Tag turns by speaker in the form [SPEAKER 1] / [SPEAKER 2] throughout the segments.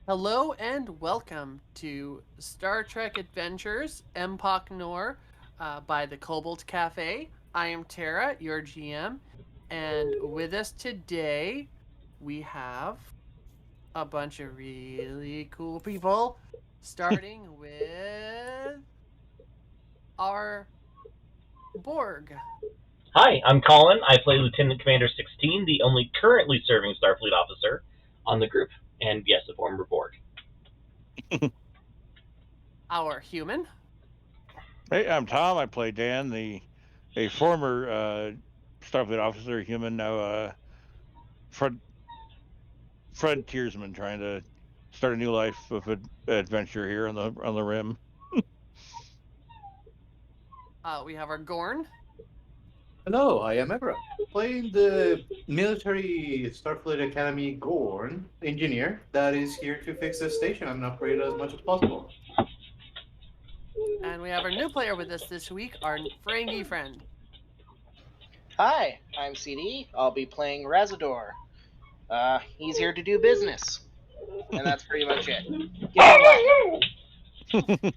[SPEAKER 1] Hello and welcome to Star Trek Adventures Empok by the Cobalt Cafe. I am Tara, your GM, and with us today we have a bunch of really cool people, starting with our Borg.
[SPEAKER 2] Hi, I'm Colin. I play Lieutenant Commander 16, the only currently serving Starfleet officer on the group, and yes, a former Borg.
[SPEAKER 1] Our human.
[SPEAKER 3] Hey, I'm Tom. I play Dan, a former Starfleet officer, human, now front, frontiersman, trying to start a new life of adventure here on the rim.
[SPEAKER 1] We have our Gorn.
[SPEAKER 4] Hello, I am Ebra, playing the military Starfleet Academy Gorn engineer that is here to fix the station and upgrade it as much as possible.
[SPEAKER 1] And we have our new player with us this week, our Ferengi friend.
[SPEAKER 5] Hi, I'm CD. I'll be playing Razador. He's here to do business. And that's pretty much it. Give him Latin.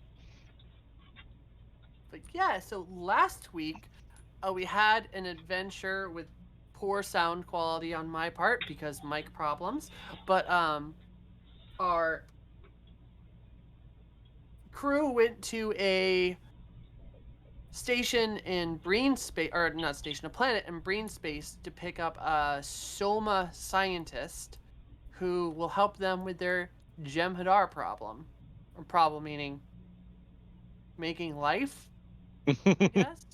[SPEAKER 1] But yeah, so last week we had an adventure with poor sound quality on my part because mic problems, but our crew went to a station in Breen space, or not station, a planet in Breen space to pick up a Soma scientist who will help them with their Jem'Hadar problem, or problem meaning making life, I guess.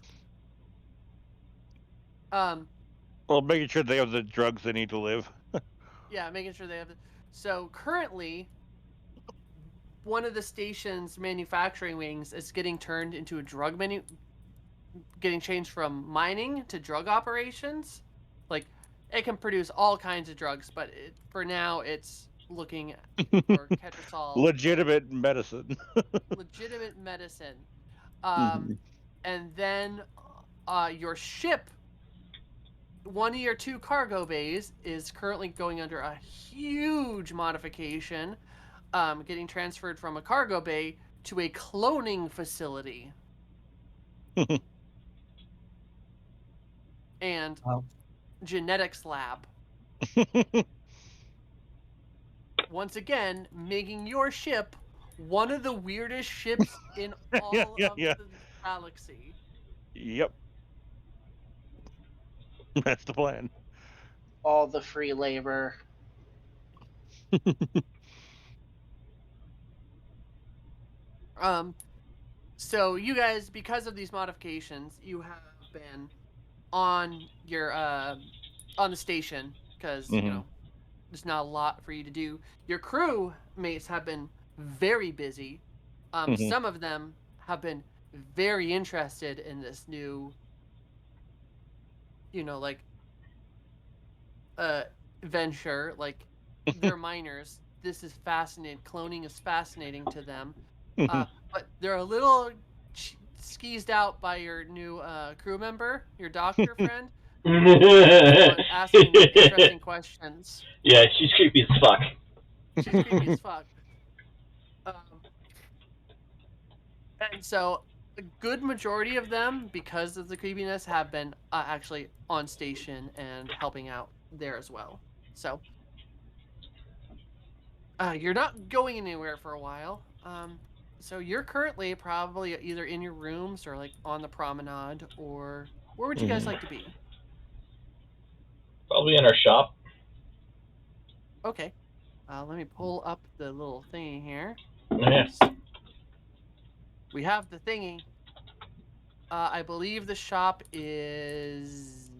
[SPEAKER 3] Well, making sure they have the drugs they need to live.
[SPEAKER 1] Yeah, making sure they have. So currently, one of the station's manufacturing wings is getting turned into a drug menu, getting changed from mining to drug operations. Like, it can produce all kinds of drugs, but for now, it's looking for Ketrasol,
[SPEAKER 3] Legitimate medicine.
[SPEAKER 1] legitimate medicine.
[SPEAKER 3] Mhm.
[SPEAKER 1] And then your ship, one of your two cargo bays, is currently going under a huge modification, getting transferred from a cargo bay to a cloning facility. And genetics lab. Once again, making your ship one of the weirdest ships in all
[SPEAKER 3] yeah,
[SPEAKER 1] of
[SPEAKER 3] yeah.
[SPEAKER 1] the galaxy.
[SPEAKER 3] Yep. That's the plan.
[SPEAKER 5] All the free labor.
[SPEAKER 1] So you guys, because of these modifications, you have been on your on the station because
[SPEAKER 3] Hmm.
[SPEAKER 1] there's not a lot for you to do. Your crew mates have been very busy.
[SPEAKER 3] Hmm.
[SPEAKER 1] Some of them have been very interested in this new, like uh venture. Like, they're miners. This is fascinating. Cloning is fascinating to them. But they're a little skeezed out by your new crew member, your doctor friend, who keeps on asking interesting questions.
[SPEAKER 2] Yeah, she's creepy as fuck.
[SPEAKER 1] She's creepy as fuck. Um, and so a good majority of them, because of the creepiness, have been actually on station and helping out there as well. So you're not going anywhere for a while. So you're currently probably either in your rooms or like on the promenade, or where would you guys
[SPEAKER 3] Hmm.
[SPEAKER 1] like to be?
[SPEAKER 2] Probably in our shop.
[SPEAKER 1] Okay. Let me pull up the little thingy here.
[SPEAKER 2] Yeah.
[SPEAKER 1] We have the thingy. I believe the shop is.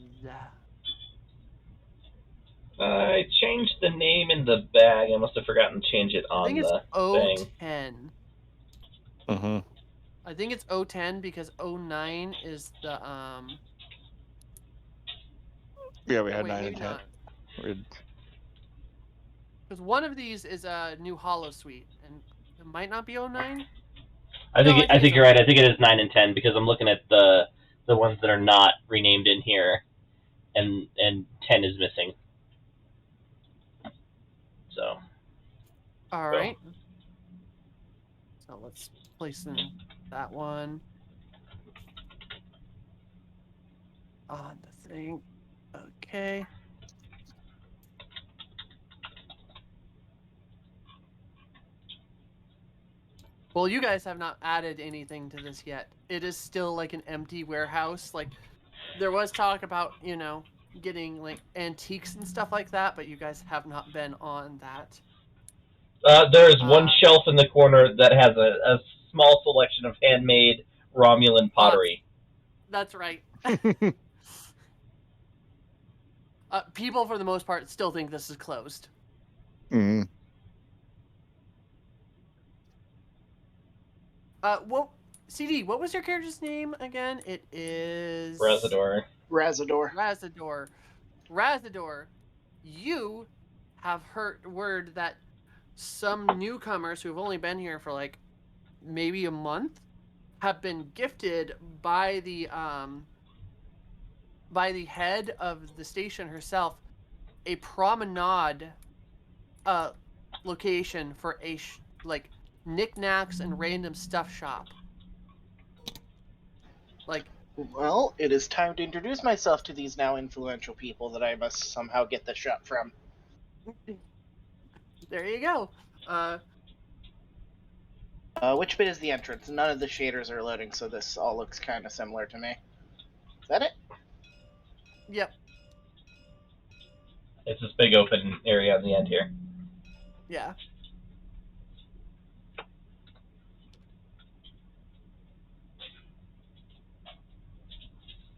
[SPEAKER 2] I changed the name in the bag. I must have forgotten to change it
[SPEAKER 1] I think
[SPEAKER 2] on
[SPEAKER 1] it's
[SPEAKER 2] the thing.
[SPEAKER 1] O10.
[SPEAKER 3] Hmm.
[SPEAKER 1] I think it's O10 because O9 is the
[SPEAKER 3] Yeah, we
[SPEAKER 1] Oh
[SPEAKER 3] had
[SPEAKER 1] wait,
[SPEAKER 3] nine
[SPEAKER 1] maybe
[SPEAKER 3] and ten.
[SPEAKER 1] not. Because one of these is a new Hollow Suite, and it might not be O9.
[SPEAKER 2] I
[SPEAKER 1] No,
[SPEAKER 2] think
[SPEAKER 1] I
[SPEAKER 2] I
[SPEAKER 1] think it's
[SPEAKER 2] think you're right.
[SPEAKER 1] O9.
[SPEAKER 2] I think it is 9 and 10 because I'm looking at the ones that are not renamed in here, and 10 is missing. So
[SPEAKER 1] All right. So let's place in that one on the thing. Okay. Well, you guys have not added anything to this yet. It is still like an empty warehouse. Like, there was talk about, getting like antiques and stuff like that, but you guys have not been on that.
[SPEAKER 2] There is one shelf in the corner that has a small selection of handmade Romulan pottery.
[SPEAKER 1] That's right. People, for the most part, still think this is closed.
[SPEAKER 3] Mm-hmm.
[SPEAKER 1] What CD? What was your character's name again? It is
[SPEAKER 2] Razador.
[SPEAKER 1] Razador. You have heard word that some newcomers who've only been here for like maybe a month have been gifted by the head of the station herself a promenade location for a like knickknacks and random stuff shop. Like,
[SPEAKER 5] Well, it is time to introduce myself to these now influential people that I must somehow get the shop from.
[SPEAKER 1] there you go.
[SPEAKER 5] Which bit is the entrance? None of the shaders are loading, so this all looks kind of similar to me. Is that it?
[SPEAKER 1] Yep.
[SPEAKER 2] It's this big open area on the end here.
[SPEAKER 1] Yeah.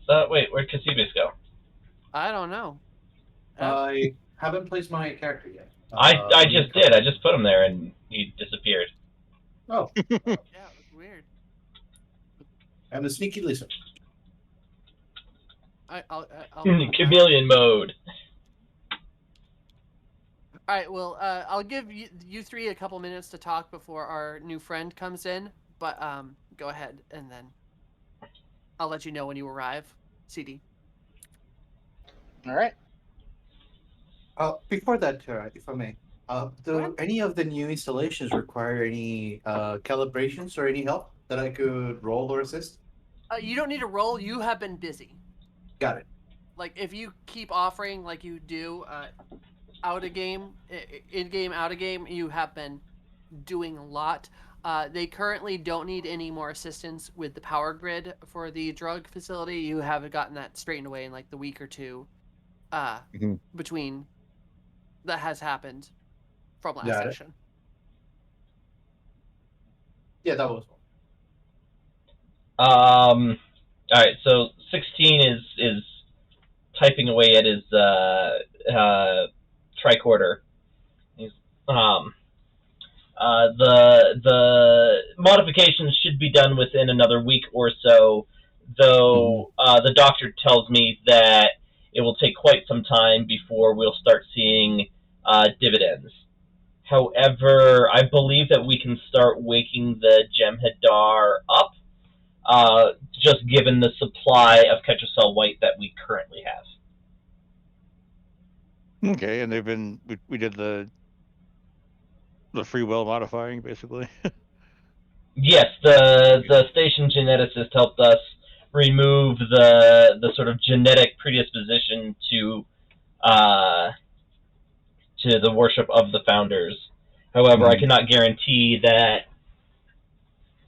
[SPEAKER 2] So, wait, where'd Casibis go?
[SPEAKER 1] I don't know.
[SPEAKER 4] I haven't placed my character yet.
[SPEAKER 2] I just did. I just put him there and he disappeared.
[SPEAKER 4] Oh.
[SPEAKER 1] Yeah, it was weird.
[SPEAKER 4] I'm the sneaky lizard.
[SPEAKER 1] I'll
[SPEAKER 2] Chameleon mode.
[SPEAKER 1] All right, well, I'll give you three a couple minutes to talk before our new friend comes in, but go ahead, and then I'll let you know when you arrive. CD.
[SPEAKER 5] All right.
[SPEAKER 4] Before that, if I may, do any of the new installations require any calibrations or any help that I could roll or assist?
[SPEAKER 1] You don't need to roll. You have been busy.
[SPEAKER 4] Got it.
[SPEAKER 1] Like, if you keep offering like you do out of game, in game, out of game, you have been doing a lot. They currently don't need any more assistance with the power grid for the drug facility. You have gotten that straightened away in like the week or two between that has happened from last session.
[SPEAKER 4] Yeah, that was
[SPEAKER 2] all right, so 16 is typing away at his tricorder. He's the modifications should be done within another week or so, though the doctor tells me that it will take quite some time before we'll start seeing dividends. However, I believe that we can start waking the Jem'Hadar up, just given the supply of Ketracel White that we currently have.
[SPEAKER 3] Okay, and they've been we did the free will modifying basically.
[SPEAKER 2] Yes, the station geneticist helped us remove the sort of genetic predisposition to the worship of the founders. However, I cannot guarantee that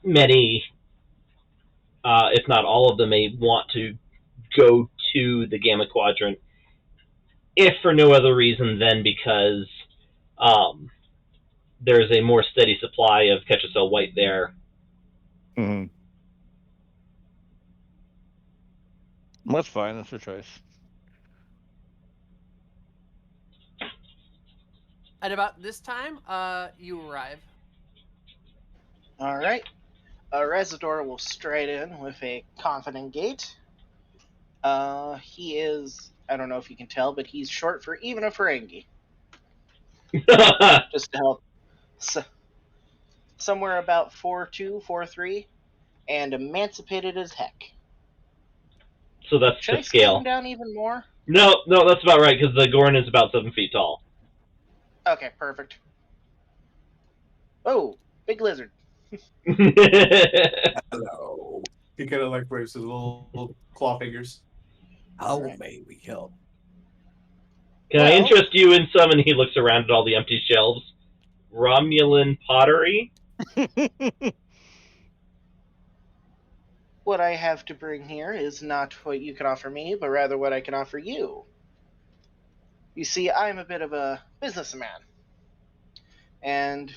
[SPEAKER 2] many, if not all of them, may want to go to the Gamma Quadrant, if for no other reason than because there's a more steady supply of Ketracel White there.
[SPEAKER 3] That's fine. That's their choice.
[SPEAKER 1] At about this time, you arrive.
[SPEAKER 5] All right. Razador will stride in with a confident gait. He is, I don't know if you can tell, but he's short for even a Ferengi. Just to help. Somewhere about 4'2", 4'3", and emancipated as heck.
[SPEAKER 2] So that's
[SPEAKER 5] Should
[SPEAKER 2] to
[SPEAKER 5] I
[SPEAKER 2] scale.
[SPEAKER 5] scale him down even more?
[SPEAKER 2] No, that's about right, because the Gorn is about 7 feet tall.
[SPEAKER 5] Okay, perfect. Oh, big lizard.
[SPEAKER 4] Hello. He kind of like waves his little claw fingers. How
[SPEAKER 5] Alright.
[SPEAKER 4] may we help?
[SPEAKER 2] Can I
[SPEAKER 5] Well,
[SPEAKER 2] interest you in some? And he looks around at all the empty shelves. Romulan pottery?
[SPEAKER 5] what I have to bring here is not what you can offer me, but rather what I can offer you. You see, I'm a bit of a businessman, and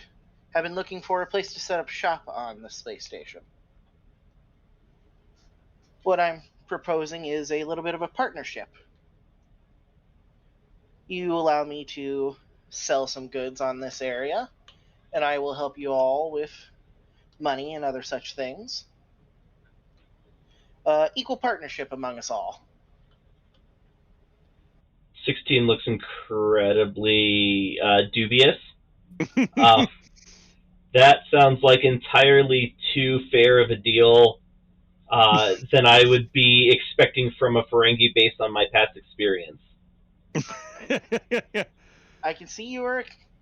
[SPEAKER 5] have been looking for a place to set up shop on the space station. What I'm proposing is a little bit of a partnership. You allow me to sell some goods on this area, and I will help you all with money and other such things. Equal partnership among us all.
[SPEAKER 2] 16 looks incredibly dubious. Uh, that sounds like entirely too fair of a deal than I would be expecting from a Ferengi based on my past experience.
[SPEAKER 5] I can see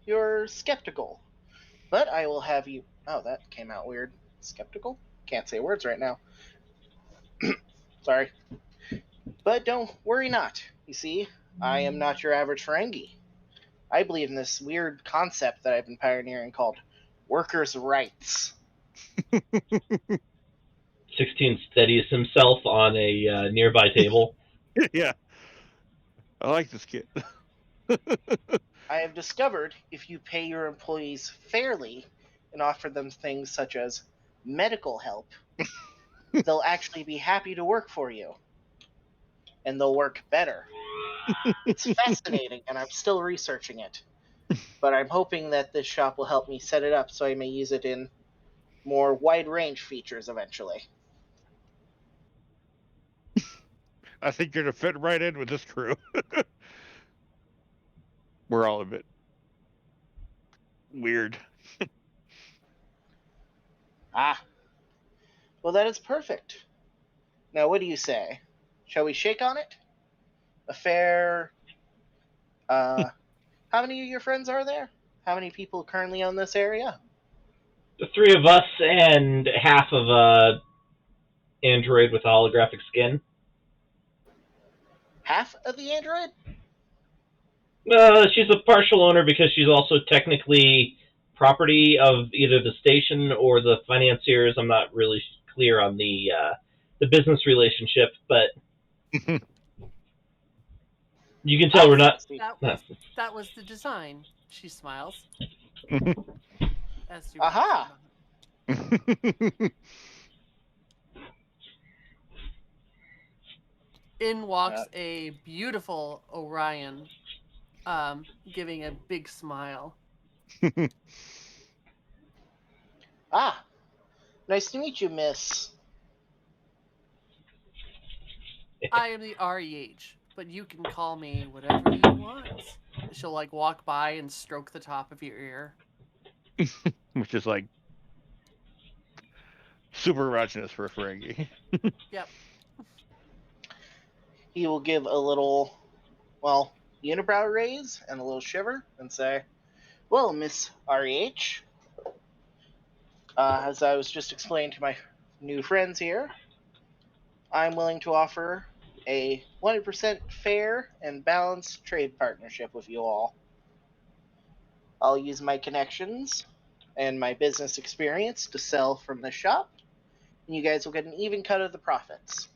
[SPEAKER 5] you're skeptical, but I will have you. Oh, that came out weird. Skeptical? Can't say words right now. Sorry. But don't worry not. You see, I am not your average Ferengi. I believe in this weird concept that I've been pioneering called workers' rights.
[SPEAKER 2] 16 steadies himself on a nearby table.
[SPEAKER 3] Yeah, I like this kid.
[SPEAKER 5] I have discovered if you pay your employees fairly and offer them things such as medical help, they'll actually be happy to work for you. And they'll work better. It's fascinating, and I'm still researching it. But I'm hoping that this shop will help me set it up so I may use it in more wide range features eventually.
[SPEAKER 3] I think you're gonna fit right in with this crew. We're all a bit weird.
[SPEAKER 5] Ah, well, that is perfect. Now, what do you say? Shall we shake on it? A fair. Uh, how many of your friends are there? How many people currently own this area?
[SPEAKER 2] The three of us and half of a android with holographic skin.
[SPEAKER 5] Half of the android?
[SPEAKER 2] She's a partial owner because she's also technically property of either the station or the financiers. I'm not really clear on the business relationship, but you can tell
[SPEAKER 5] Ah,
[SPEAKER 2] we're not.
[SPEAKER 5] I see.
[SPEAKER 1] That was the design. She smiles as you watch
[SPEAKER 5] Aha!
[SPEAKER 1] them. In walks a beautiful Orion, giving a big smile.
[SPEAKER 5] Ah, nice to meet you, miss.
[SPEAKER 1] I am the REH, but you can call me whatever you want. She'll like walk by and stroke the top of your ear.
[SPEAKER 3] Which is like super erogenous for a Ferengi.
[SPEAKER 1] Yep.
[SPEAKER 5] He will give a little, well, unibrow raise and a little shiver and say, well, Miss REH, as I was just explaining to my new friends here, I'm willing to offer a 100% fair and balanced trade partnership with you all. I'll use my connections and my business experience to sell from the shop, and you guys will get an even cut of the profits.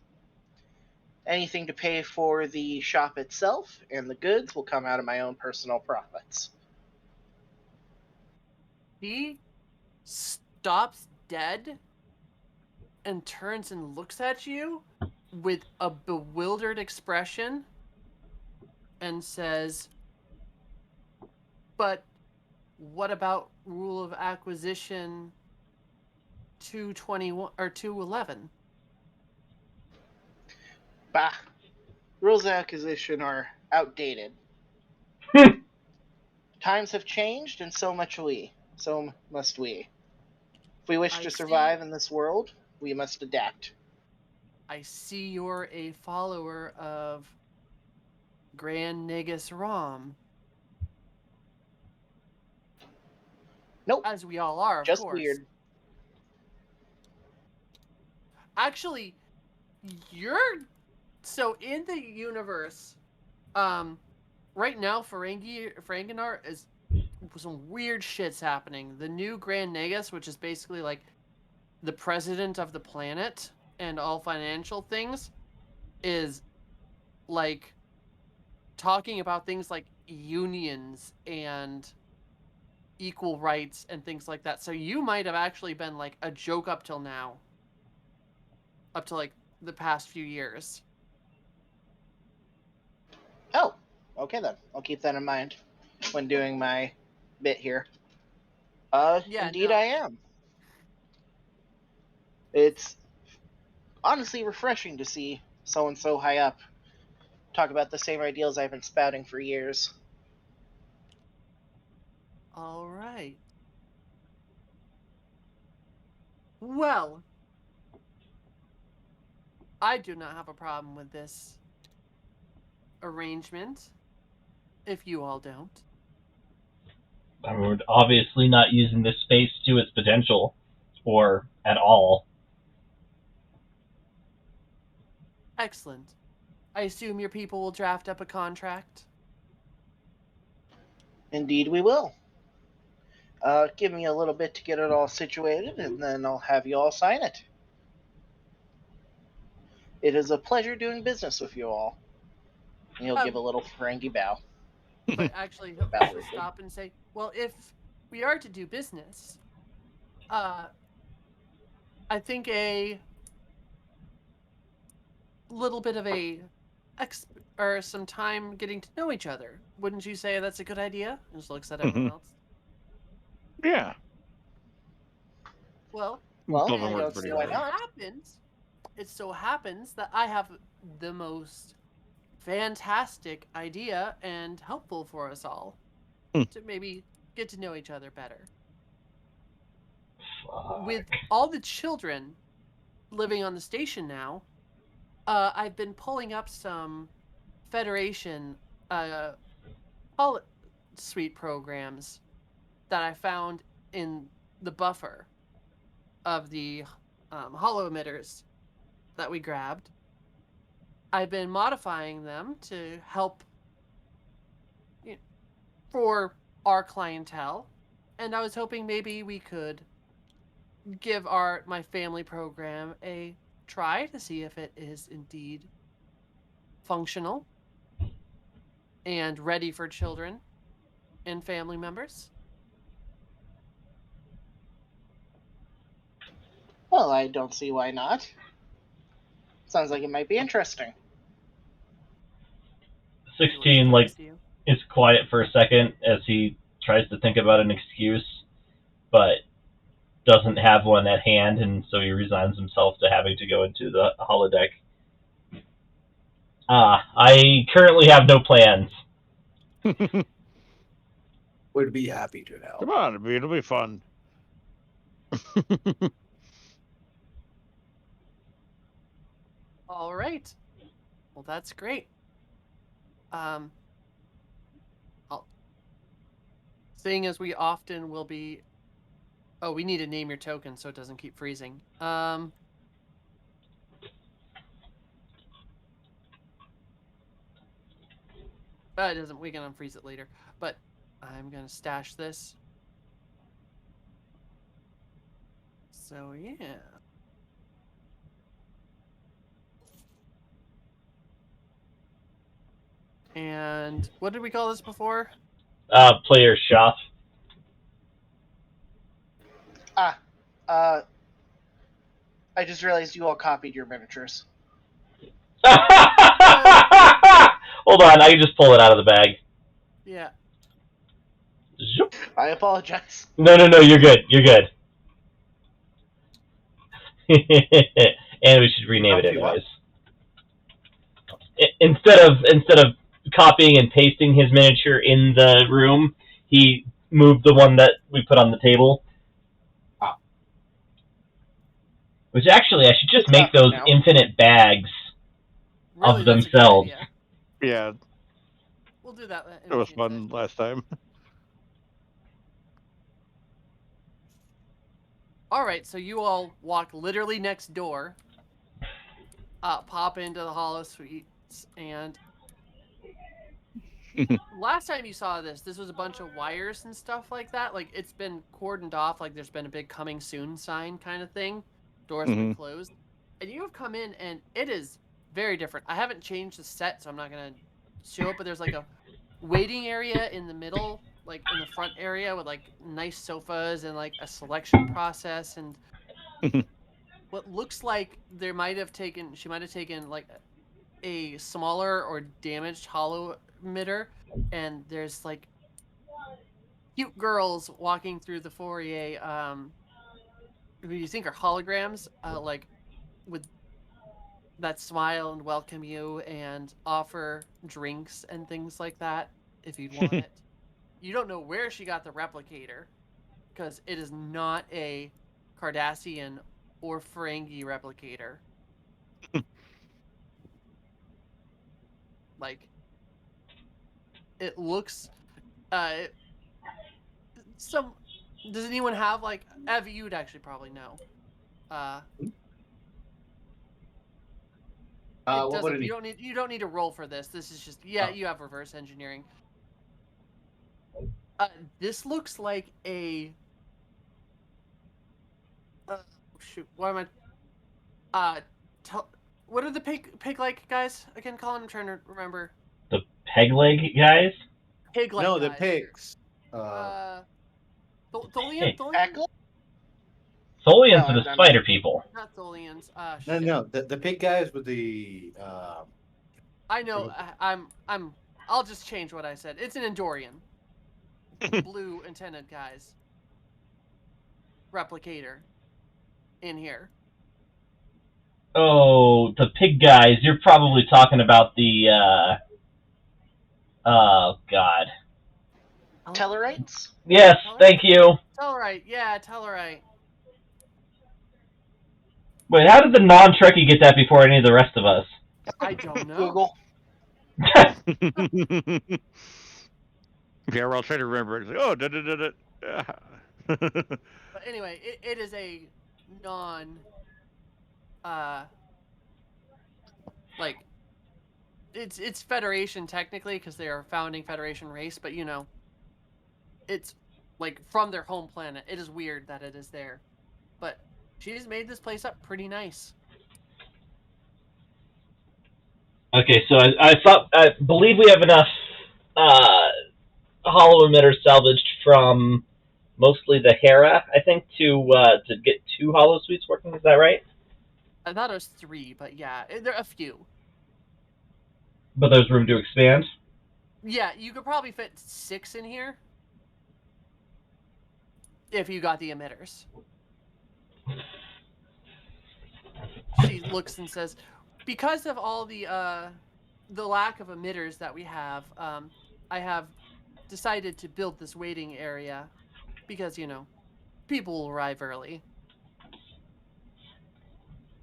[SPEAKER 5] Anything to pay for the shop itself and the goods will come out of my own personal profits.
[SPEAKER 1] He stops dead and turns and looks at you with a bewildered expression and says, but what about rule of acquisition 221 or 211?
[SPEAKER 5] Bah, rules of acquisition are outdated. Times have changed, and so must we. If we wish
[SPEAKER 1] I
[SPEAKER 5] to
[SPEAKER 1] see.
[SPEAKER 5] survive in this world, we must adapt.
[SPEAKER 1] I see you're a follower of Grand Negus Rom.
[SPEAKER 5] Nope,
[SPEAKER 1] as we all are, of
[SPEAKER 5] just
[SPEAKER 1] course.
[SPEAKER 5] weird.
[SPEAKER 1] Actually, you're so in the universe. Right now, Ferenginar is some weird shit's happening. The new Grand Nagus, which is basically like the president of the planet and all financial things, is like talking about things like unions and equal rights and things like that. So you might have actually been like a joke up till now, up to like the past few years.
[SPEAKER 5] Oh, okay then. I'll keep that in mind when doing my bit here.
[SPEAKER 1] Yeah,
[SPEAKER 5] Indeed
[SPEAKER 1] no.
[SPEAKER 5] I am. It's honestly refreshing to see someone so high up talk about the same ideals I've been spouting for years.
[SPEAKER 1] All right. Well, I do not have a problem with this arrangement, if you all don't.
[SPEAKER 2] We're obviously not using this space to its potential, or at all.
[SPEAKER 1] Excellent. I assume your people will draft up a contract.
[SPEAKER 5] Indeed we will. Give me a little bit to get it all situated, and then I'll have you all sign it. It is a pleasure doing business with you all. And he'll give a little Ferengi bow.
[SPEAKER 1] But actually, he'll
[SPEAKER 5] Validly.
[SPEAKER 1] stop and say, "Well, if we are to do business, I think a little bit of or some time getting to know each other. Wouldn't you say that's a good idea?" And just looks at everyone else.
[SPEAKER 3] Yeah.
[SPEAKER 1] Well,
[SPEAKER 5] Well,
[SPEAKER 3] Cloven
[SPEAKER 5] I
[SPEAKER 3] works
[SPEAKER 5] don't
[SPEAKER 3] pretty
[SPEAKER 5] see why
[SPEAKER 3] hard.
[SPEAKER 5] not.
[SPEAKER 1] it so happens that I have the most fantastic idea and helpful for us all to maybe get to know each other better. With all the children living on the station now, I've been pulling up some Federation suite programs that I found in the buffer of the hollow emitters that we grabbed. I've been modifying them to help for our clientele, and I was hoping maybe we could give my family program a try to see if it is indeed functional and ready for children and family members.
[SPEAKER 5] Well, I don't see why not. Sounds like it might be interesting.
[SPEAKER 2] 16 is quiet for a second as he tries to think about an excuse, but doesn't have one at hand, and so he resigns himself to having to go into the holodeck. I currently have no plans.
[SPEAKER 4] Would be happy to help.
[SPEAKER 3] Come on, it'll be fun.
[SPEAKER 1] All right. Well, that's great. Seeing as we often will be. Oh, we need to name your token so it doesn't keep freezing. It doesn't. We can unfreeze it later. But I'm gonna stash this. So yeah. And what did we call this before?
[SPEAKER 2] Player shop.
[SPEAKER 5] I just realized you all copied your miniatures.
[SPEAKER 2] Hold on, I can just pull it out of the bag.
[SPEAKER 1] Yeah.
[SPEAKER 2] Zoop.
[SPEAKER 5] I apologize.
[SPEAKER 2] No, you're good. You're good. And we should rename it anyways. Instead of copying and pasting his miniature in the room, he moved the one that we put on the table. Which actually, I should just make those infinite bags
[SPEAKER 1] really,
[SPEAKER 2] of themselves.
[SPEAKER 3] Yeah.
[SPEAKER 1] We'll do that.
[SPEAKER 3] It was fun last time.
[SPEAKER 1] All right, so you all walk literally next door, pop into the Hollow Suites, and last time you saw this was a bunch of wires and stuff like that. Like, it's been cordoned off, like there's been a big coming soon sign kind of thing. Doors have been closed. And you have come in, and it is very different. I haven't changed the set, so I'm not going to show it, but there's like a waiting area in the middle, like in the front area with like nice sofas and like a selection process and what looks like she might have taken like a smaller or damaged hollow emitter, and there's like cute girls walking through the foyer, who you think are holograms, like with that smile and welcome you and offer drinks and things like that if you'd want it. You don't know where she got the replicator because it is not a Cardassian or Ferengi replicator. Like, it looks some. Does anyone have like Ev? You'd actually probably know. It
[SPEAKER 4] What would
[SPEAKER 1] doesn't.
[SPEAKER 4] it need?
[SPEAKER 1] You don't need to roll for this. This is just
[SPEAKER 4] Oh.
[SPEAKER 1] you have reverse engineering. This looks like a. Shoot, what am I? What are the pig-like guys again, Colin? I'm trying to remember.
[SPEAKER 2] The peg leg guys?
[SPEAKER 1] Pig-like
[SPEAKER 4] No,
[SPEAKER 1] guys.
[SPEAKER 4] the pigs.
[SPEAKER 1] Tholian? Tholian?
[SPEAKER 5] Echo?
[SPEAKER 2] Tholians
[SPEAKER 5] No,
[SPEAKER 2] are the
[SPEAKER 5] I'm
[SPEAKER 2] spider people.
[SPEAKER 1] Not Tholians.
[SPEAKER 4] No,
[SPEAKER 1] Shit.
[SPEAKER 4] no, the pig guys with the.
[SPEAKER 1] I know. I'll just change what I said. It's an Endorian. Blue antennaed guys. Replicator. In here.
[SPEAKER 2] Oh, the pig guys. You're probably talking about the, oh, God.
[SPEAKER 5] Tellarites?
[SPEAKER 2] Yes, thank you.
[SPEAKER 1] Tellarite. Yeah, Tellarite.
[SPEAKER 2] Wait, how did the non-Trekkie get that before any of the rest of us?
[SPEAKER 1] I don't know.
[SPEAKER 5] Google.
[SPEAKER 3] Yeah, we're all trying to remember it. It's like, oh,
[SPEAKER 1] But anyway, it is a non, like, it's Federation technically because they are a founding Federation race, but you know, it's like from their home planet. It is weird that it is there, but she's made this place up pretty nice.
[SPEAKER 2] Okay, so I believe we have enough hollow emitters salvaged from mostly the Hera, I think, to get 2 hollow suites working. Is that right?
[SPEAKER 1] I thought it was 3, but yeah, there are a few.
[SPEAKER 2] But there's room to expand.
[SPEAKER 1] Yeah, you could probably fit 6 in here if you got the emitters. She looks and says, because of all the lack of emitters that we have, I have decided to build this waiting area because, you know, people will arrive early.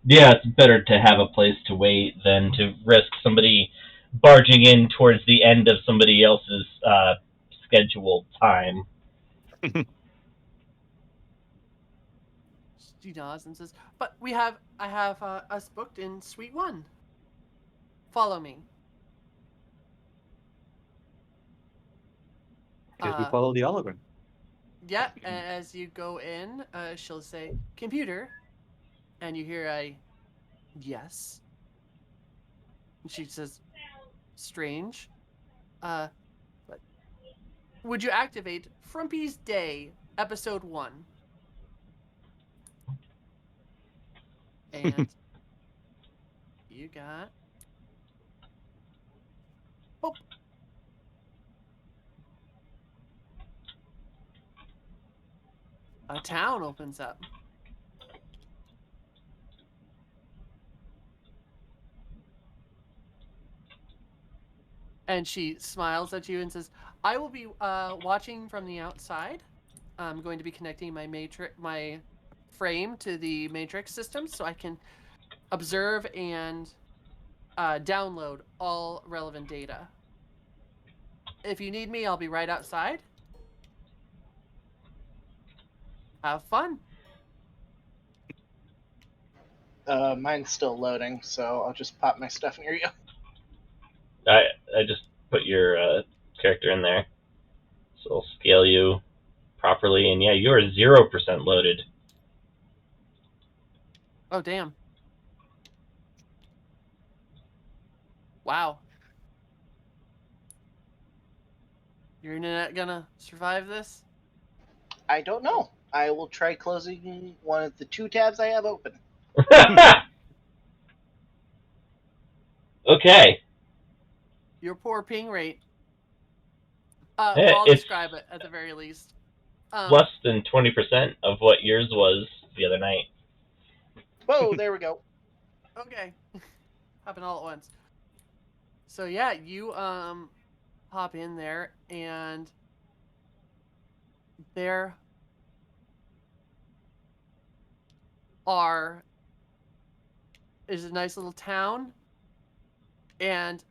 [SPEAKER 2] Yeah, it's better to have a place to wait than to risk somebody barging in towards the end of somebody else's scheduled time.
[SPEAKER 1] She nods and says, but I have us booked in Suite 1. Follow me.
[SPEAKER 4] Guess we follow the hologram.
[SPEAKER 1] Yeah, as you go in, she'll say, computer, and you hear a yes. And she says, strange. But would you activate Frumpy's Day, Episode 1? And you got... Oh. A town opens up. And she smiles at you and says, I will be watching from the outside. I'm going to be connecting my frame to the matrix system so I can observe and download all relevant data. If you need me, I'll be right outside. Have fun.
[SPEAKER 5] Mine's still loading, so I'll just pop my stuff near you.
[SPEAKER 2] I just put your character in there, so I'll scale you properly. And yeah, you are 0% loaded.
[SPEAKER 1] Oh, damn. Wow. Your internet gonna survive this?
[SPEAKER 5] I don't know. I will try closing one of the 2 tabs I have open.
[SPEAKER 2] Okay.
[SPEAKER 1] Your poor ping rate.
[SPEAKER 2] Yeah,
[SPEAKER 1] Well, I'll
[SPEAKER 2] it's
[SPEAKER 1] describe it at the very least.
[SPEAKER 2] less than 20% of what yours was the other night.
[SPEAKER 5] Whoa, there we go.
[SPEAKER 1] Okay. Happened all at once. So yeah, you hop in there, and there is a nice little town, and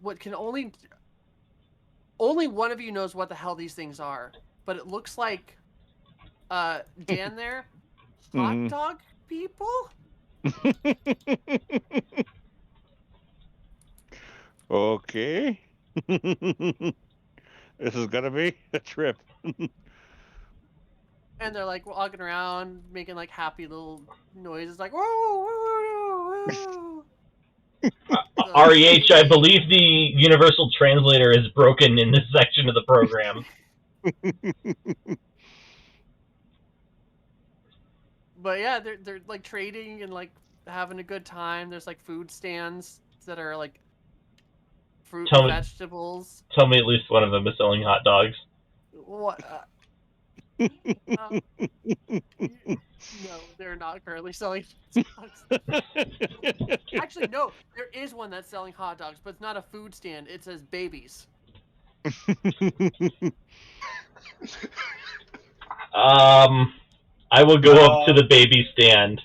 [SPEAKER 1] what can only one of you knows what the hell these things are, but it looks like Dan there, hot dog people.
[SPEAKER 3] Okay. This is gonna be a trip.
[SPEAKER 1] And they're like walking around making like happy little noises, like whoa, whoa, whoa.
[SPEAKER 2] REH, I believe the universal translator is broken in this section of the program.
[SPEAKER 1] But yeah, they're like trading and like having a good time. There's like food stands that are like fruit and vegetables.
[SPEAKER 2] Tell me at least one of them is selling hot dogs.
[SPEAKER 1] What? No, they're not currently selling hot dogs. Actually, no, there is one that's selling hot dogs, but it's not a food stand. It says babies.
[SPEAKER 2] I will go up to the baby stand.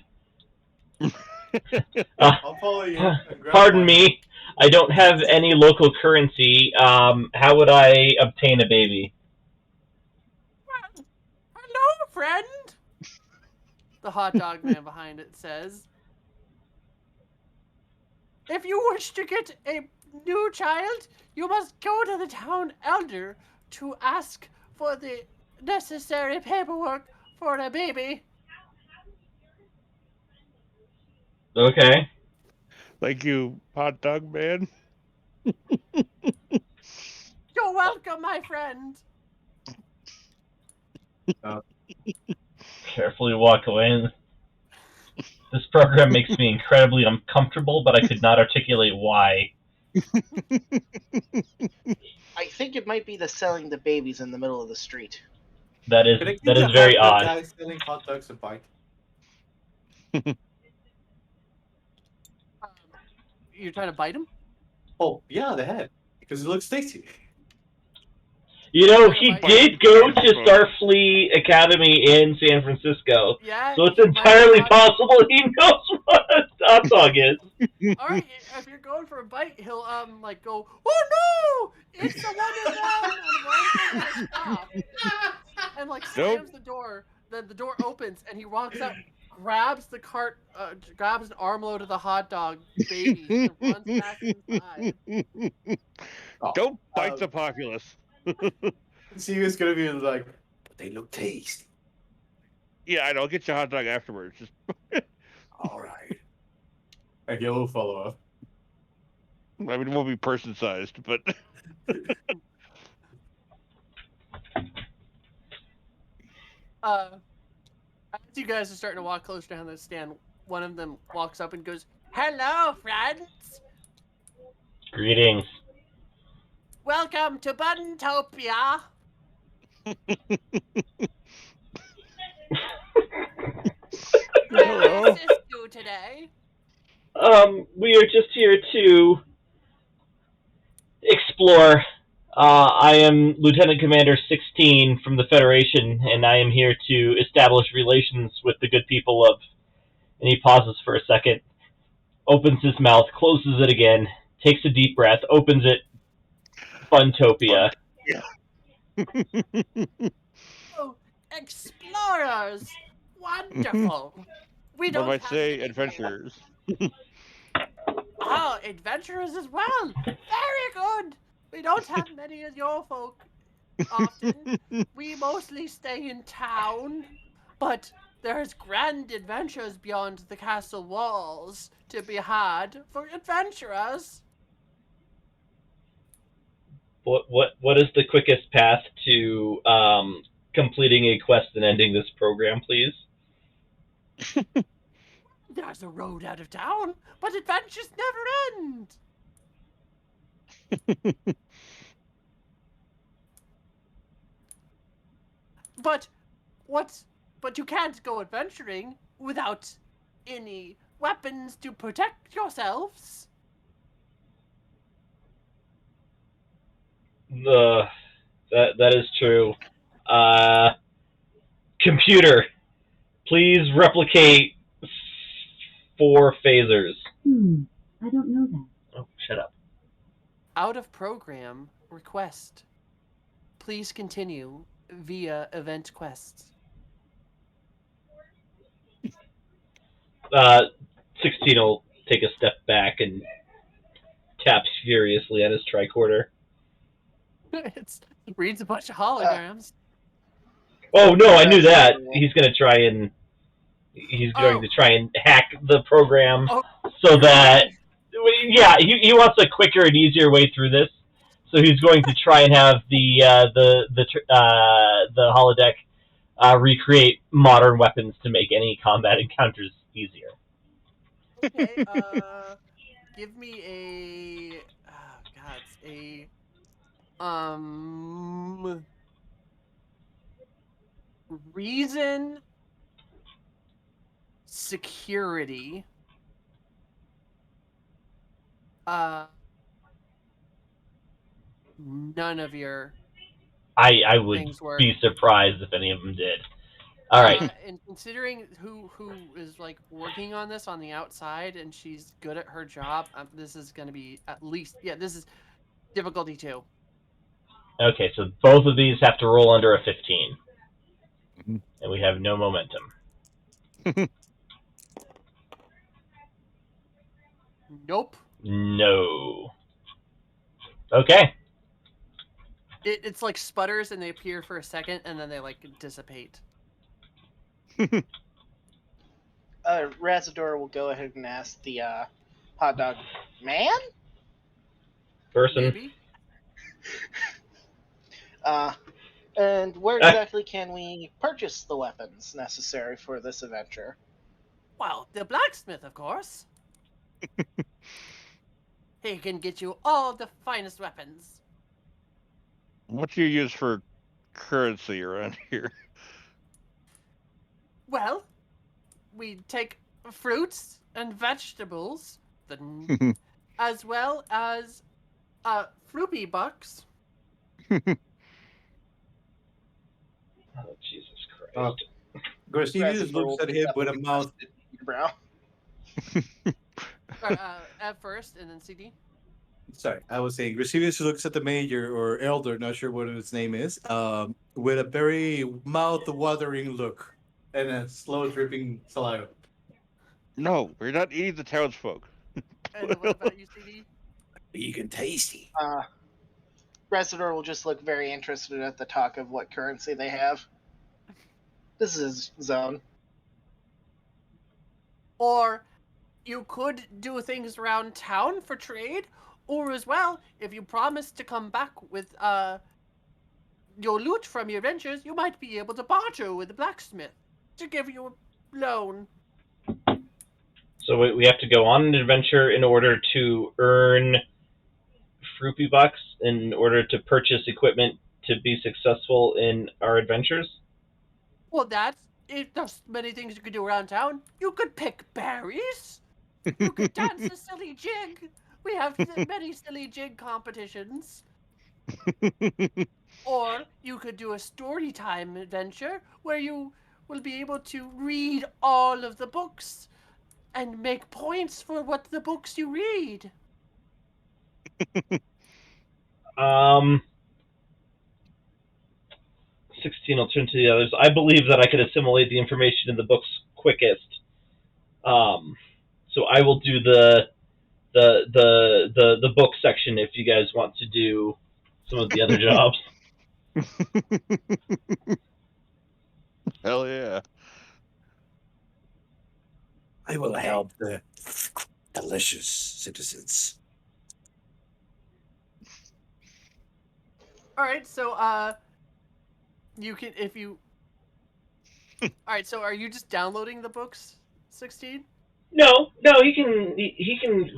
[SPEAKER 4] I'll follow you.
[SPEAKER 2] Pardon me, I don't have any local currency. How would I obtain a baby?
[SPEAKER 1] Hello, friend. The hot dog man behind it says, if you wish to get a new child, you must go to the town elder to ask for the necessary paperwork for a baby.
[SPEAKER 2] Okay.
[SPEAKER 3] Thank you, hot dog man.
[SPEAKER 1] You're welcome, my friend.
[SPEAKER 2] Carefully walk away. This program makes me incredibly uncomfortable, but I could not articulate why.
[SPEAKER 5] I think it might be the selling the babies in the middle of the street.
[SPEAKER 2] That is very odd.
[SPEAKER 4] Guy selling hot dogs a bite.
[SPEAKER 1] You're trying to bite him?
[SPEAKER 4] Oh yeah, the head, because it looks tasty.
[SPEAKER 2] You know, he did go to Starfleet Academy in San Francisco.
[SPEAKER 1] Yeah.
[SPEAKER 2] So it's entirely possible he knows what a hot dog is.
[SPEAKER 1] Alright, if you're going for a bite, he'll like go, oh no! It's the one in them! And like slams the door. Then the door opens and he walks out, grabs the cart, grabs an armload of the hot dog baby, and runs back inside.
[SPEAKER 3] Don't bite the populace.
[SPEAKER 4] See who's gonna be like, but they look tasty.
[SPEAKER 3] Yeah, I know. I'll get you a hot dog afterwards. Just
[SPEAKER 4] all right. Okay, we'll follow up.
[SPEAKER 3] I mean, it won't be person sized, but
[SPEAKER 1] as you guys are starting to walk closer down the stand, one of them walks up and goes, "Hello, friends.
[SPEAKER 2] Greetings.
[SPEAKER 1] Welcome to Buntopia."
[SPEAKER 3] hello.
[SPEAKER 1] What assist you today?
[SPEAKER 2] We are just here to explore. I am Lieutenant Commander 16 from the Federation, and I am here to establish relations with the good people of... And he pauses for a second, opens his mouth, closes it again, takes a deep breath, opens it. Buntopia.
[SPEAKER 1] Oh, explorers! Wonderful! We
[SPEAKER 3] But
[SPEAKER 1] don't
[SPEAKER 3] might
[SPEAKER 1] have
[SPEAKER 3] say
[SPEAKER 1] many.
[SPEAKER 3] adventurers.
[SPEAKER 1] Oh, adventurers as well. Very good. We don't have many of your folk often. We mostly stay in town, but there's grand adventures beyond the castle walls to be had for adventurers.
[SPEAKER 2] What is the quickest path to completing a quest and ending this program, please?
[SPEAKER 1] There's a road out of town, but adventures never end. But what? But you can't go adventuring without any weapons to protect yourselves.
[SPEAKER 2] That is true. Computer, please replicate 4 phasers.
[SPEAKER 6] I don't know that.
[SPEAKER 2] Oh, shut up.
[SPEAKER 1] Out of program request. Please continue via event quests.
[SPEAKER 2] 16 will take a step back and taps furiously on his tricorder.
[SPEAKER 1] It reads a bunch of holograms.
[SPEAKER 2] Oh no, I knew that.
[SPEAKER 5] Yeah.
[SPEAKER 2] He's going to try and hack the program
[SPEAKER 1] Oh.
[SPEAKER 2] so that he wants a quicker and easier way through this. So he's going to try and have the holodeck recreate modern weapons to make any combat encounters easier.
[SPEAKER 1] Okay, give me a reason security none of your
[SPEAKER 2] I would
[SPEAKER 1] things work.
[SPEAKER 2] be surprised if any of them did. All right.
[SPEAKER 1] And considering who is like working on this on the outside, and she's good at her job, this is going to be at least this is difficulty 2.
[SPEAKER 2] Okay, so both of these have to roll under a 15,
[SPEAKER 3] Mhm.
[SPEAKER 2] and we have no momentum.
[SPEAKER 1] Nope.
[SPEAKER 2] No. Okay.
[SPEAKER 1] It's like sputters, and they appear for a second, and then they like dissipate.
[SPEAKER 5] Razador will go ahead and ask the hot dog man.
[SPEAKER 2] Person.
[SPEAKER 1] Maybe.
[SPEAKER 5] And where exactly can we purchase the weapons necessary for this adventure?
[SPEAKER 1] Well, the blacksmith, of course. He can get you all the finest weapons.
[SPEAKER 3] What do you use for currency around here?
[SPEAKER 1] Well, we take fruits and vegetables, as well as floopy bucks.
[SPEAKER 2] Oh, Jesus Christ.
[SPEAKER 4] Gracidius
[SPEAKER 5] Razador
[SPEAKER 4] looks
[SPEAKER 5] will
[SPEAKER 4] at him with a
[SPEAKER 5] definitely
[SPEAKER 4] mouth.
[SPEAKER 5] Brow.
[SPEAKER 1] At first, and then CD.
[SPEAKER 4] Sorry, I was saying Gracidius looks at the major or elder, not sure what his name is, with a very mouth-watering look and a slow dripping saliva.
[SPEAKER 3] No, we're not eating the townsfolk.
[SPEAKER 1] And what about you, CD?
[SPEAKER 4] Vegan tasty.
[SPEAKER 5] Razador will just look very interested at the talk of what currency they have. This is his zone.
[SPEAKER 1] Or you could do things around town for trade, or as well, if you promise to come back with your loot from your adventures, you might be able to barter with the blacksmith to give you a loan.
[SPEAKER 2] So we have to go on an adventure in order to earn Fruity Bucks in order to purchase equipment to be successful in our adventures?
[SPEAKER 1] Well, there's many things you could do around town. You could pick berries. You could dance a silly jig. We have many silly jig competitions. Or you could do a story time adventure where you will be able to read all of the books and make points for what the books you read.
[SPEAKER 2] 16 will turn to the others. I believe that I could assimilate the information in the books quickest So I will do the book section if you guys want to do some of the other jobs.
[SPEAKER 3] Hell yeah.
[SPEAKER 7] I will
[SPEAKER 1] Okay.
[SPEAKER 7] help the delicious citizens.
[SPEAKER 1] All right, so you can if you. All right, so are you just downloading the books, 16?
[SPEAKER 2] No, he can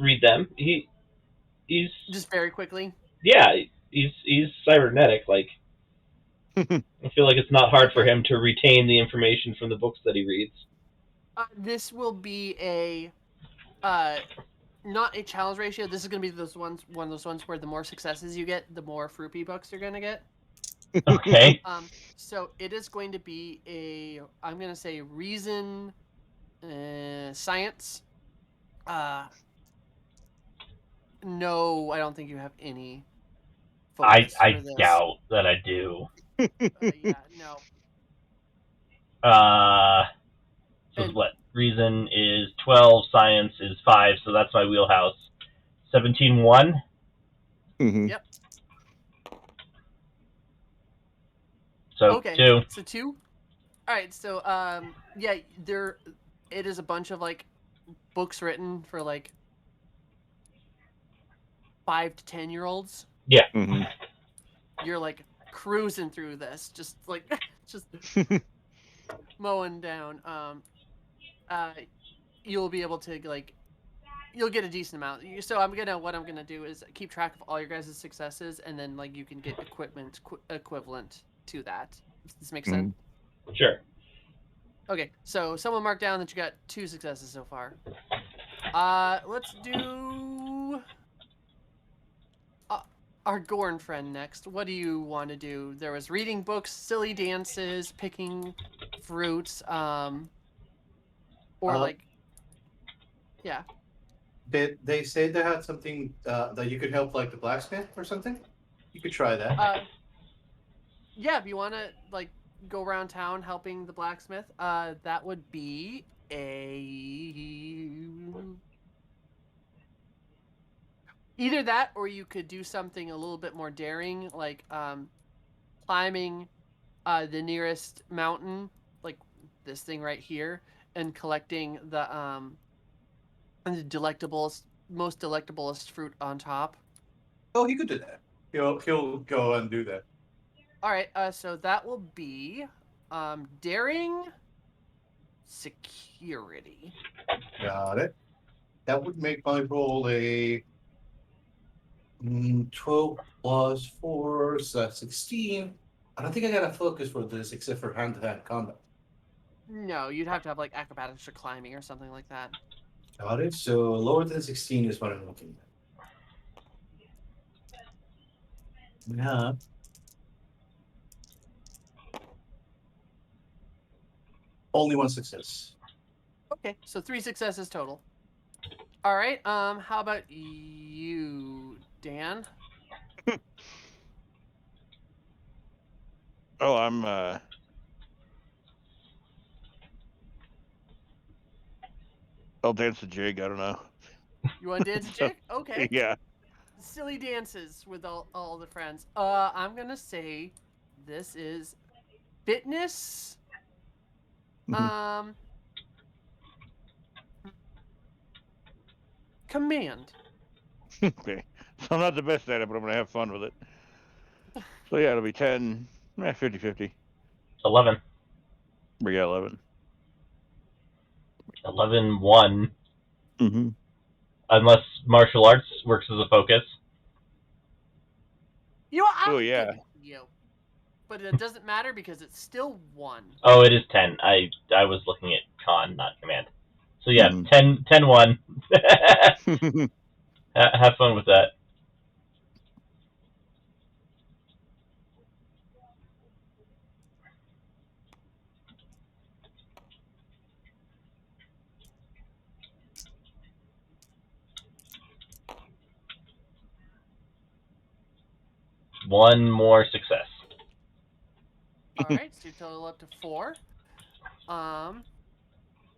[SPEAKER 2] read them. He's
[SPEAKER 1] Just very quickly.
[SPEAKER 2] yeah, he's cybernetic. Like I feel like it's not hard for
[SPEAKER 1] Okay.
[SPEAKER 2] him to retain the information from the books that he reads.
[SPEAKER 1] This will be a not a challenge ratio. This is gonna be one of those ones where the more successes you get, the more fruity books you're gonna get.
[SPEAKER 2] Okay.
[SPEAKER 1] So it is going to be I'm gonna say reason, science. No, I don't think you have any focus
[SPEAKER 2] I
[SPEAKER 1] for this.
[SPEAKER 2] doubt that I do.
[SPEAKER 1] Yeah, no.
[SPEAKER 2] So
[SPEAKER 1] And
[SPEAKER 2] what? Reason is 12, science is 5, so that's my wheelhouse. 17-1?
[SPEAKER 3] Mhm.
[SPEAKER 1] yep.
[SPEAKER 2] So
[SPEAKER 1] Okay.
[SPEAKER 2] 2.
[SPEAKER 1] So 2. All right. So yeah, it is a bunch of like books written for like 5 to 10-year-olds.
[SPEAKER 2] Yeah.
[SPEAKER 3] Mhm.
[SPEAKER 1] You're like cruising through this, just like just mowing down. You'll be able to like you'll get a decent amount. So what I'm gonna do is keep track of all your guys' successes, and then like you can get equipment equivalent to that. Does this make sense?
[SPEAKER 2] Sure.
[SPEAKER 1] Okay, so someone mark down that you got 2 successes so far. Let's do our Gorn friend next. What do you want to do? There was reading books, silly dances, picking fruits, or
[SPEAKER 4] Uh,
[SPEAKER 1] like, yeah.
[SPEAKER 4] they say they had something that you could help, like the blacksmith or something. You could try that.
[SPEAKER 1] Yeah, if you want to like go around town helping the blacksmith, that would be either that, or you could do something a little bit more daring, like climbing the nearest mountain, like this thing right here, and collecting the most delectablest fruit on top.
[SPEAKER 4] Oh, he could do that. He'll go and do that.
[SPEAKER 1] All right, so that will be daring security.
[SPEAKER 4] Got it. That would make my roll a 12 plus 4, so that's 16. I don't think I got a focus for this except for hand-to-hand combat.
[SPEAKER 1] No, you'd have to have like acrobatics or climbing or something like that.
[SPEAKER 4] Got it. So lower than 16 is what I'm looking at. Yeah. Only one success.
[SPEAKER 1] Okay, so 3 successes total. All right. How about you, Dan?
[SPEAKER 3] Oh, I'll dance a jig. I don't know.
[SPEAKER 1] You want to dance a
[SPEAKER 3] So,
[SPEAKER 1] jig? Okay.
[SPEAKER 3] yeah.
[SPEAKER 1] Silly dances with all the friends. I'm gonna say this is fitness.
[SPEAKER 3] Mhm.
[SPEAKER 1] Command.
[SPEAKER 3] Okay. So I'm not the best at it, but I'm gonna have fun with it. So yeah, it'll be 10, 50-50.
[SPEAKER 2] 11.
[SPEAKER 3] Or yeah, 11.
[SPEAKER 2] 11-1.
[SPEAKER 3] Mm-hmm.
[SPEAKER 2] Unless martial arts works as a focus.
[SPEAKER 1] You know what?
[SPEAKER 3] Oh
[SPEAKER 1] I'll
[SPEAKER 3] yeah.
[SPEAKER 1] give it to you, but it doesn't matter because it's still 1.
[SPEAKER 2] Oh, it is 10. I was looking at con, not command. So yeah,
[SPEAKER 3] Mhm.
[SPEAKER 2] 10-1. Have fun with that. One more success.
[SPEAKER 1] All right, so you total up to 4.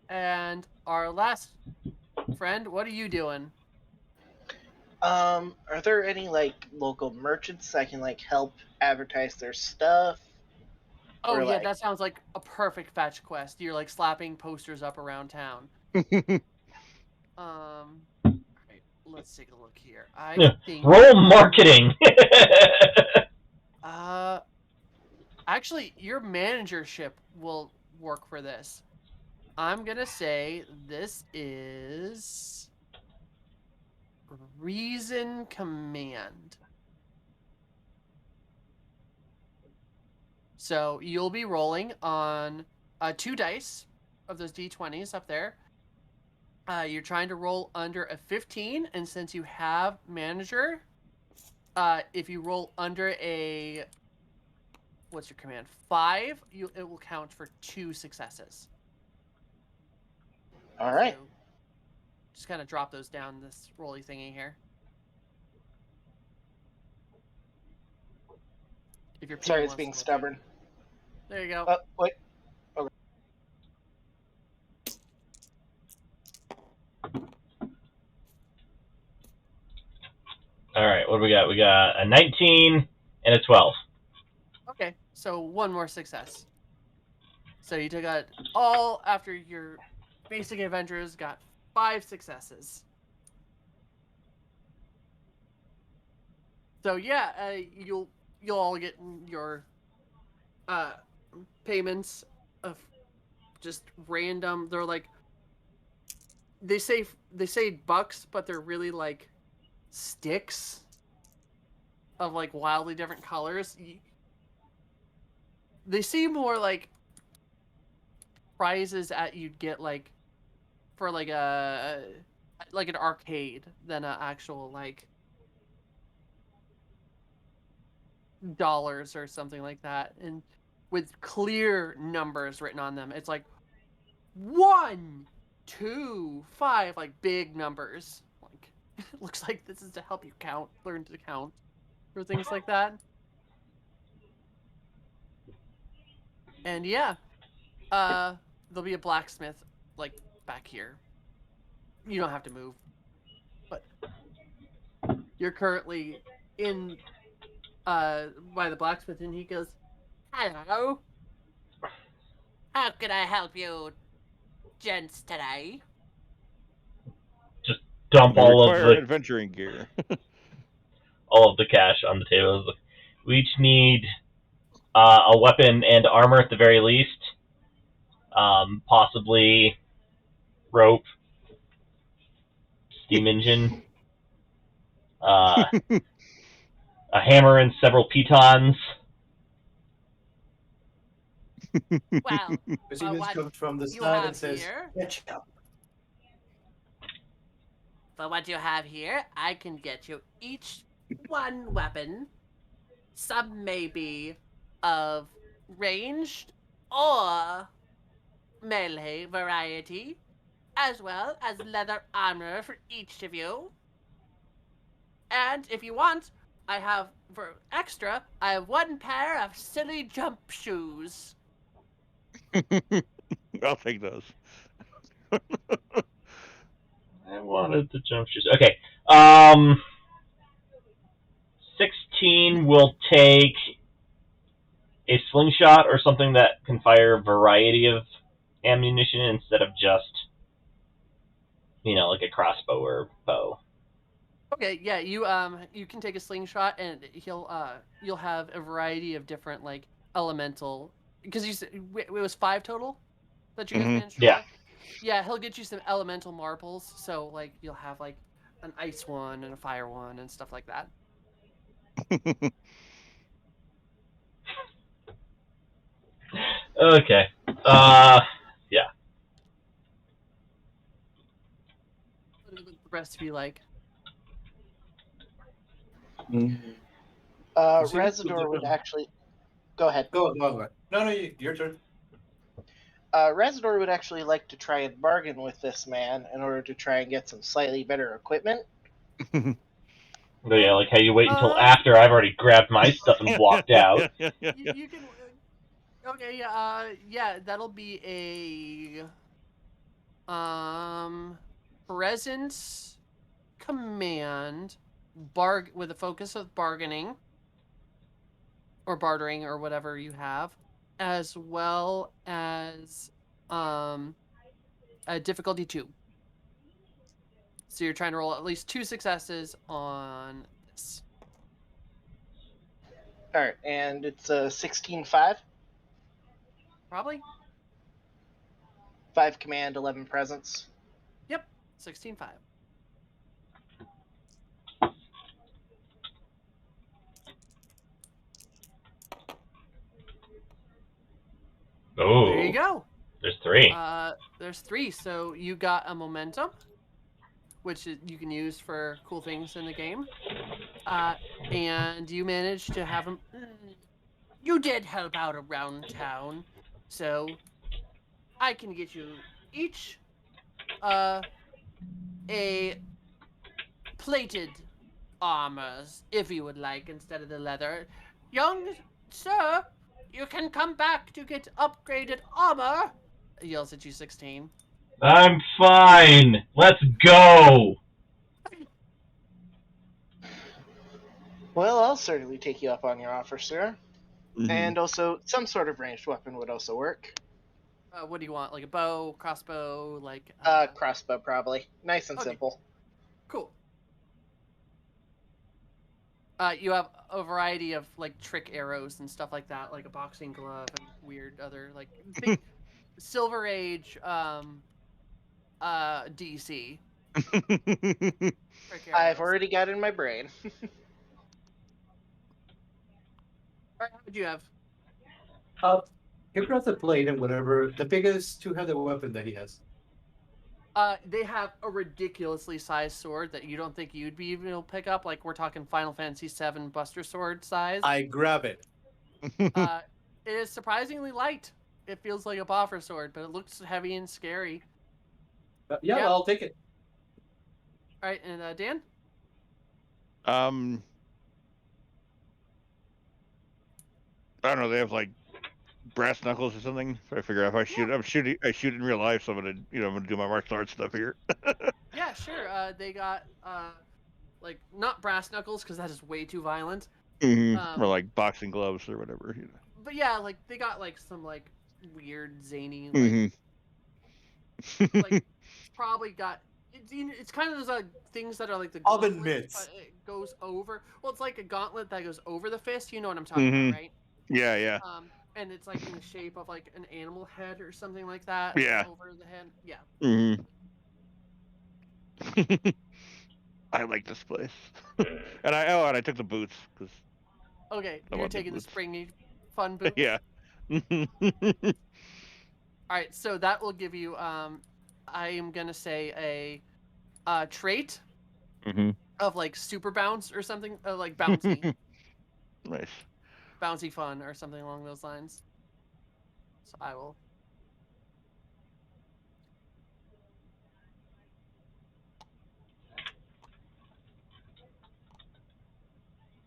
[SPEAKER 1] And our last friend, what are you doing?
[SPEAKER 5] Are there any like local merchants I can like help advertise their stuff?
[SPEAKER 1] Oh
[SPEAKER 5] Or
[SPEAKER 1] yeah,
[SPEAKER 5] like,
[SPEAKER 1] that sounds like a perfect fetch quest. You're like slapping posters up around town. Alright, let's take a look here. I think
[SPEAKER 2] Roll marketing.
[SPEAKER 1] uh actually your managership will work for this. I'm gonna say this is Reason Command. So you'll be rolling on 2 dice of those d20s up there. You're trying to roll under a 15, and since you have manager, if you roll under a what's your command 5, it will count for 2 successes.
[SPEAKER 5] all right.
[SPEAKER 1] So just kind of drop those down this rolly thingy here. If your
[SPEAKER 5] Sorry,
[SPEAKER 1] PM
[SPEAKER 5] it's
[SPEAKER 1] wants
[SPEAKER 5] being
[SPEAKER 1] to look at it.
[SPEAKER 5] stubborn.
[SPEAKER 1] There you go.
[SPEAKER 5] Wait.
[SPEAKER 2] All right, what do we got? We got a 19 and a 12.
[SPEAKER 1] Okay, so 1 more success. So you took out all after your basic adventures got 5 successes. So yeah, you'll all get your payments of just random. They're like they say bucks, but they're really like sticks of like wildly different colors. They seem more like prizes at you'd get like for like an arcade than an actual like dollars or something like that, and with clear numbers written on them. It's like 1, 2, 5, like big numbers. Like it looks like this is to help you learn to count, or things like that. And yeah, there'll be a blacksmith like back here. You don't have to move, but you're currently in by the blacksmith, and he goes, "Hello, how can I help you, gents, today?"
[SPEAKER 2] Just dump
[SPEAKER 3] We
[SPEAKER 2] all of
[SPEAKER 3] require
[SPEAKER 2] the
[SPEAKER 3] adventuring gear.
[SPEAKER 2] cash on the table. We each need a weapon and armor at the very least. Possibly rope, steam engine, uh, a hammer and several pitons.
[SPEAKER 1] Well,
[SPEAKER 4] Stevens
[SPEAKER 1] what
[SPEAKER 4] comes from the
[SPEAKER 1] you
[SPEAKER 4] side and
[SPEAKER 1] have
[SPEAKER 4] says,
[SPEAKER 1] here,
[SPEAKER 4] ketchup.
[SPEAKER 1] for what you have here, I can get you each one weapon. Some may be of ranged or melee variety, as well as leather armor for each of you. And if you want, I have for extra, I have 1 pair of silly jump shoes.
[SPEAKER 3] I'll take those.
[SPEAKER 2] I wanted the jump shoes. Okay. 16 will take a slingshot or something that can fire a variety of ammunition instead of just, like a crossbow or bow.
[SPEAKER 1] Okay, yeah, you can take a slingshot, and you'll have a variety of different like elemental, because you said it was 5 total that you guys
[SPEAKER 3] Mhm.
[SPEAKER 1] managed to
[SPEAKER 2] Yeah.
[SPEAKER 1] roll. Yeah, he'll get you some elemental marbles, so like you'll have like an ice one and a fire one and stuff like that.
[SPEAKER 2] Okay. Yeah.
[SPEAKER 1] What would the rest be like?
[SPEAKER 5] Residor would actually go ahead.
[SPEAKER 4] Go. No, your turn.
[SPEAKER 5] Residor would actually like to try and bargain with this man in order to try and get some slightly better equipment.
[SPEAKER 2] But yeah, like how you wait until
[SPEAKER 1] Uh,
[SPEAKER 2] after I've already grabbed my stuff and walked out.
[SPEAKER 1] you can. Okay, yeah, yeah, that'll be a Presence, command, with a focus of bargaining or bartering or whatever you have, as well as a difficulty 2. So you're trying to roll at least 2 successes on this.
[SPEAKER 5] All right, and it's a 16-5.
[SPEAKER 1] Probably.
[SPEAKER 5] 5 command, 11 presence.
[SPEAKER 1] Yep. 16-5.
[SPEAKER 2] Oh,
[SPEAKER 1] There you go.
[SPEAKER 2] there's 3.
[SPEAKER 1] There's 3. So you got a momentum, which you can use for cool things in the game. And you managed to have him. You did help out around town, so I can get you each a plated armors, if you would like, instead of the leather. Young sir, you can come back to get upgraded armor. Yells at you, 16.
[SPEAKER 2] I'm fine. Let's go.
[SPEAKER 5] Well, I'll certainly take you up on your offer, sir.
[SPEAKER 3] Mhm.
[SPEAKER 5] And also, some sort of ranged weapon would also work.
[SPEAKER 1] What do you want? Like a bow, crossbow, like
[SPEAKER 5] Crossbow, probably. Nice and
[SPEAKER 1] okay.
[SPEAKER 5] simple.
[SPEAKER 1] Cool. You have a variety of like trick arrows and stuff like that, like a boxing glove and weird other like big Silver Age DC. Trick
[SPEAKER 5] I've
[SPEAKER 1] arrows.
[SPEAKER 5] already got it in my brain.
[SPEAKER 1] Alright, what would you have?
[SPEAKER 4] He grabs the blade and whatever. The biggest two-handed weapon that he has.
[SPEAKER 1] They have a ridiculously sized sword that you don't think you'd be able to pick up. Like we're talking Final Fantasy VII Buster Sword size.
[SPEAKER 4] I grab it.
[SPEAKER 1] It is surprisingly light. It feels like a boffer sword, but it looks heavy and scary.
[SPEAKER 4] Yeah,
[SPEAKER 1] Yeah.
[SPEAKER 4] I'll take it.
[SPEAKER 1] All right, and Dan?
[SPEAKER 3] I don't know. They have like brass knuckles or something. So I figure if I shoot, I shoot in real life. So I'm gonna do my martial arts stuff here.
[SPEAKER 1] Yeah, sure. They got like not brass knuckles because that is way too violent.
[SPEAKER 3] Or like boxing gloves or whatever.
[SPEAKER 1] But yeah, like they got like some like weird zany like it's probably got it's kind of those things that are like the
[SPEAKER 4] Oven
[SPEAKER 1] gauntlet,
[SPEAKER 4] mitts.
[SPEAKER 1] but it goes over. Well, it's like a gauntlet that goes over the fist. You know what I'm talking about, right?
[SPEAKER 3] Yeah.
[SPEAKER 1] And it's like in the shape of like an animal head or something like that.
[SPEAKER 3] Yeah.
[SPEAKER 1] Over the head. Yeah.
[SPEAKER 3] I like this place, and I took the boots because
[SPEAKER 1] Okay,
[SPEAKER 3] I
[SPEAKER 1] you're
[SPEAKER 3] want the
[SPEAKER 1] taking the
[SPEAKER 3] boots.
[SPEAKER 1] springy fun boots.
[SPEAKER 3] Yeah.
[SPEAKER 1] All right, so that will give you I am gonna say a trait of like super bounce or something, like bouncy,
[SPEAKER 3] Nice.
[SPEAKER 1] bouncy fun or something along those lines. So I will.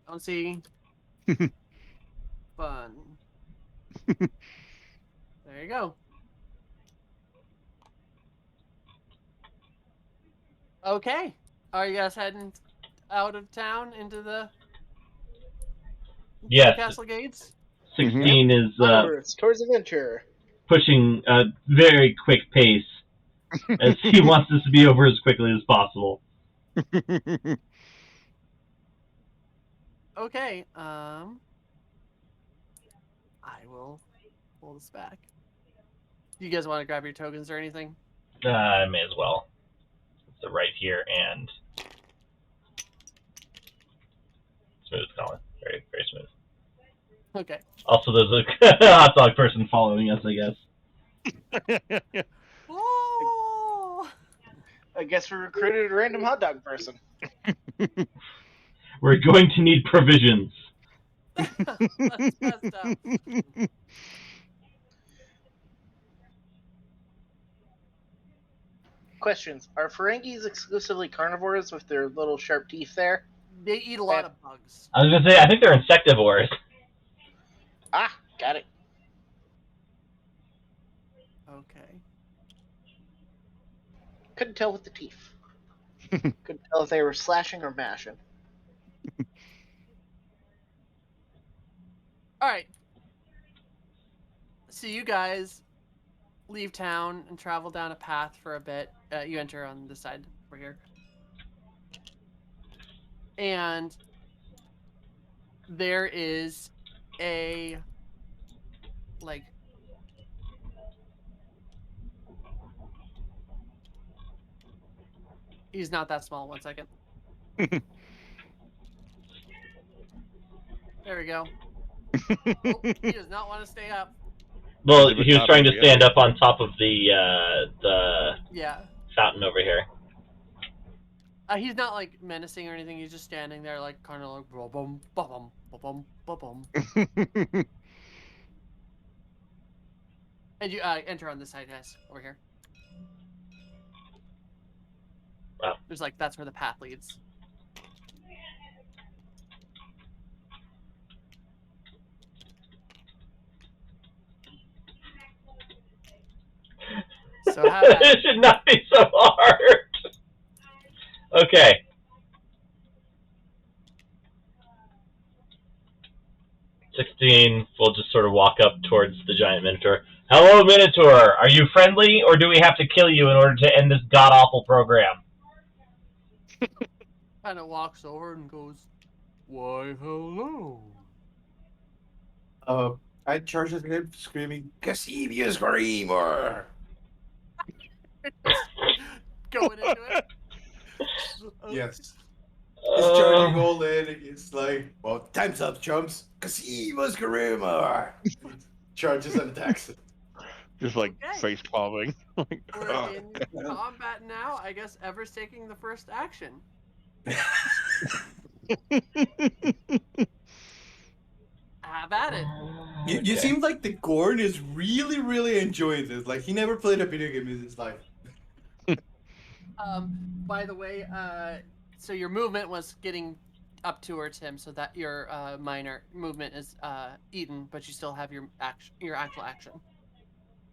[SPEAKER 1] Bouncy fun. There you go. Okay. Are you guys heading out of town into the
[SPEAKER 2] Yes.
[SPEAKER 1] castle gates?
[SPEAKER 2] 16 is
[SPEAKER 5] Onwards, towards adventure.
[SPEAKER 2] pushing a very quick pace as he wants this to be over as quickly as possible.
[SPEAKER 1] Okay. I will pull this back. Do you guys want to grab your tokens or anything?
[SPEAKER 2] I may as well. So right here and smooth, Colin. Very, very smooth.
[SPEAKER 1] Okay.
[SPEAKER 2] Also, there's a hot dog person following us, I guess.
[SPEAKER 1] Oh!
[SPEAKER 5] I guess we recruited a random hot dog person.
[SPEAKER 2] We're going to need provisions.
[SPEAKER 1] That's messed up.
[SPEAKER 5] Questions. Are Ferengis exclusively carnivores with their little sharp teeth there?
[SPEAKER 1] They eat a lot of bugs.
[SPEAKER 2] I was going to say, I think they're insectivores.
[SPEAKER 5] Ah, got it.
[SPEAKER 1] Okay.
[SPEAKER 5] Couldn't tell with the teeth. Couldn't tell if they were slashing or mashing.
[SPEAKER 1] All right. So you guys leave town and travel down a path for a bit. You enter on this side over here. And there is a, like, he's not that small. 1 second. There we go. Oh, he does not want to stay up.
[SPEAKER 2] Well,
[SPEAKER 3] Is it
[SPEAKER 2] he was
[SPEAKER 3] top
[SPEAKER 2] trying to
[SPEAKER 3] of the
[SPEAKER 2] stand
[SPEAKER 3] other?
[SPEAKER 2] up on top of the
[SPEAKER 1] Yeah.
[SPEAKER 2] fountain over here.
[SPEAKER 1] He's not like menacing or anything. He's just standing there, like kind of like ba-bum, ba-bum, ba-bum, ba-bum. And you enter on this side, guys, over here.
[SPEAKER 2] Wow.
[SPEAKER 1] There's like that's where the path leads. So how about
[SPEAKER 2] It should not be so hard. Okay. We'll just sort of walk up towards the giant Minotaur. Hello, Minotaur. Are you friendly, or do we have to kill you in order to end this god-awful program?
[SPEAKER 1] kind of walks over and goes, "Why, hello."
[SPEAKER 4] I charge at him, screaming, "Cassidius Screamer!"
[SPEAKER 1] Going into it.
[SPEAKER 4] Yes. He's charging all in, and he's like, "Well, time's up, chumps. Cassidius Screamer!" Charges and attacks.
[SPEAKER 3] Just like
[SPEAKER 1] Okay.
[SPEAKER 3] face palming. Like,
[SPEAKER 1] We're in combat now. I guess Ever's taking the first action. Have at it.
[SPEAKER 4] You seem like the Gorn is really, really enjoying this. Like, he never played a video game in his life.
[SPEAKER 1] By the way, so your movement was getting up towards him, so that your minor movement is eaten, but you still have your actual action.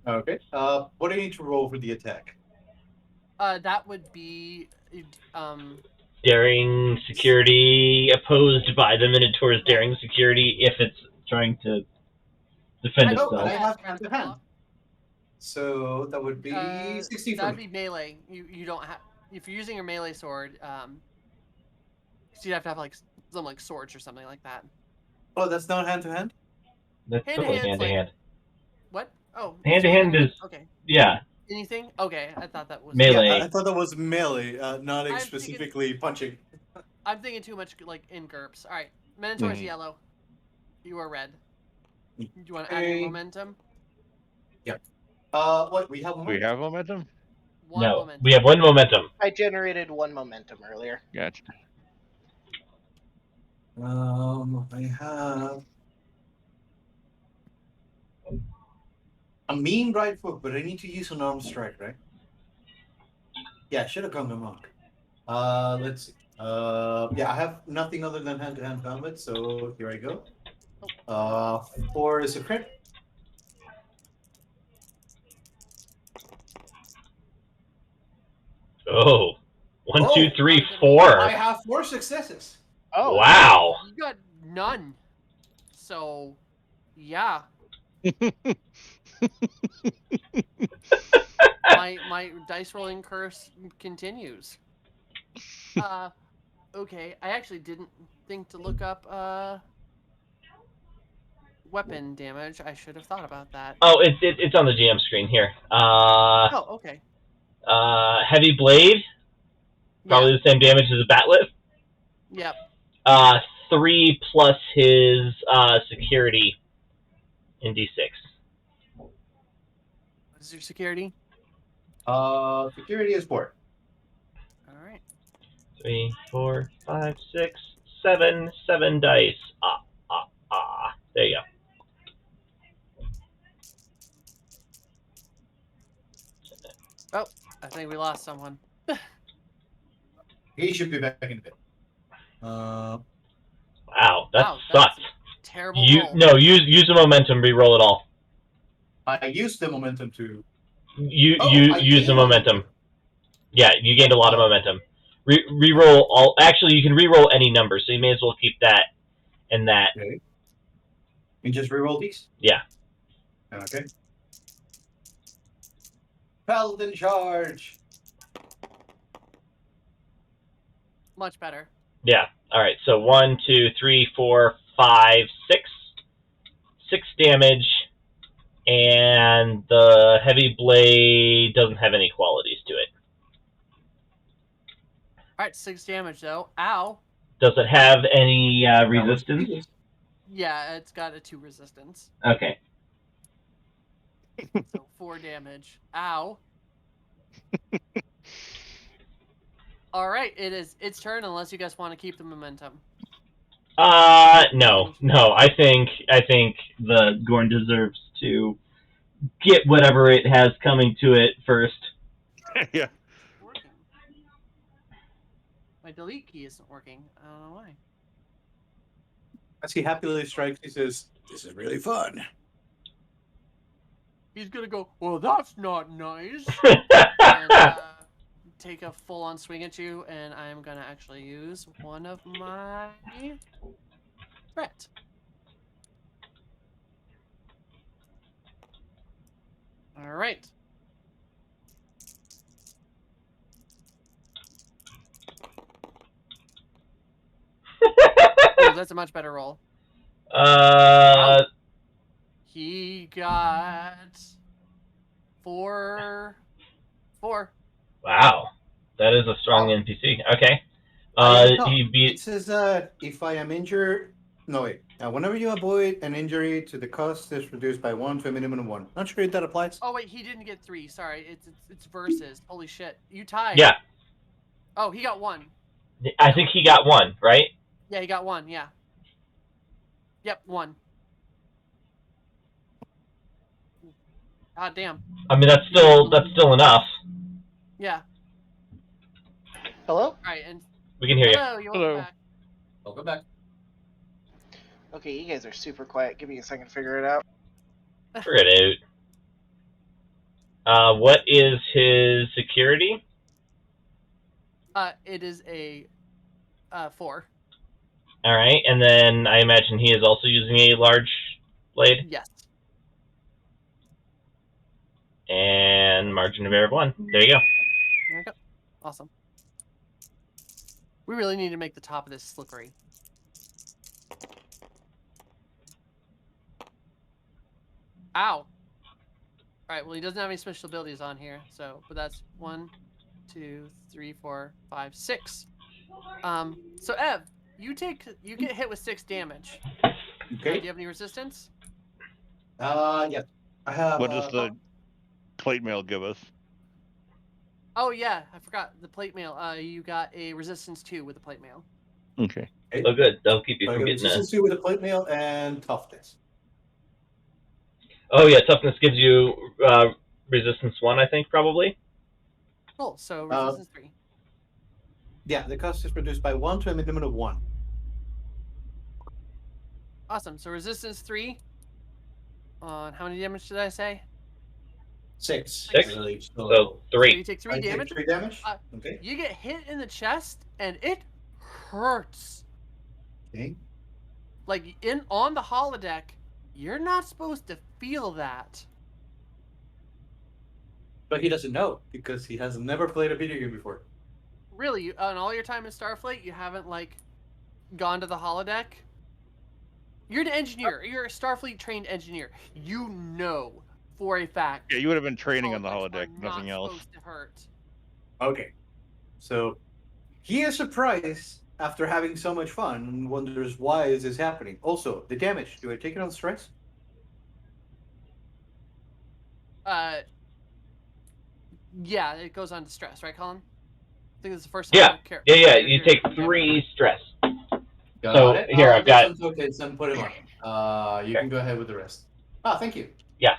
[SPEAKER 4] Okay. What do you need to roll for the attack?
[SPEAKER 1] That would be
[SPEAKER 2] Daring security opposed by the Minotaur's daring security if it's trying to defend
[SPEAKER 1] I
[SPEAKER 2] itself.
[SPEAKER 4] I have
[SPEAKER 1] hand
[SPEAKER 4] to hand. So that would be 16 for
[SPEAKER 1] that'd
[SPEAKER 4] me.
[SPEAKER 1] be melee. You don't have, if you're using your melee sword, so you'd have to have like some like swords or something like that.
[SPEAKER 4] Oh, that's not hand to hand?
[SPEAKER 2] That's
[SPEAKER 1] Hand to
[SPEAKER 2] totally
[SPEAKER 1] hand's
[SPEAKER 2] hand to
[SPEAKER 1] like-
[SPEAKER 2] hand.
[SPEAKER 1] What? Oh,
[SPEAKER 2] Hand to hand is
[SPEAKER 1] okay.
[SPEAKER 2] yeah.
[SPEAKER 1] Anything? Okay, I thought that was
[SPEAKER 2] Melee.
[SPEAKER 4] Yeah, I thought that was melee, not
[SPEAKER 1] I'm
[SPEAKER 4] specifically punching.
[SPEAKER 1] I'm thinking too much like in GURPS. All right, Minotaur's
[SPEAKER 3] Mhm.
[SPEAKER 1] yellow. You are red. Do you want to add your
[SPEAKER 4] Okay.
[SPEAKER 1] momentum?
[SPEAKER 4] What? We have one?
[SPEAKER 3] we have momentum?
[SPEAKER 1] One
[SPEAKER 2] No,
[SPEAKER 1] momentum.
[SPEAKER 2] we have one momentum.
[SPEAKER 5] I generated 1 momentum earlier.
[SPEAKER 3] Gotcha.
[SPEAKER 4] I have a mean right foot, but I need to use an arm strike, right? Yeah, I should have gone the monk. Let's see. Yeah, I have nothing other than hand-to-hand combat, so here I go. 4 is a crit.
[SPEAKER 2] Oh. One,
[SPEAKER 4] Oh,
[SPEAKER 2] two, three,
[SPEAKER 1] I
[SPEAKER 2] four.
[SPEAKER 4] I have 4 successes.
[SPEAKER 5] Oh,
[SPEAKER 2] Wow.
[SPEAKER 1] You got none. So, yeah. my dice rolling curse continues. Okay. I actually didn't think to look up weapon damage. I should have thought about that.
[SPEAKER 2] Oh, it's on the GM screen here.
[SPEAKER 1] Oh, okay.
[SPEAKER 2] Heavy blade, probably the same damage as a batlet.
[SPEAKER 1] Yep.
[SPEAKER 2] 3 plus his security in D6.
[SPEAKER 1] What is your security?
[SPEAKER 4] Security is 4.
[SPEAKER 1] All right.
[SPEAKER 2] 3, 4, 5, 6, 7. 7 dice. There you go.
[SPEAKER 1] Oh, I think we lost someone.
[SPEAKER 4] He should be back in a bit.
[SPEAKER 2] Wow, that
[SPEAKER 1] Wow,
[SPEAKER 2] sucked.
[SPEAKER 1] Terrible roll.
[SPEAKER 2] No, use the momentum, re-roll it all.
[SPEAKER 4] I used the momentum to.
[SPEAKER 2] You
[SPEAKER 4] Oh, I
[SPEAKER 2] use the
[SPEAKER 4] gained
[SPEAKER 2] momentum. Yeah, you gained a lot of
[SPEAKER 4] Oh.
[SPEAKER 2] momentum. Reroll all. Actually, you can reroll any number, so you may as well keep that and that.
[SPEAKER 4] Okay. You just reroll these?
[SPEAKER 2] Yeah.
[SPEAKER 4] Okay. Paladin charge!
[SPEAKER 1] Much better.
[SPEAKER 2] Yeah. All right. So 1, 2, 3, 4, 5, 6. 6 damage, and the heavy blade doesn't have any qualities to it.
[SPEAKER 1] All right, 6 damage though. Ow.
[SPEAKER 2] Does it have any resistance?
[SPEAKER 1] Yeah, it's got a 2 resistance.
[SPEAKER 2] Okay.
[SPEAKER 1] So 4 damage. Ow. All right, it is its turn unless you guys want to keep the momentum.
[SPEAKER 2] No. I think the Gorn deserves to get whatever it has coming to it first.
[SPEAKER 3] Yeah.
[SPEAKER 1] Working. My delete key isn't working. I don't know why.
[SPEAKER 4] As he happily strikes, he says,
[SPEAKER 7] This is really fun.
[SPEAKER 1] He's gonna go, well, that's not nice. And take a full-on swing at you, and I'm gonna actually use one of my threat. All right. Ooh, that's a much better roll. He got 4.
[SPEAKER 2] Wow. That is a strong NPC. Okay. He
[SPEAKER 4] it
[SPEAKER 2] beat.
[SPEAKER 4] says, if I am injured... No, wait. Whenever you avoid an injury to the cost is reduced by 1 to a minimum of 1. Not sure if that applies.
[SPEAKER 1] Oh wait, he didn't get 3. Sorry, it's versus. Holy shit, you tied.
[SPEAKER 2] Yeah.
[SPEAKER 1] Oh, he got 1.
[SPEAKER 2] I think he got 1, right?
[SPEAKER 1] Yeah, he got 1. Yeah. Yep, 1. God damn.
[SPEAKER 2] I mean, that's still enough.
[SPEAKER 1] Yeah.
[SPEAKER 5] Hello?
[SPEAKER 1] All right, and
[SPEAKER 2] We can hear you.
[SPEAKER 1] hello, you're
[SPEAKER 3] Hello.
[SPEAKER 1] back.
[SPEAKER 4] Welcome back.
[SPEAKER 5] Okay, you guys are super quiet. Give me a second to figure it out.
[SPEAKER 2] Figure it out. What is his security?
[SPEAKER 1] It is a 4.
[SPEAKER 2] All right, and then I imagine he is also using a large blade.
[SPEAKER 1] Yes.
[SPEAKER 2] And margin of error of 1. There you go.
[SPEAKER 1] There we go. Awesome. We really need to make the top of this slippery. Ow. All right. Well, he doesn't have any special abilities on here, so but that's 1, 2, 3, 4, 5, 6. So Ev, you get hit with 6 damage.
[SPEAKER 4] Okay.
[SPEAKER 1] Do you have any resistance?
[SPEAKER 4] Yeah. I have...
[SPEAKER 3] What does the plate mail give us?
[SPEAKER 1] Oh yeah, I forgot the plate mail. You got a resistance 2 with the plate mail.
[SPEAKER 3] Okay.
[SPEAKER 2] Oh, good. That'll keep you
[SPEAKER 4] I
[SPEAKER 2] from
[SPEAKER 4] got
[SPEAKER 2] getting a...
[SPEAKER 4] resistance 2 with a plate mail and toughness.
[SPEAKER 2] Oh, yeah, toughness gives you resistance 1, I think, probably.
[SPEAKER 1] Cool. So resistance 3.
[SPEAKER 4] Yeah, the cost is reduced by 1 to a minimum of 1.
[SPEAKER 1] Awesome. So resistance 3. On how many damage did I say?
[SPEAKER 4] 6.
[SPEAKER 2] 6?
[SPEAKER 4] I believe.
[SPEAKER 2] So
[SPEAKER 1] So
[SPEAKER 2] 3.
[SPEAKER 1] you take 3
[SPEAKER 4] I take
[SPEAKER 1] damage.
[SPEAKER 4] 3 damage?
[SPEAKER 1] Okay. You get hit in the chest, and it hurts.
[SPEAKER 4] Okay.
[SPEAKER 1] Like on the holodeck, you're not supposed to feel that.
[SPEAKER 4] But he doesn't know because he has never played a video game before.
[SPEAKER 1] Really, on all your time in Starfleet, you haven't like gone to the holodeck. You're an engineer. You're a Starfleet trained engineer. You know for a fact.
[SPEAKER 3] Yeah, you would have been training on the
[SPEAKER 1] holodecks
[SPEAKER 3] holodeck,
[SPEAKER 1] are
[SPEAKER 3] nothing
[SPEAKER 1] not
[SPEAKER 3] else.
[SPEAKER 1] supposed to hurt.
[SPEAKER 4] Okay. So he is surprised after having so much fun and wonders why is this happening. Also, the damage. Do I take it on stress?
[SPEAKER 1] Yeah, it goes on to stress, right, Colin? I think it's the first time.
[SPEAKER 2] Yeah. Yeah. You take 3 stress. So
[SPEAKER 4] it.
[SPEAKER 2] here, I've got...
[SPEAKER 4] Some tokens and put him on. You can go ahead with the rest. Ah, thank you.
[SPEAKER 2] Yeah.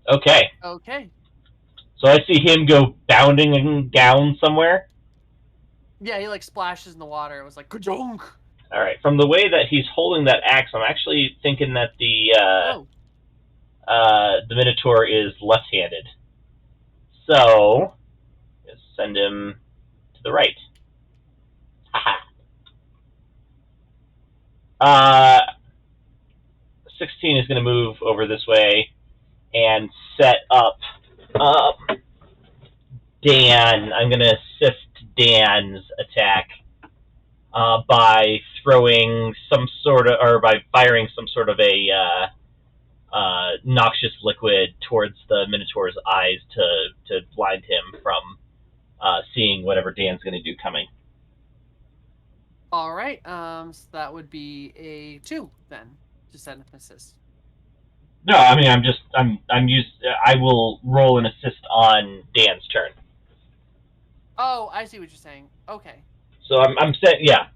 [SPEAKER 2] Okay.
[SPEAKER 1] Okay.
[SPEAKER 2] So I see him go bounding down somewhere.
[SPEAKER 1] Yeah, he like splashes in the water. It was like ka-junk.
[SPEAKER 2] All right. From the way that he's holding that axe, I'm actually thinking that the Minotaur is left-handed. So, just send him to the right. Haha. 16 is going to move over this way and set up Dan. I'm going to assist Dan's attack by throwing some sort of, or by firing some sort of a noxious liquid towards the Minotaur's eyes to blind him from seeing whatever Dan's going to do coming.
[SPEAKER 1] All right. So that would be a 2 then to send an assist.
[SPEAKER 2] No, I mean I'm used. I will roll an assist on Dan's turn.
[SPEAKER 1] Oh, I see what you're saying. Okay.
[SPEAKER 2] So I'm set. Yeah.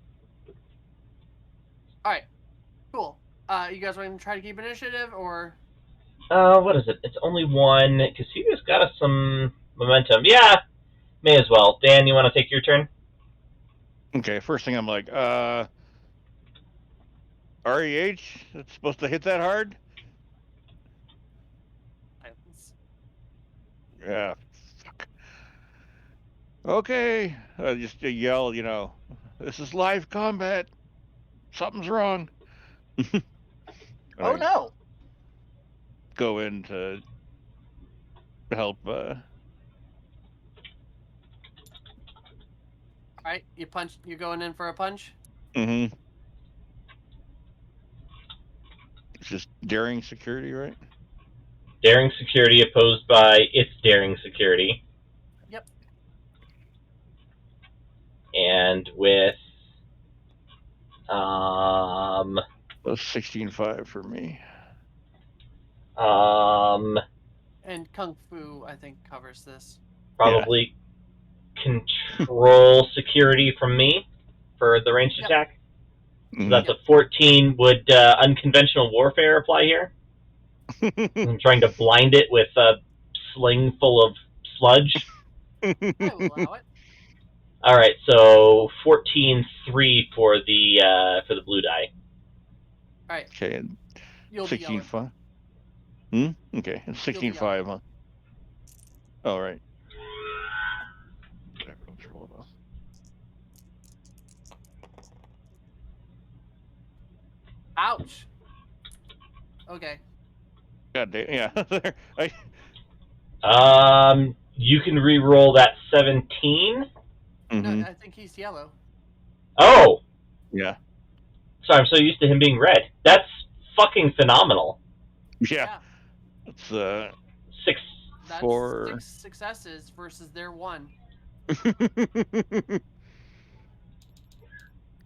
[SPEAKER 1] All right. Cool. You guys want to try to keep initiative or?
[SPEAKER 2] What is it? It's only one because he just got us some momentum. Yeah, may as well. Dan, you want to take your turn?
[SPEAKER 3] Okay, first thing I'm like, REH? It's supposed to hit that hard? Yeah. Fuck. Okay. Just to yell, this is live combat. Something's wrong.
[SPEAKER 5] Oh no!
[SPEAKER 3] Go in to help.
[SPEAKER 1] All right. You punch. You're going in for a punch.
[SPEAKER 3] Mm-hmm. It's just daring security, right?
[SPEAKER 2] Daring security opposed by its daring security.
[SPEAKER 1] Yep.
[SPEAKER 2] And with
[SPEAKER 3] That's 16.5 for me.
[SPEAKER 1] And Kung Fu, I think, covers this.
[SPEAKER 2] probably control security from me for the ranged
[SPEAKER 1] Yep.
[SPEAKER 2] attack. So
[SPEAKER 3] Mhm.
[SPEAKER 2] that's a 14. Would unconventional warfare apply here? I'm trying to blind it with a sling full of sludge.
[SPEAKER 1] I will allow it.
[SPEAKER 2] All right, so 14-3 for the blue die.
[SPEAKER 1] All right.
[SPEAKER 3] Okay, and
[SPEAKER 1] You'll be yelling.
[SPEAKER 3] 16.5. Okay, and
[SPEAKER 1] You'll be
[SPEAKER 3] 16.5, huh? All right. Whatever, let's roll it off.
[SPEAKER 1] Ouch. Okay.
[SPEAKER 3] God damn, yeah.
[SPEAKER 2] You can re-roll that 17.
[SPEAKER 3] Mhm.
[SPEAKER 1] No, I think he's yellow.
[SPEAKER 2] Oh,
[SPEAKER 3] Yeah.
[SPEAKER 2] sorry, I'm so used to him being red. That's fucking phenomenal.
[SPEAKER 3] Yeah. It's
[SPEAKER 2] 6.
[SPEAKER 1] That's
[SPEAKER 3] 4.
[SPEAKER 1] 6 successes versus their 1.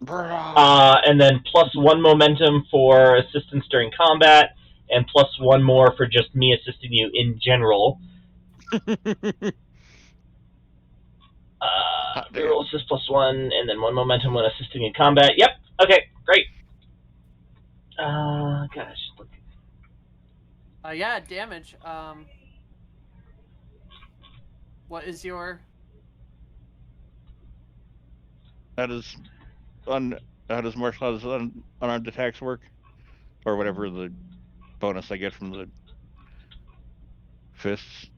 [SPEAKER 2] And then +1 momentum for assistance during combat, and +1 more for just me assisting you in general. Reroll assist +1, and then 1 momentum when assisting in combat. Yep. Okay. Great. Gosh. Look.
[SPEAKER 1] Yeah, damage. What is your?
[SPEAKER 3] How does unarmed attacks work, or whatever the bonus I get from the fists?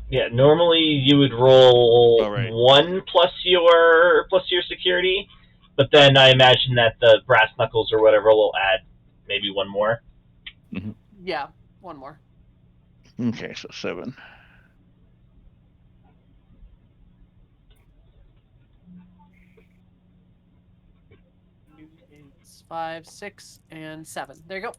[SPEAKER 2] Yeah. Normally you would roll
[SPEAKER 3] All right.
[SPEAKER 2] 1 plus your security, but then I imagine that the brass knuckles or whatever will add maybe 1 more.
[SPEAKER 3] Mm-hmm.
[SPEAKER 1] Yeah, 1 more.
[SPEAKER 3] Okay, so 7.
[SPEAKER 1] It's 5, 6, and 7. There you go.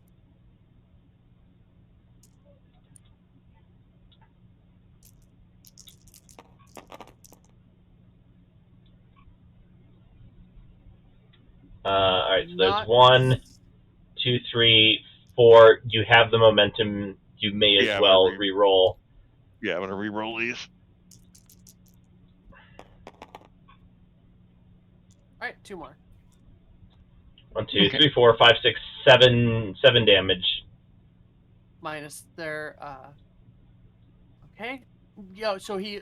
[SPEAKER 2] All right. So there's 1, 2, 3, 4. You have the momentum. You may as well re-roll.
[SPEAKER 3] Yeah, I'm gonna re-roll these.
[SPEAKER 1] All right, 2 more.
[SPEAKER 2] 1, 2, 3, 4, 5, 6, 7 damage.
[SPEAKER 1] Minus their okay. Yo, so you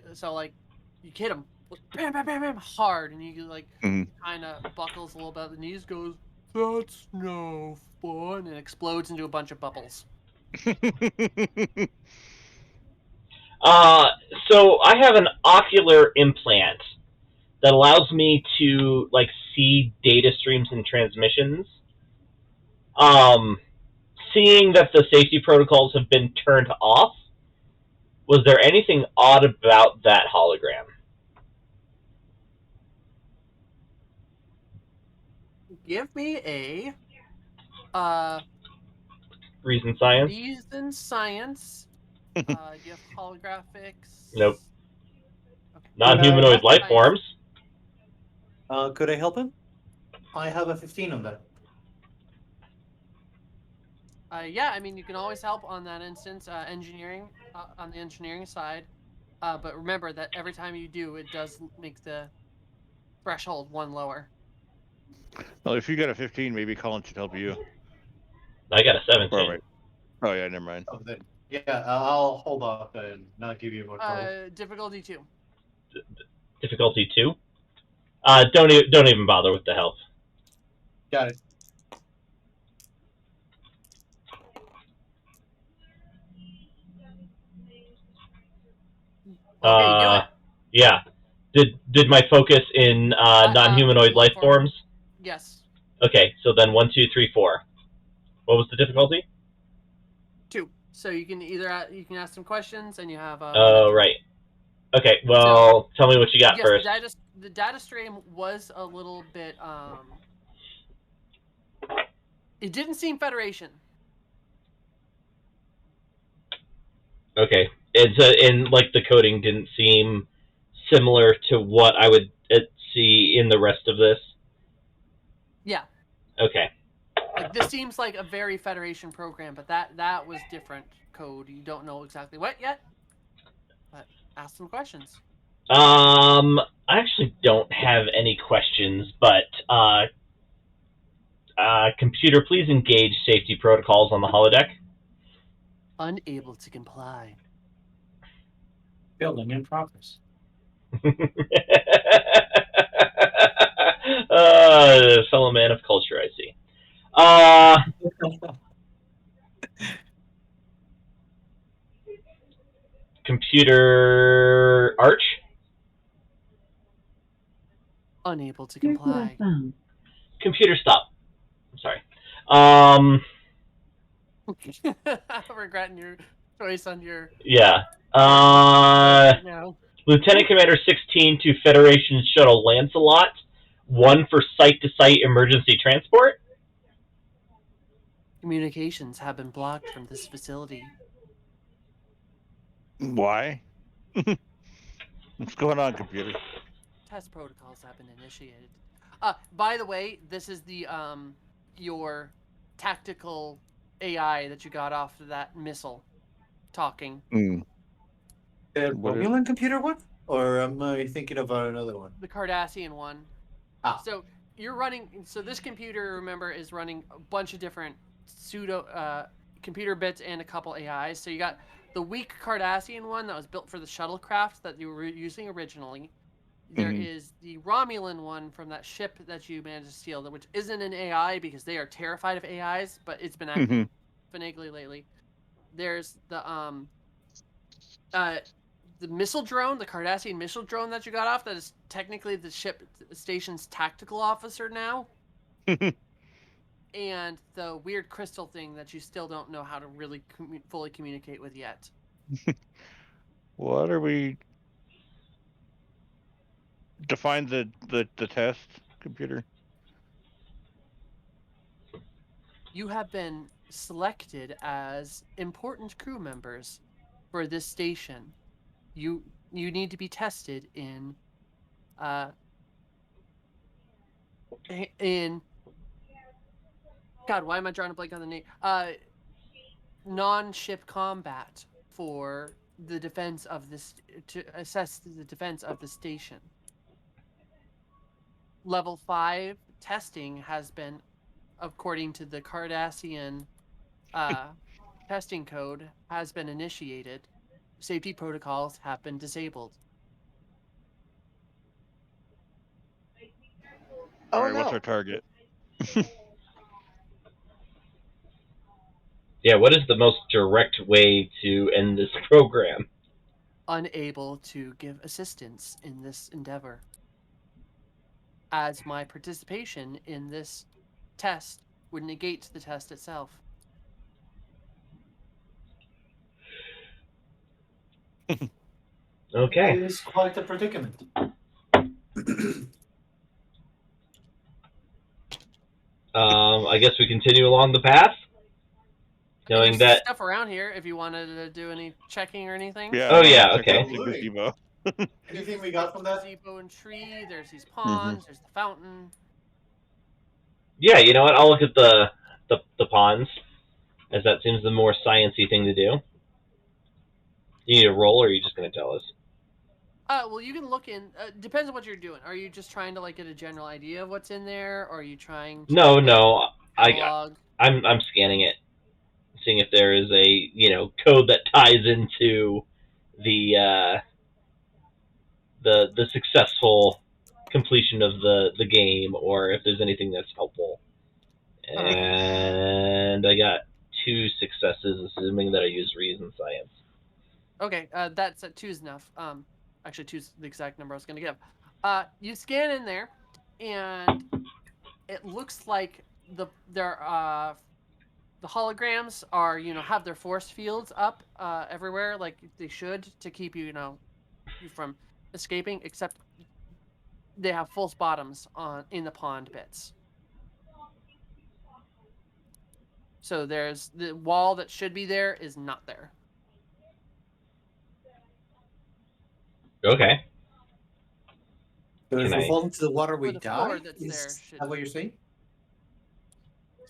[SPEAKER 1] hit him bam bam bam bam hard, and he like kind of buckles a little bit at the knees, goes, "That's no fun," and explodes into a bunch of bubbles.
[SPEAKER 2] So I have an ocular implant that allows me to like see data streams and transmissions. Um, Seeing that the safety protocols have been turned off, was there anything odd about that hologram?
[SPEAKER 1] Give me a
[SPEAKER 2] Reason science?
[SPEAKER 1] reason science. You have holographics.
[SPEAKER 2] Nope.
[SPEAKER 1] Okay.
[SPEAKER 2] Non-humanoid life
[SPEAKER 1] Science.
[SPEAKER 2] forms?
[SPEAKER 4] Could I help him? I have a 15 on that.
[SPEAKER 1] Yeah, I mean, you can always help on that instance, engineering, on the engineering side. But remember that every time you do, it does make the threshold one lower.
[SPEAKER 3] Well, if you got a 15, maybe Colin should help you.
[SPEAKER 2] I got a 17.
[SPEAKER 3] Oh, wait. Oh, yeah, never mind.
[SPEAKER 4] Oh, then yeah, I'll hold off and not give you more trouble.
[SPEAKER 1] Difficulty 2.
[SPEAKER 2] Difficulty 2? Don't even bother with the help.
[SPEAKER 4] Got it.
[SPEAKER 1] Okay, do it.
[SPEAKER 2] Yeah. Did my focus in non-humanoid life forms?
[SPEAKER 1] Yes.
[SPEAKER 2] Okay, so then 1, 2, 3, 4. What was the difficulty?
[SPEAKER 1] 2. So you can either you can ask some questions, and you have.
[SPEAKER 2] Oh, right. Okay, well, tell me what you got
[SPEAKER 1] yes,
[SPEAKER 2] first.
[SPEAKER 1] The data stream was a little bit. It didn't seem Federation.
[SPEAKER 2] Okay, it's in like the coding didn't seem similar to what I would see in the rest of this.
[SPEAKER 1] Yeah.
[SPEAKER 2] Okay.
[SPEAKER 1] Like this seems like a very Federation program, but that was different code. You don't know exactly what yet, but ask some questions.
[SPEAKER 2] I actually don't have any questions, but computer, please engage safety protocols on the holodeck.
[SPEAKER 1] Unable to comply.
[SPEAKER 4] Building in progress.
[SPEAKER 2] Fellow man of culture, I see. Computer Arch?
[SPEAKER 1] Unable to
[SPEAKER 6] Here's what I
[SPEAKER 1] comply.
[SPEAKER 6] found.
[SPEAKER 2] Computer stop. I'm sorry.
[SPEAKER 1] I'm regretting your choice on your.
[SPEAKER 2] Yeah.
[SPEAKER 1] No.
[SPEAKER 2] Lieutenant Commander 16 to Federation Shuttle Lancelot. 1 for site-to-site emergency transport.
[SPEAKER 1] Communications have been blocked from this facility.
[SPEAKER 3] Why? What's going on, computer?
[SPEAKER 1] Test protocols have been initiated. By the way, this is the your tactical AI that you got off of that missile talking.
[SPEAKER 3] Mm.
[SPEAKER 4] The
[SPEAKER 3] What is-
[SPEAKER 4] Romulan computer one? Or am I thinking of another one?
[SPEAKER 1] The Cardassian one.
[SPEAKER 4] Ah.
[SPEAKER 1] So you're running. So this computer, remember, is running a bunch of different pseudo computer bits and a couple AIs. So you got the weak Cardassian one that was built for the shuttlecraft that you were using originally. There is the Romulan one from that ship that you managed to steal, which isn't an AI because they are terrified of AIs, but it's been acting finagly lately. There's the missile drone, the Cardassian missile drone that you got off, that is technically the ship station's tactical officer now. And the weird crystal thing that you still don't know how to really fully communicate with yet.
[SPEAKER 3] What are we? Define the test, computer.
[SPEAKER 1] You have been selected as important crew members for this station. You need to be tested in God, why am I drawing a blank on the name? Non-ship combat for the defense of this, to assess the defense of the station. Level 5 testing has been, according to the Cardassian testing code, has been initiated. Safety protocols have been disabled.
[SPEAKER 3] All right,
[SPEAKER 5] no.
[SPEAKER 3] what's our target?
[SPEAKER 2] Yeah, what is the most direct way to end this program?
[SPEAKER 1] unable to give assistance in this endeavor, as my participation in this test would negate the test itself.
[SPEAKER 2] Okay.
[SPEAKER 4] It is quite a predicament.
[SPEAKER 2] I guess we continue along the path,
[SPEAKER 1] And
[SPEAKER 2] knowing
[SPEAKER 1] there's
[SPEAKER 2] that.
[SPEAKER 1] stuff around here if you wanted to do any checking or anything.
[SPEAKER 3] Yeah.
[SPEAKER 2] Oh,
[SPEAKER 3] I
[SPEAKER 2] yeah,
[SPEAKER 3] wanna check
[SPEAKER 2] okay.
[SPEAKER 3] out the gazebo.
[SPEAKER 4] Anything we got from that?
[SPEAKER 1] Gazebo and tree. There's these ponds. There's the fountain.
[SPEAKER 2] Yeah, you know what? I'll look at the ponds, as that seems the more sciencey thing to do. You need a roll, or are you just going to tell us?
[SPEAKER 1] Well, you can look in. Depends on what you're doing. Are you just trying to like get a general idea of what's in there, or are you trying to
[SPEAKER 2] No.
[SPEAKER 1] catalog?
[SPEAKER 2] I'm scanning it, seeing if there is a code that ties into the the successful completion of the game, or if there's anything that's helpful. And I got 2 successes, assuming that I use reason science.
[SPEAKER 1] Okay, that's 2 is enough. Actually, 2 is the exact number I was going to give. You scan in there, and it looks like the holograms are have their force fields up everywhere like they should to keep you from escaping, except they have false bottoms in the pond bits. So there's the wall that should be there is not there.
[SPEAKER 2] Okay.
[SPEAKER 4] So if
[SPEAKER 2] Can
[SPEAKER 4] we
[SPEAKER 2] I?
[SPEAKER 4] fall into the water, we
[SPEAKER 1] Or the floor
[SPEAKER 4] die?
[SPEAKER 1] that's
[SPEAKER 4] Is
[SPEAKER 1] there should.
[SPEAKER 4] that what you're saying?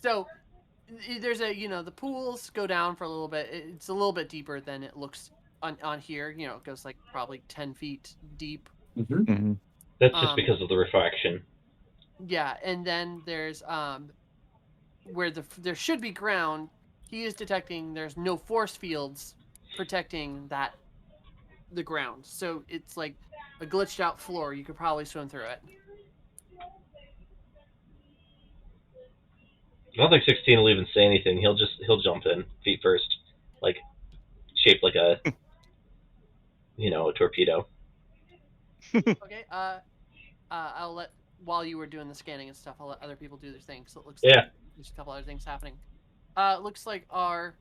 [SPEAKER 1] So there's the pools go down for a little bit. It's a little bit deeper than it looks on here. It goes like probably 10 feet deep.
[SPEAKER 4] Mm-hmm.
[SPEAKER 2] That's just because of the refraction.
[SPEAKER 1] Yeah, and then there's where there should be ground. He is detecting there's no force fields protecting the ground. So it's like a glitched out floor. You could probably swim through it.
[SPEAKER 2] I don't think 16 will even say anything. He'll jump in feet first, like shaped like a a torpedo.
[SPEAKER 1] Okay. I'll let while you were doing the scanning and stuff, I'll let other people do their thing. So it looks like there's a couple other things happening. Looks like our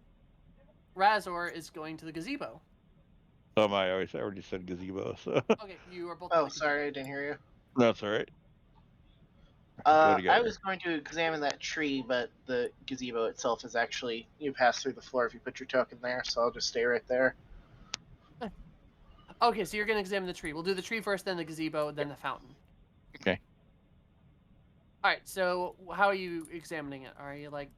[SPEAKER 1] Razor is going to the gazebo.
[SPEAKER 3] Oh my! I already said gazebo. So.
[SPEAKER 1] Okay, you are both.
[SPEAKER 5] Oh, sorry, I didn't hear you.
[SPEAKER 3] That's all right.
[SPEAKER 5] I was going to examine that tree, but the gazebo itself is actually you pass through the floor if you put your token there, so I'll just stay right there.
[SPEAKER 1] Okay, so you're gonna examine the tree. We'll do the tree first, then the gazebo, then the fountain.
[SPEAKER 3] Okay.
[SPEAKER 1] All right. So how are you examining it? Are you like?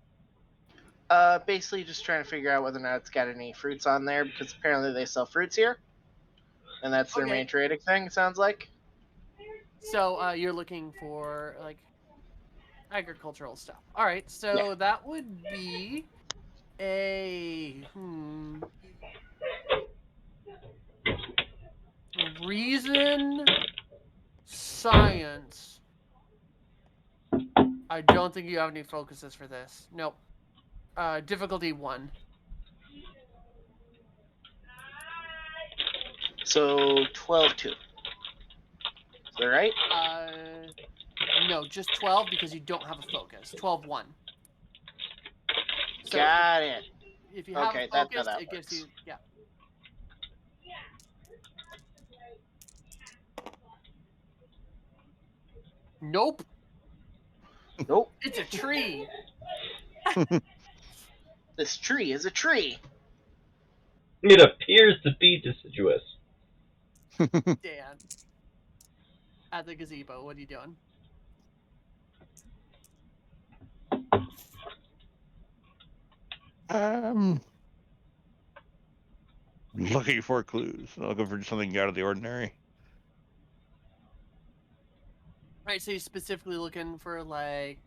[SPEAKER 5] Basically just trying to figure out whether or not it's got any fruits on there, because apparently they sell fruits here, and that's their main trading thing. It sounds like.
[SPEAKER 1] So you're looking for like agricultural stuff. All right. So that would be a reason science. I don't think you have any focuses for this. Nope. Difficulty 1.
[SPEAKER 5] So 12-2. Is that right?
[SPEAKER 1] No, just 12 because you don't have a focus. 12-1. So
[SPEAKER 5] Got it.
[SPEAKER 1] If you have
[SPEAKER 5] Okay,
[SPEAKER 1] a focus,
[SPEAKER 5] that
[SPEAKER 1] it gives you Nope.
[SPEAKER 5] Nope.
[SPEAKER 1] It's a tree.
[SPEAKER 5] This tree is a tree.
[SPEAKER 2] It appears to be deciduous.
[SPEAKER 1] Dan. At the gazebo, what are you doing?
[SPEAKER 3] Looking for clues. Looking for something out of the ordinary.
[SPEAKER 1] Right, so you're specifically looking for like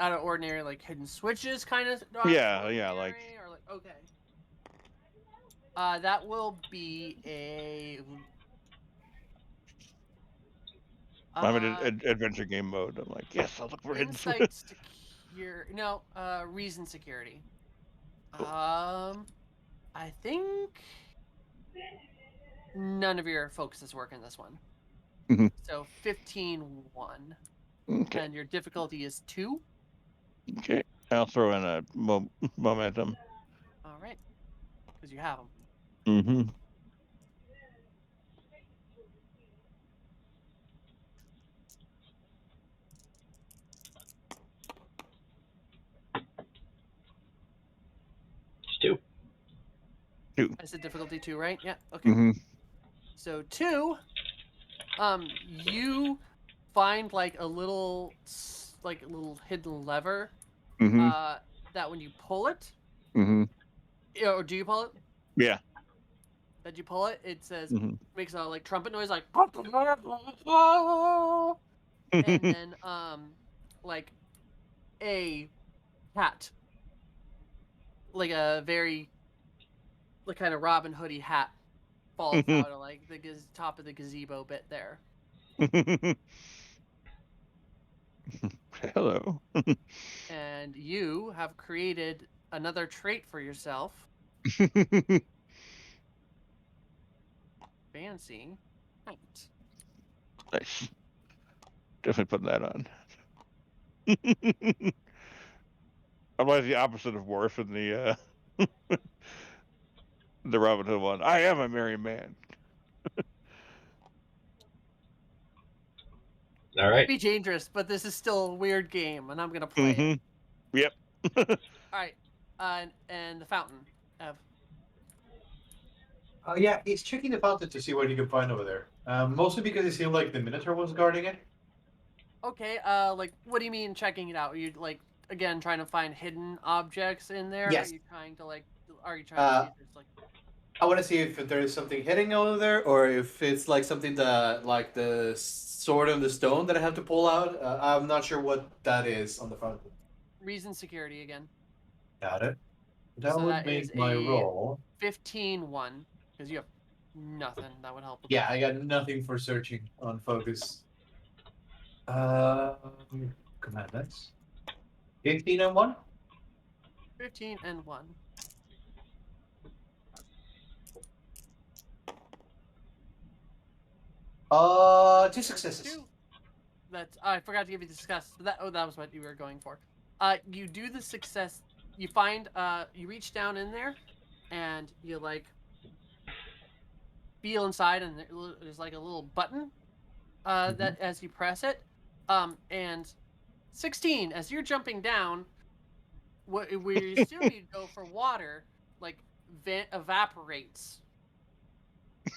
[SPEAKER 1] out of ordinary, like hidden switches, kind of.
[SPEAKER 3] Yeah,
[SPEAKER 1] like. Or like okay. That will be a.
[SPEAKER 3] I'm in adventure game mode. I'm like, yes, I'll look for hidden switches.
[SPEAKER 1] Reason security.
[SPEAKER 3] Cool.
[SPEAKER 1] I think none of your focuses work in this one.
[SPEAKER 3] Mhm.
[SPEAKER 1] So 15-1.
[SPEAKER 3] Okay.
[SPEAKER 1] And your difficulty is 2.
[SPEAKER 3] Okay. I'll throw in a momentum.
[SPEAKER 1] All right. Because you have them.
[SPEAKER 3] Mm-hmm.
[SPEAKER 2] Just 2.
[SPEAKER 1] I said difficulty 2, right? Yeah. Okay.
[SPEAKER 3] Mm-hmm.
[SPEAKER 1] So 2, you find like a little hidden lever,
[SPEAKER 3] Mm-hmm.
[SPEAKER 1] that when you pull it,
[SPEAKER 3] Mm-hmm.
[SPEAKER 1] or do you pull it?
[SPEAKER 3] Yeah.
[SPEAKER 1] That you pull it, it says,
[SPEAKER 3] Mm-hmm.
[SPEAKER 1] makes a like trumpet noise, like, and then like a hat, like a very like kind of Robin Hoodie hat, falls out of like the top of the gazebo bit there.
[SPEAKER 3] Hello.
[SPEAKER 1] And you have created another trait for yourself. Fancy. Right.
[SPEAKER 3] Nice. Definitely putting that on. I'm like the opposite of Worf in the the Robin Hood one. I am a merry man.
[SPEAKER 2] All
[SPEAKER 1] Might
[SPEAKER 2] right.
[SPEAKER 1] be dangerous, but this is still a weird game, and I'm gonna play it.
[SPEAKER 3] Mm-hmm. Yep.
[SPEAKER 1] All right. And the fountain.
[SPEAKER 4] Yeah, he's checking the fountain to see what he can find over there. Mostly because it seemed like the Minotaur was guarding it.
[SPEAKER 1] Okay. Like, what do you mean checking it out? Are you like again trying to find hidden objects in there?
[SPEAKER 4] Yes.
[SPEAKER 1] Are you trying to like? Are you trying to see if there's like?
[SPEAKER 4] I want to see if there is something hidden over there, or if it's like something that, like the sword and the stone that I have to pull out. I'm not sure what that is on the fountain.
[SPEAKER 1] Reason security again.
[SPEAKER 4] Got it. That
[SPEAKER 1] So
[SPEAKER 4] would
[SPEAKER 1] that is
[SPEAKER 4] make my
[SPEAKER 1] a
[SPEAKER 4] roll.
[SPEAKER 1] 15-1 because you have nothing that would help with
[SPEAKER 4] Yeah,
[SPEAKER 1] that.
[SPEAKER 4] I got nothing for searching on focus. Commandments. 15-1.
[SPEAKER 1] 15-1.
[SPEAKER 4] Two successes.
[SPEAKER 1] 2. That's I forgot to give you the success. That was what you were going for. You do the success. You find you reach down in there, and you like feel inside, and there's like a little button. That as you press it, and 16 as you're jumping down, where you assume you'd go for water, like evaporates.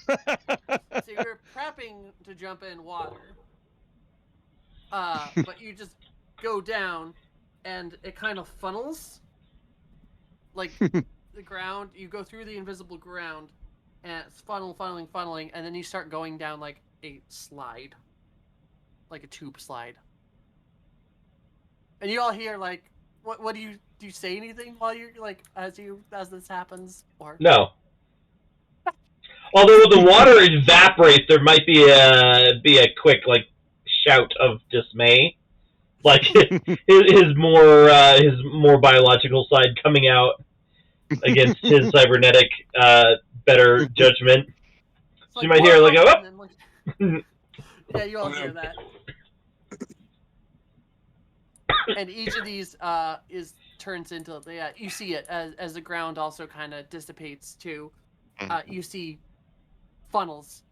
[SPEAKER 1] So you're prepping to jump in water. But you just go down, and it kind of funnels like the ground. You go through the invisible ground, and it's funneling, and then you start going down like a slide, like a tube slide. And you all hear like, what do you say anything while you're like as this happens, or
[SPEAKER 2] No. Although the water evaporates, there might be a quick like shout of dismay, like his more biological side coming out against his cybernetic better judgment.
[SPEAKER 1] it's
[SPEAKER 2] So you
[SPEAKER 1] like
[SPEAKER 2] might hear like
[SPEAKER 1] whoa,
[SPEAKER 2] a
[SPEAKER 1] and then like yeah, you all hear that. And each of these turns into you see it as the ground also kind of dissipates too. You see funnels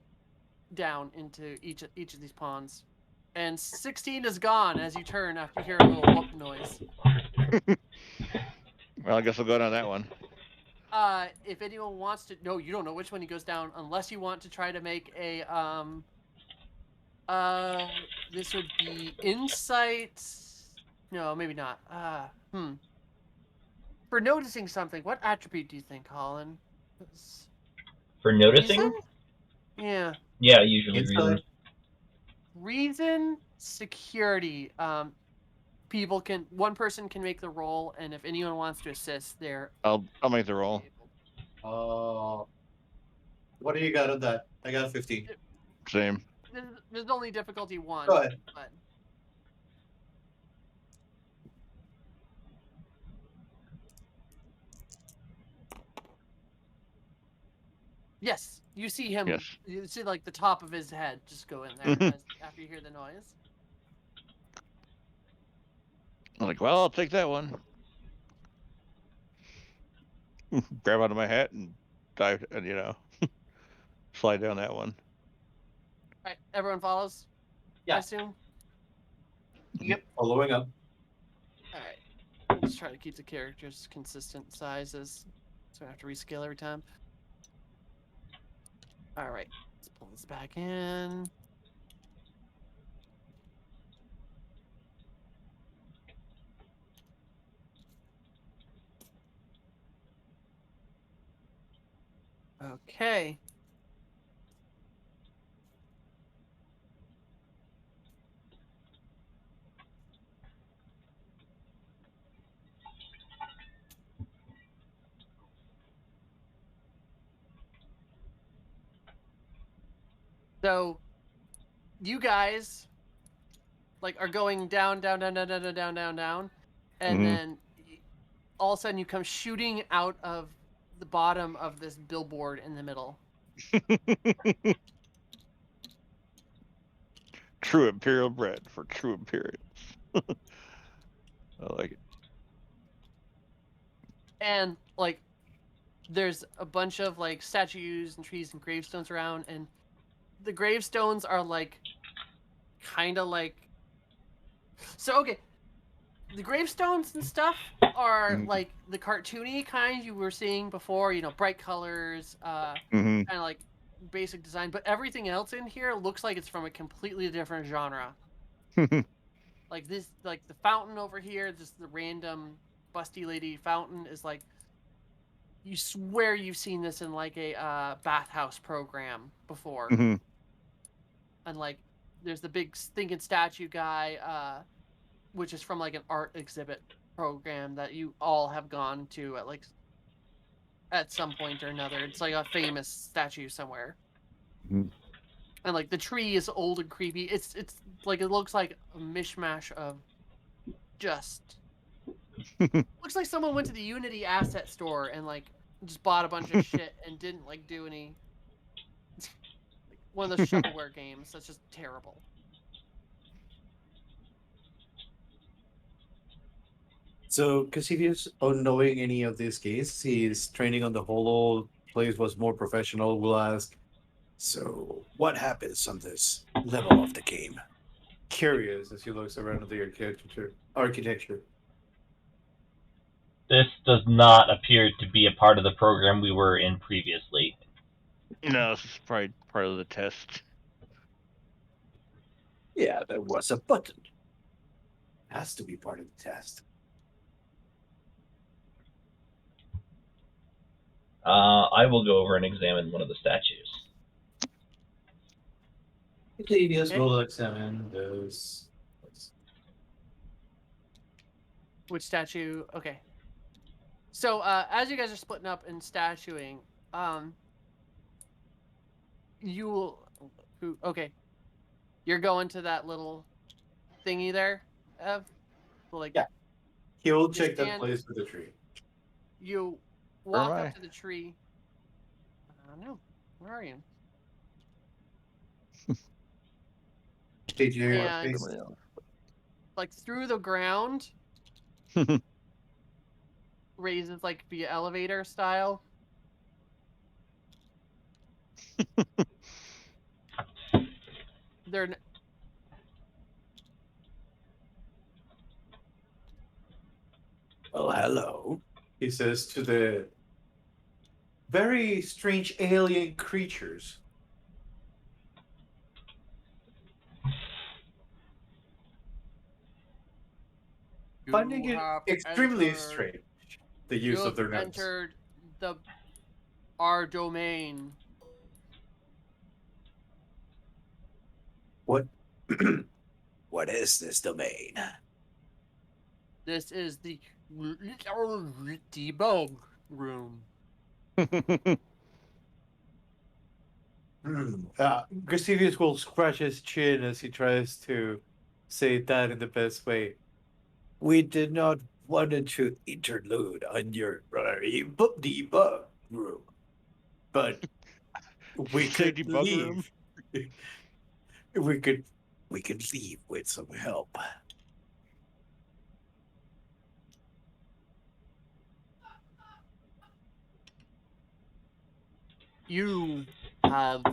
[SPEAKER 1] down into each of these ponds, and 16 is gone as you turn after you hear a little whoop noise.
[SPEAKER 3] Well, I guess I'll go down that one.
[SPEAKER 1] If anyone wants to, no, you don't know which one he goes down unless you want to try to make a this would be insight. No, maybe not. For noticing something, what attribute do you think, Colin?
[SPEAKER 2] for noticing.
[SPEAKER 1] Reason? Yeah.
[SPEAKER 2] Yeah, usually
[SPEAKER 4] Inside.
[SPEAKER 2] reason.
[SPEAKER 1] Reason, security. One person can make the roll, and if anyone wants to assist,
[SPEAKER 3] I'll make the roll.
[SPEAKER 4] What do you got on that? I got 15.
[SPEAKER 3] Same.
[SPEAKER 1] There's only difficulty 1.
[SPEAKER 4] Go ahead.
[SPEAKER 1] But Yes, you see him.
[SPEAKER 3] Yes.
[SPEAKER 1] You see like the top of his head just go in there after you hear the noise.
[SPEAKER 3] I'm like, well, I'll take that one. Grab out of my hat and dive, and slide down that one.
[SPEAKER 1] All right, everyone follows.
[SPEAKER 4] Yeah.
[SPEAKER 1] I assume.
[SPEAKER 4] Following up.
[SPEAKER 1] All right. I'll just try to keep the characters consistent sizes, so I have to rescale every time. All right, let's pull this back in. Okay. So, you guys like are going down, down, down, down, down, down, down, down, down, and
[SPEAKER 3] Mhm.
[SPEAKER 1] then all of a sudden you come shooting out of the bottom of this billboard in the middle.
[SPEAKER 3] True Imperial bread for true Imperials. I like it.
[SPEAKER 1] And like there's a bunch of like statues and trees and gravestones around, and the gravestones are like kind of like so okay, the gravestones and stuff are
[SPEAKER 3] Mhm.
[SPEAKER 1] like the cartoony kind you were seeing before, bright colors,
[SPEAKER 3] Mhm.
[SPEAKER 1] kind of like basic design, but everything else in here looks like it's from a completely different genre. Like this, like the fountain over here, just the random busty lady fountain is like you swear you've seen this in like a bathhouse program before.
[SPEAKER 3] Mhm.
[SPEAKER 1] And like there's the big stinking statue guy, which is from like an art exhibit program that you all have gone to at some point or another. It's like a famous statue somewhere.
[SPEAKER 3] Mhm.
[SPEAKER 1] And like the tree is old and creepy. It's like it looks like a mishmash of just looks like someone went to the Unity asset store and like just bought a bunch of shit and didn't like do any like one of those shovelware games that's just terrible.
[SPEAKER 4] So Cassidius, knowing any of these games, his training on the whole place was more professional, will ask,
[SPEAKER 7] So, what happens on this level of the game?
[SPEAKER 4] curious as he looks around at the architecture.
[SPEAKER 2] This does not appear to be a part of the program we were in previously.
[SPEAKER 3] No, this is probably part of the test.
[SPEAKER 7] Yeah, there was a button. Has to be part of the test.
[SPEAKER 2] I will go over and examine one of the statues.
[SPEAKER 4] Cassidius
[SPEAKER 1] Okay.
[SPEAKER 4] will examine those.
[SPEAKER 1] Which statue? Okay. So as you guys are splitting up and statuing, you will okay. You're going to that little thingy there, Ev. So, like
[SPEAKER 4] Yeah. He will
[SPEAKER 1] you
[SPEAKER 4] check that
[SPEAKER 1] stand,
[SPEAKER 4] place with the tree.
[SPEAKER 1] you
[SPEAKER 3] Where am
[SPEAKER 1] walk up
[SPEAKER 3] I?
[SPEAKER 1] to the tree. I don't know. Where are you?
[SPEAKER 4] DJ
[SPEAKER 1] And
[SPEAKER 4] face.
[SPEAKER 1] like through the ground raises like via elevator style. They're
[SPEAKER 7] Well, hello.
[SPEAKER 4] He says to the very strange alien creatures. Finding
[SPEAKER 1] you
[SPEAKER 4] it
[SPEAKER 1] have
[SPEAKER 4] extremely
[SPEAKER 1] entered.
[SPEAKER 4] strange, the
[SPEAKER 1] You
[SPEAKER 4] use of
[SPEAKER 1] have
[SPEAKER 4] their names.
[SPEAKER 1] entered our domain.
[SPEAKER 7] What? What is this domain?
[SPEAKER 1] This is the debug room.
[SPEAKER 4] Gristevius will scratch his chin as he tries to say that in the best way.
[SPEAKER 7] We did not want to interlude on your debug room, but We
[SPEAKER 3] Say
[SPEAKER 7] could
[SPEAKER 3] debug room.
[SPEAKER 7] leave. We could leave with some help.
[SPEAKER 1] You have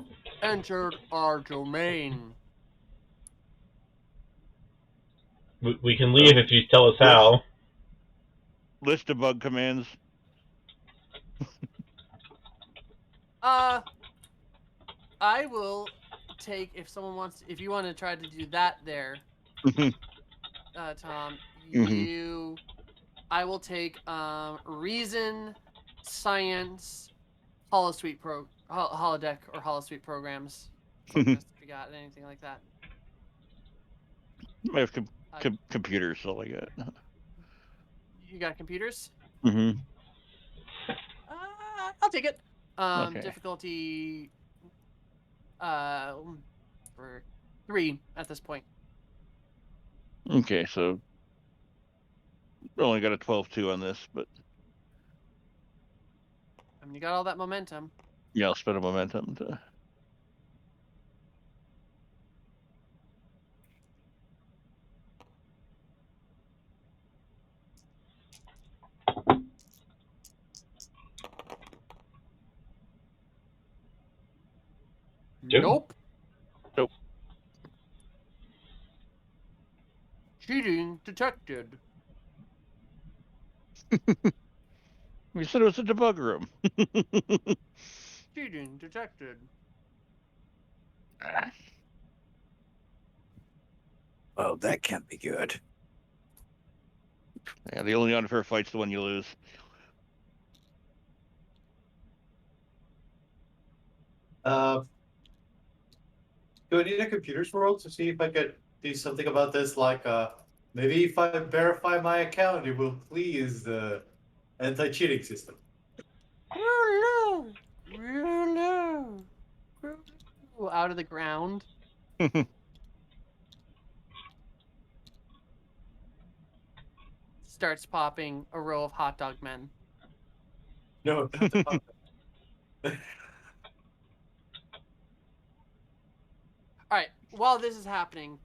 [SPEAKER 1] entered our domain.
[SPEAKER 2] We can leave if you tell us
[SPEAKER 3] List,
[SPEAKER 2] how.
[SPEAKER 3] list debug commands.
[SPEAKER 1] I will take if someone wants. If you want to try to do that, there, Tom. I will take reason, science, holodeck or holosuite programs. Focus. If you got anything like that.
[SPEAKER 3] I have computers, so like that.
[SPEAKER 1] You got computers?
[SPEAKER 3] Mm-hmm.
[SPEAKER 1] I'll take it.
[SPEAKER 3] Okay.
[SPEAKER 1] Difficulty for 3 at this point.
[SPEAKER 3] Okay, so only got a 12-2 on this, but
[SPEAKER 1] I mean, you got all that momentum.
[SPEAKER 3] yeah, I'll spend a momentum to.
[SPEAKER 1] Nope.
[SPEAKER 3] Nope.
[SPEAKER 1] Cheating detected.
[SPEAKER 3] You said it was a debug room.
[SPEAKER 1] Cheating detected.
[SPEAKER 7] Oh, that can't be good.
[SPEAKER 3] Yeah, the only unfair fight's the one you lose.
[SPEAKER 4] Do I need a computers world to see if I could do something about this? Like, maybe if I verify my account, it will please the anti-cheating system.
[SPEAKER 1] Out of the ground. Starts popping a row of hot dog men.
[SPEAKER 4] No, not the pop.
[SPEAKER 1] All right. While this is happening,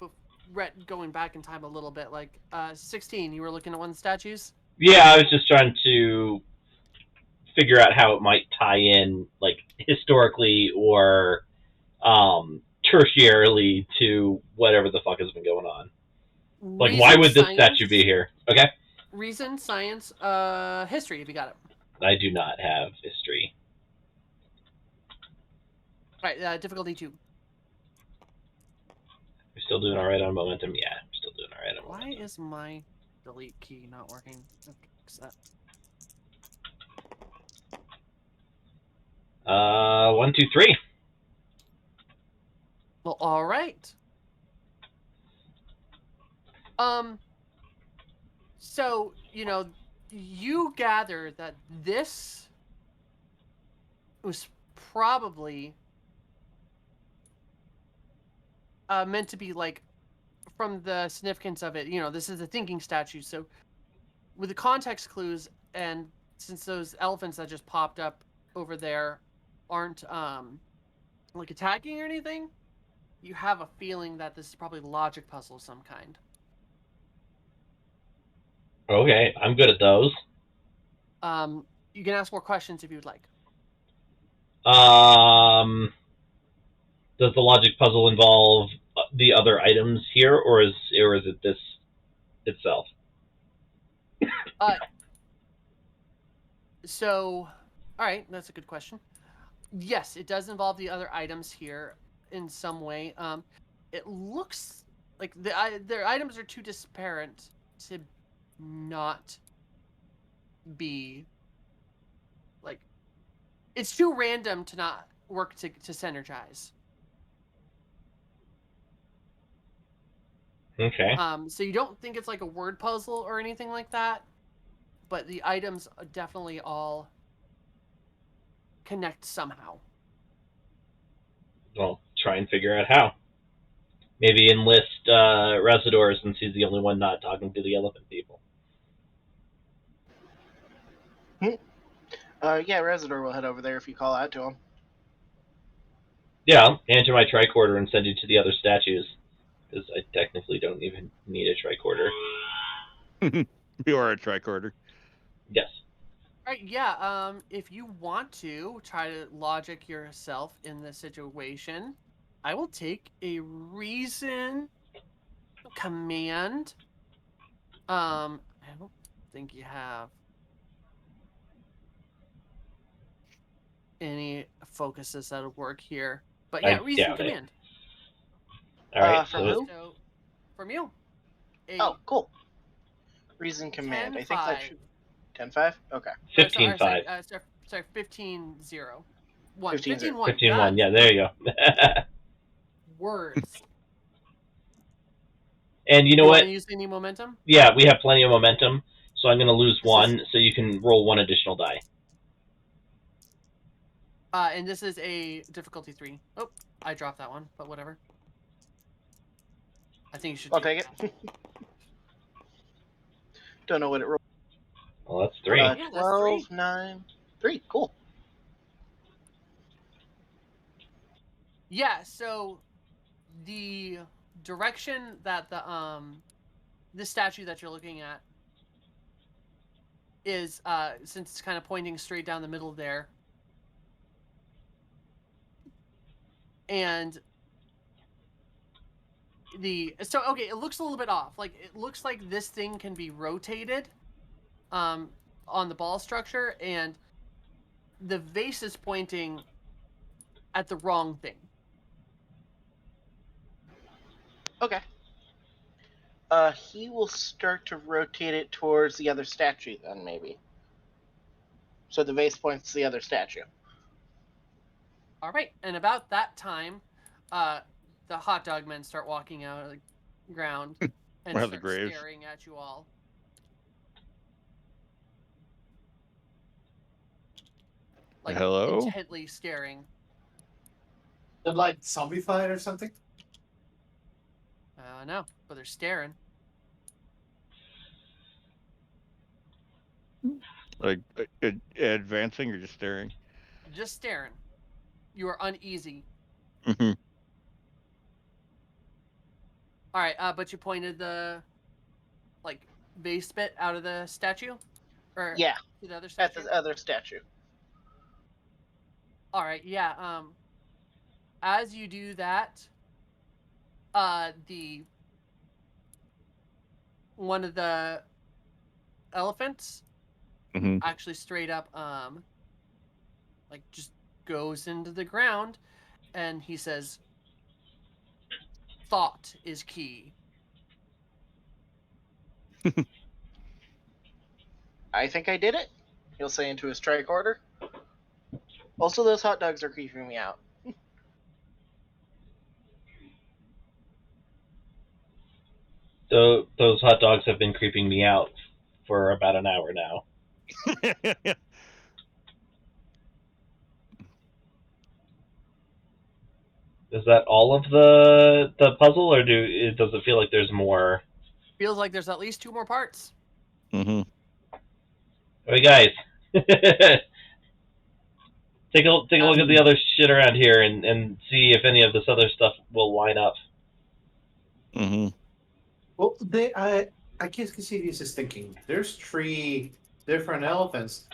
[SPEAKER 1] Rhett, going back in time a little bit, like 16, you were looking at one of the statues?
[SPEAKER 2] Yeah, I was just trying to figure out how it might tie in, like, historically or tertiarily to whatever the fuck has been going on. Like, why would this statue be here? Okay.
[SPEAKER 1] Reason, science, history, if you got it.
[SPEAKER 2] I do not have history.
[SPEAKER 1] All right, difficulty 2.
[SPEAKER 2] We're still doing all right on momentum? Yeah, we're still doing all right on momentum.
[SPEAKER 1] Why is my delete key not working? Okay,
[SPEAKER 2] 1, 2, 3.
[SPEAKER 1] well, all right. So, you gather that this was probably meant to be, like, from the significance of it, this is a thinking statue. So with the context clues, and since those elephants that just popped up over there aren't like attacking or anything, you have a feeling that this is probably a logic puzzle of some kind.
[SPEAKER 2] Okay, I'm good at those.
[SPEAKER 1] You can ask more questions if you would like.
[SPEAKER 2] Does the logic puzzle involve the other items here, or is it this itself?
[SPEAKER 1] So, all right, that's a good question. Yes, it does involve the other items here in some way. It looks like their items are too disparate to not be like, it's too random to not work to synergize.
[SPEAKER 2] Okay.
[SPEAKER 1] So you don't think it's like a word puzzle or anything like that, but the items definitely all connect somehow.
[SPEAKER 2] Well, try and figure out how. Maybe enlist Residor, since he's the only one not talking to the elephant people.
[SPEAKER 5] Yeah, Residor will head over there if you call out to him.
[SPEAKER 2] Yeah, I'll hand you my tricorder and send you to the other statues, because I technically don't even need a tricorder.
[SPEAKER 3] You are a tricorder.
[SPEAKER 2] Yes.
[SPEAKER 1] All right, yeah. If you want to try to logic yourself in this situation, I will take a reason command. I don't think you have any focuses that'll work here, but yeah,
[SPEAKER 2] I
[SPEAKER 1] reason
[SPEAKER 2] doubt it.
[SPEAKER 1] command.
[SPEAKER 2] All right.
[SPEAKER 5] From
[SPEAKER 2] So
[SPEAKER 5] who?
[SPEAKER 1] So from you,
[SPEAKER 5] Oh,
[SPEAKER 1] a
[SPEAKER 5] cool. Reason command. I think that
[SPEAKER 1] 10-5.
[SPEAKER 5] should 10-5? Okay.
[SPEAKER 2] 15-5.
[SPEAKER 1] Sorry, 15-0. 1.
[SPEAKER 5] 15-0.
[SPEAKER 1] 15-1.
[SPEAKER 2] 15-1.
[SPEAKER 1] God,
[SPEAKER 2] Yeah, there you go.
[SPEAKER 1] words.
[SPEAKER 2] And you
[SPEAKER 1] Do
[SPEAKER 2] know
[SPEAKER 1] you
[SPEAKER 2] what?
[SPEAKER 1] want to use any momentum?
[SPEAKER 2] Yeah, we have plenty of momentum, so I'm going to lose
[SPEAKER 1] This is-
[SPEAKER 2] one, so you can roll one additional die.
[SPEAKER 1] And this is a difficulty 3. Oh, I dropped that one, but whatever. I think you should
[SPEAKER 5] I'll take it. Don't know what it rolled.
[SPEAKER 2] Well, that's 3.
[SPEAKER 1] Yeah, that's
[SPEAKER 5] 12,
[SPEAKER 1] 3.
[SPEAKER 5] 9, 3. Cool.
[SPEAKER 1] Yeah, so the direction that this statue that you're looking at is since it's kind of pointing straight down the middle there. And okay, it looks a little bit off. Like it looks like this thing can be rotated on the ball structure, and the vase is pointing at the wrong thing.
[SPEAKER 5] Okay. He will start to rotate it towards the other statue then, maybe. So the vase points to the other statue.
[SPEAKER 1] All right, and about that time, the hot dog men start walking out of the ground and
[SPEAKER 3] Out of the
[SPEAKER 1] start
[SPEAKER 3] graves.
[SPEAKER 1] staring at you all. Like
[SPEAKER 3] Hello?
[SPEAKER 1] intently staring.
[SPEAKER 4] They're like zombified or something?
[SPEAKER 1] No, but they're staring.
[SPEAKER 3] Like advancing or just staring?
[SPEAKER 1] Just staring. You are uneasy.
[SPEAKER 3] Mm-hmm.
[SPEAKER 1] All right, but you pointed the like base bit out of the statue, or
[SPEAKER 5] Yeah,
[SPEAKER 1] to the other
[SPEAKER 5] at
[SPEAKER 1] statue.
[SPEAKER 5] the other statue.
[SPEAKER 1] All right, yeah. As you do that, the one of the elephants
[SPEAKER 3] Mm-hmm.
[SPEAKER 1] actually straight up like just goes into the ground, and he says, "Thought is key."
[SPEAKER 5] I think I did it, he'll say into his tricorder. Also, those hot dogs are creeping me out.
[SPEAKER 2] So those hot dogs have been creeping me out for about an hour now. Is that all of the puzzle, or does it feel like there's more?
[SPEAKER 1] Feels like there's at least 2 more parts.
[SPEAKER 3] Mm-hmm.
[SPEAKER 2] Hey guys, take a look at the other shit around here and see if any of this other stuff will line up.
[SPEAKER 3] Mm-hmm.
[SPEAKER 4] Well, I guess Cassidius is thinking there's 3 different elephants.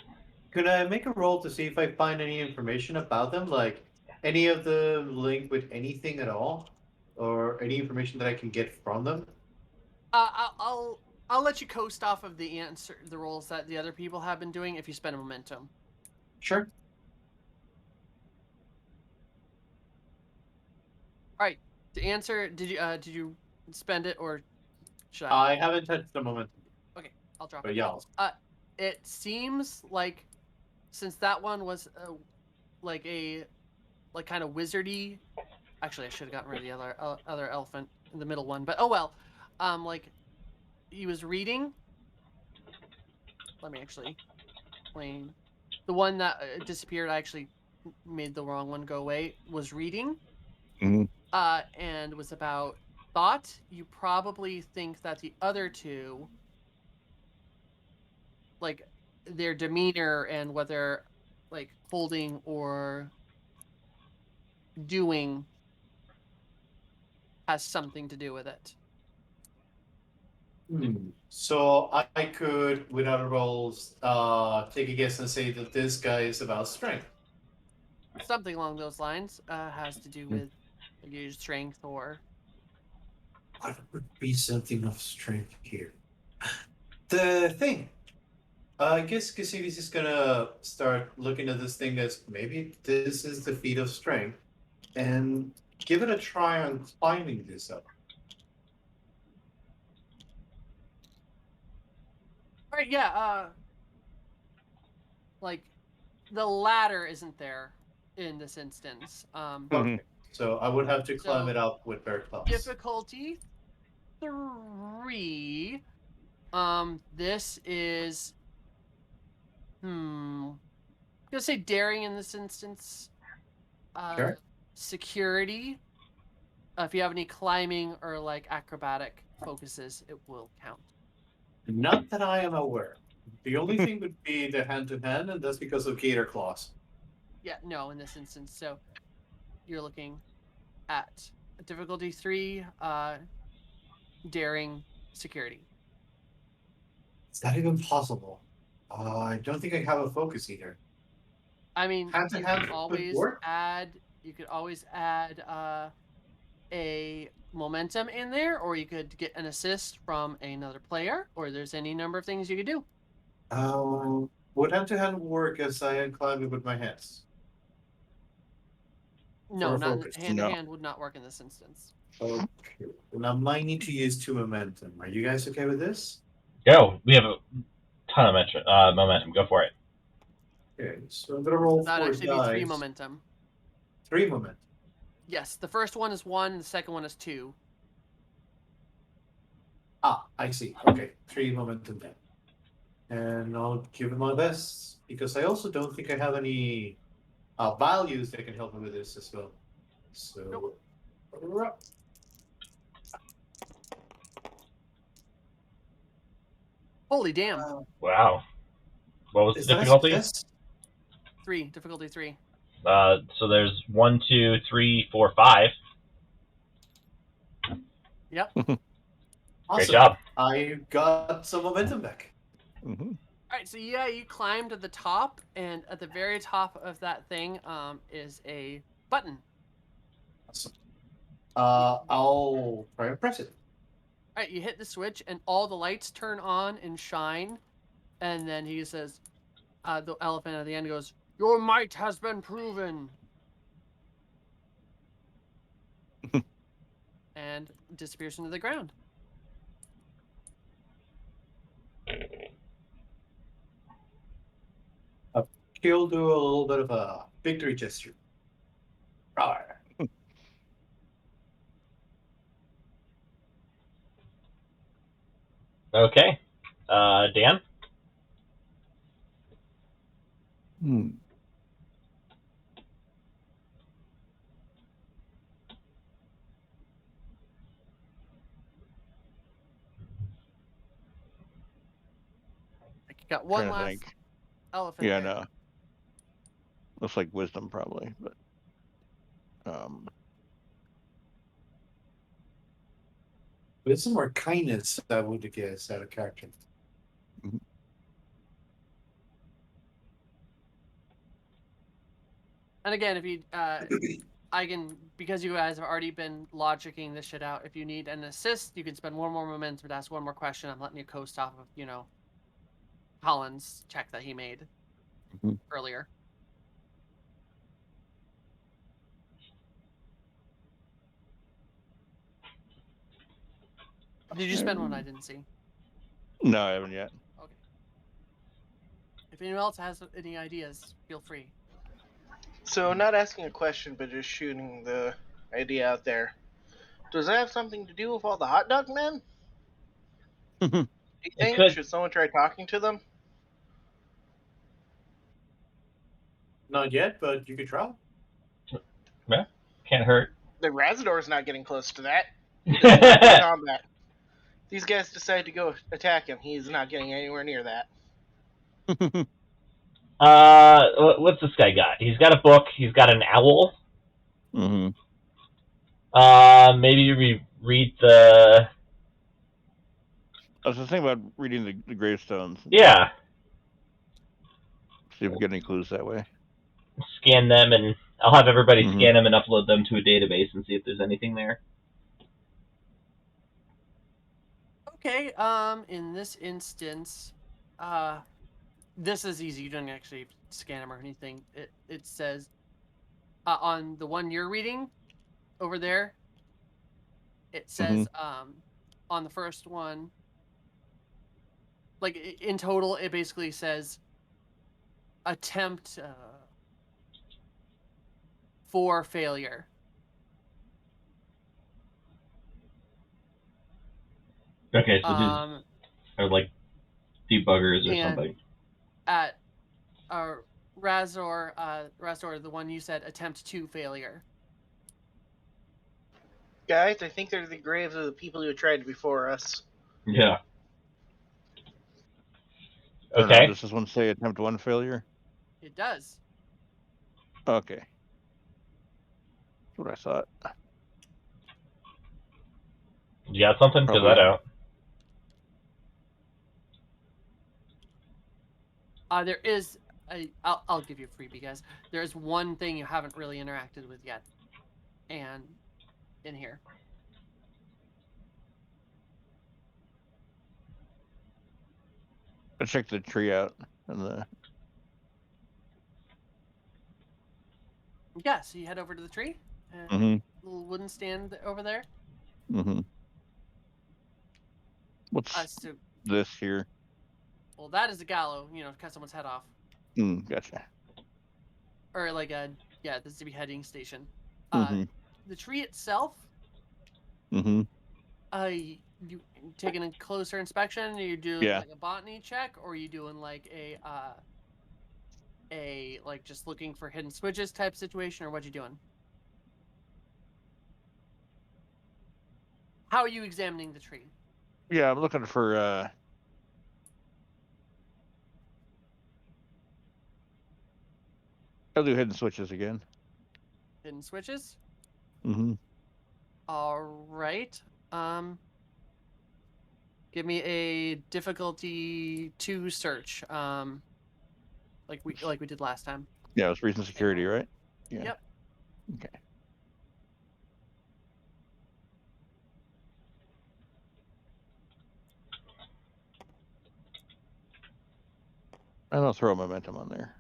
[SPEAKER 4] Could I make a roll to see if I find any information about them, like any of the link with anything at all, or any information that I can get from them?
[SPEAKER 1] I'll let you coast off of the rolls that the other people have been doing if you spend a momentum.
[SPEAKER 4] Sure.
[SPEAKER 1] All right. To answer, did you spend it, or should I?
[SPEAKER 4] I haven't touched the momentum.
[SPEAKER 1] Okay, I'll drop
[SPEAKER 4] But
[SPEAKER 1] it.
[SPEAKER 4] yeah.
[SPEAKER 1] It seems like since that one was like kind of wizardy. Actually, I should have gotten rid of the other elephant in the middle one, but oh well. Like he was reading. Let me actually explain. The one that disappeared, I actually made the wrong one go away. Was reading.
[SPEAKER 3] Mm-hmm.
[SPEAKER 1] And was about thought. You probably think that the other 2, like their demeanor and whether like holding or doing has something to do with it.
[SPEAKER 4] So I could, without rolls, take a guess and say that this guy is about strength.
[SPEAKER 1] Something along those lines has to do with your strength or.
[SPEAKER 4] What would be something of strength here? The thing. I guess Cassidy's is gonna start looking at this thing as maybe this is the feat of strength, and give it a try on climbing this up.
[SPEAKER 1] All right, yeah. Like the ladder isn't there in this instance.
[SPEAKER 4] Okay, so I would have to climb
[SPEAKER 1] So,
[SPEAKER 4] it up with bear claws.
[SPEAKER 1] Difficulty 3. This is I'm gonna say daring in this instance.
[SPEAKER 4] Sure.
[SPEAKER 1] Security. If you have any climbing or like acrobatic focuses, it will count.
[SPEAKER 4] Not that I am aware. The only thing would be the hand-to-hand, and that's because of gator claws.
[SPEAKER 1] Yeah, no, in this instance. So you're looking at difficulty 3, daring, security.
[SPEAKER 4] Is that even possible? I don't think I have a focus either.
[SPEAKER 1] I mean,
[SPEAKER 4] Hand-to-hand would work?
[SPEAKER 1] you could always add a momentum in there, or you could get an assist from another player, or there's any number of things you could do.
[SPEAKER 4] Would hand-to-hand work as I am climbing with my hands?
[SPEAKER 1] No,
[SPEAKER 4] For a
[SPEAKER 1] not
[SPEAKER 4] focus.
[SPEAKER 1] hand to hand would not work in this instance.
[SPEAKER 4] Okay. And I might need to use 2 momentum. Are you guys okay with this?
[SPEAKER 2] Go. We have a ton of momentum. Go for it.
[SPEAKER 4] Okay, so I'm gonna roll
[SPEAKER 1] That'd
[SPEAKER 4] 4
[SPEAKER 1] actually
[SPEAKER 4] dice.
[SPEAKER 1] be 3 momentum.
[SPEAKER 4] 3 momentum.
[SPEAKER 1] Yes, the first one is 1, the second one is 2.
[SPEAKER 4] Ah, I see. Okay, 3 momentum then. And I'll give it my best, because I also don't think I have any values that can help me with this as well. So,
[SPEAKER 1] Holy damn.
[SPEAKER 2] Wow. What was
[SPEAKER 4] Is
[SPEAKER 2] the
[SPEAKER 4] that a
[SPEAKER 2] difficulty?
[SPEAKER 4] success?
[SPEAKER 1] 3, difficulty 3.
[SPEAKER 2] So there's 1, 2, 3, 4, 5.
[SPEAKER 1] Yep.
[SPEAKER 4] Awesome.
[SPEAKER 2] Great job.
[SPEAKER 4] I got some momentum back.
[SPEAKER 1] All right, so yeah, you climb to the top, and at the very top of that thing is a button.
[SPEAKER 4] Awesome. I'll try and press it.
[SPEAKER 1] All right, you hit the switch, and all the lights turn on and shine, and then he says, the elephant at the end goes, "Your might has been proven," and disappears into the ground.
[SPEAKER 4] He'll do a little bit of a victory gesture. Rawr.
[SPEAKER 2] Okay. Dan?
[SPEAKER 1] Like you got one
[SPEAKER 3] Trying to
[SPEAKER 1] last
[SPEAKER 3] think.
[SPEAKER 1] elephant.
[SPEAKER 3] Yeah,
[SPEAKER 1] there.
[SPEAKER 3] no. Looks like wisdom probably, but
[SPEAKER 4] Wisdom or kindness, I would guess, out of character.
[SPEAKER 1] And again, if you, I can, because you guys have already been logicking this shit out. If you need an assist, you can spend 1 more momentum to ask 1 more question. I'm letting you coast off of, Colin's check that he made earlier. Did you spend one I didn't see?
[SPEAKER 3] no, I haven't yet.
[SPEAKER 1] Okay. If anyone else has any ideas, feel free.
[SPEAKER 5] So, not asking a question, but just shooting the idea out there. Does that have something to do with all the hot dog men? Do you think?
[SPEAKER 2] could.
[SPEAKER 5] Should someone try talking to them?
[SPEAKER 4] Not yet, but you could try.
[SPEAKER 2] Yeah, can't hurt.
[SPEAKER 5] The Razador's not getting close to that. He does not do combat. These guys decide to go attack him. He's not getting anywhere near that.
[SPEAKER 2] What's this guy got? He's got a book. He's got an owl.
[SPEAKER 3] Mm-hmm.
[SPEAKER 2] Maybe read the.
[SPEAKER 3] I was just thinking about reading the gravestones.
[SPEAKER 2] Yeah,
[SPEAKER 3] See if we get any clues that way.
[SPEAKER 2] scan them, and I'll have everybody
[SPEAKER 3] Mhm.
[SPEAKER 2] scan them and upload them to a database and see if there's anything there.
[SPEAKER 1] Okay. In this instance, this is easy. You don't actually scan them or anything. It says on the one you're reading over there. It says on the first one, like in total, it basically says attempt for failure.
[SPEAKER 2] Okay, so these are like debuggers or
[SPEAKER 1] And
[SPEAKER 2] something.
[SPEAKER 1] at Razor, the one you said attempt to failure.
[SPEAKER 5] Guys, I think they're the graves of the people who tried before us.
[SPEAKER 2] Yeah.
[SPEAKER 3] I don't know,
[SPEAKER 2] Okay.
[SPEAKER 3] does this one say attempt 1 failure?
[SPEAKER 1] It does.
[SPEAKER 3] Okay. That's what I thought.
[SPEAKER 2] You got something? Fill
[SPEAKER 3] Okay.
[SPEAKER 2] that out.
[SPEAKER 1] There is I'll give you a freebie, guys. There is one thing you haven't really interacted with yet, and in here.
[SPEAKER 3] Let's check the tree out and the.
[SPEAKER 1] Yeah, so you head over to the tree, and
[SPEAKER 3] Mhm.
[SPEAKER 1] little wooden stand over there.
[SPEAKER 3] Mhm. What's
[SPEAKER 1] So,
[SPEAKER 3] this here?
[SPEAKER 1] well, that is a gallows. Cut someone's head off,
[SPEAKER 3] Gotcha.
[SPEAKER 1] or like this is a beheading station.
[SPEAKER 3] Mhm.
[SPEAKER 1] The tree itself.
[SPEAKER 3] Mhm.
[SPEAKER 1] You taking a closer inspection? Are you doing
[SPEAKER 3] Yeah.
[SPEAKER 1] like a botany check, or are you doing like a like just looking for hidden switches type situation, or what you doing? How are you examining the tree?
[SPEAKER 3] Yeah, I'm looking for I'll do hidden switches again.
[SPEAKER 1] Hidden switches.
[SPEAKER 3] Mhm.
[SPEAKER 1] All right. Give me a difficulty 2 search. Like we did last time.
[SPEAKER 3] Yeah, it's recent security, right? Yeah.
[SPEAKER 1] Yep.
[SPEAKER 3] Okay. And I'll throw momentum on there.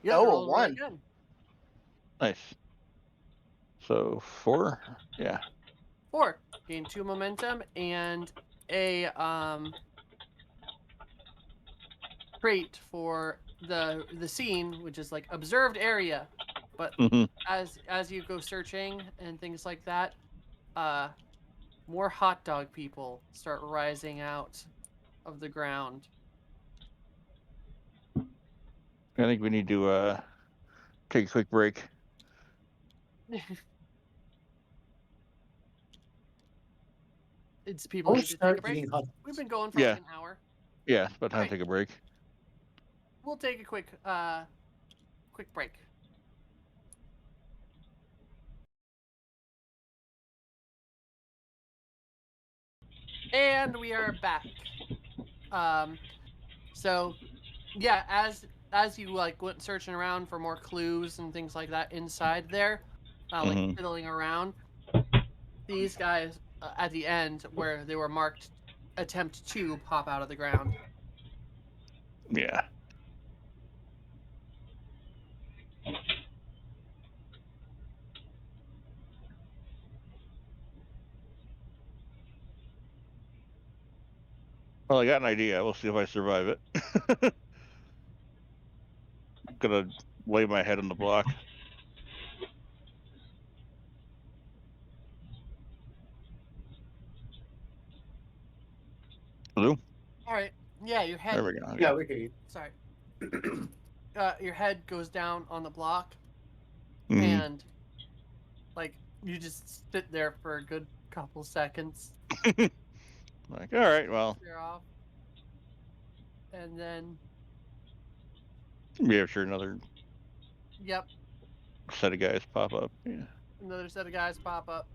[SPEAKER 1] Yeah,
[SPEAKER 5] Oh,
[SPEAKER 1] you're
[SPEAKER 5] a
[SPEAKER 1] rolling really
[SPEAKER 5] 1.
[SPEAKER 1] good.
[SPEAKER 3] Nice. So 4. Yeah.
[SPEAKER 1] 4. Gain 2 momentum and a trait for the scene, which is like observed area. But
[SPEAKER 3] Mhm.
[SPEAKER 1] as you go searching and things like that, more hot dog people start rising out of the ground.
[SPEAKER 3] I think we need to take a quick break.
[SPEAKER 1] It's people
[SPEAKER 4] Or
[SPEAKER 1] need to take a
[SPEAKER 4] start
[SPEAKER 1] break.
[SPEAKER 4] eating hot.
[SPEAKER 1] We've been going for like
[SPEAKER 3] Yeah.
[SPEAKER 1] an hour.
[SPEAKER 3] Yeah, it's about time
[SPEAKER 1] Alright.
[SPEAKER 3] to take a break.
[SPEAKER 1] We'll take a quick break. And we are back. So yeah, as you like went searching around for more clues and things like that inside there, like
[SPEAKER 3] Mhm.
[SPEAKER 1] fiddling around, these guys at the end where they were marked attempt to pop out of the ground.
[SPEAKER 3] Yeah. Well, I got an idea. We'll see if I survive it. Gonna lay my head on the block. Hello?
[SPEAKER 1] All right. Yeah, your head.
[SPEAKER 3] There we go.
[SPEAKER 4] Yeah,
[SPEAKER 3] Okay.
[SPEAKER 4] we hear you.
[SPEAKER 1] Sorry. your head goes down on the block,
[SPEAKER 3] Mhm.
[SPEAKER 1] and like you just sit there for a good couple seconds.
[SPEAKER 3] Like, all right, well,
[SPEAKER 1] You're off, and then
[SPEAKER 3] yeah, sure, another
[SPEAKER 1] yep,
[SPEAKER 3] set of guys pop up. Yeah.
[SPEAKER 1] another set of guys pop up.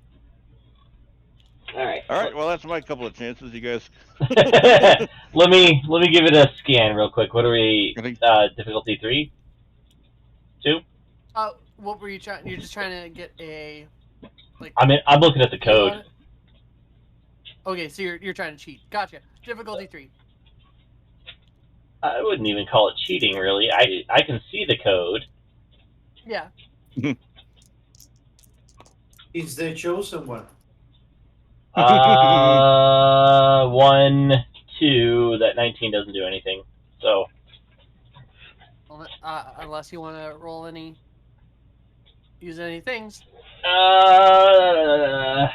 [SPEAKER 2] All right.
[SPEAKER 3] All right, well, that's my couple of chances. You guys,
[SPEAKER 2] let me give it a scan real quick. What are we?
[SPEAKER 3] I think.
[SPEAKER 2] Difficulty 3, 2.
[SPEAKER 1] What were you trying? You're just trying to get a like
[SPEAKER 2] I'm looking at the
[SPEAKER 1] feel
[SPEAKER 2] code.
[SPEAKER 1] on it? Okay, so you're trying to cheat. Gotcha. Difficulty 3.
[SPEAKER 2] I wouldn't even call it cheating, really. I can see the code.
[SPEAKER 1] Yeah.
[SPEAKER 4] He's the chosen one.
[SPEAKER 2] 1, 2. That 19 doesn't do anything. So
[SPEAKER 1] Unless you want to use any things.
[SPEAKER 2] Uh,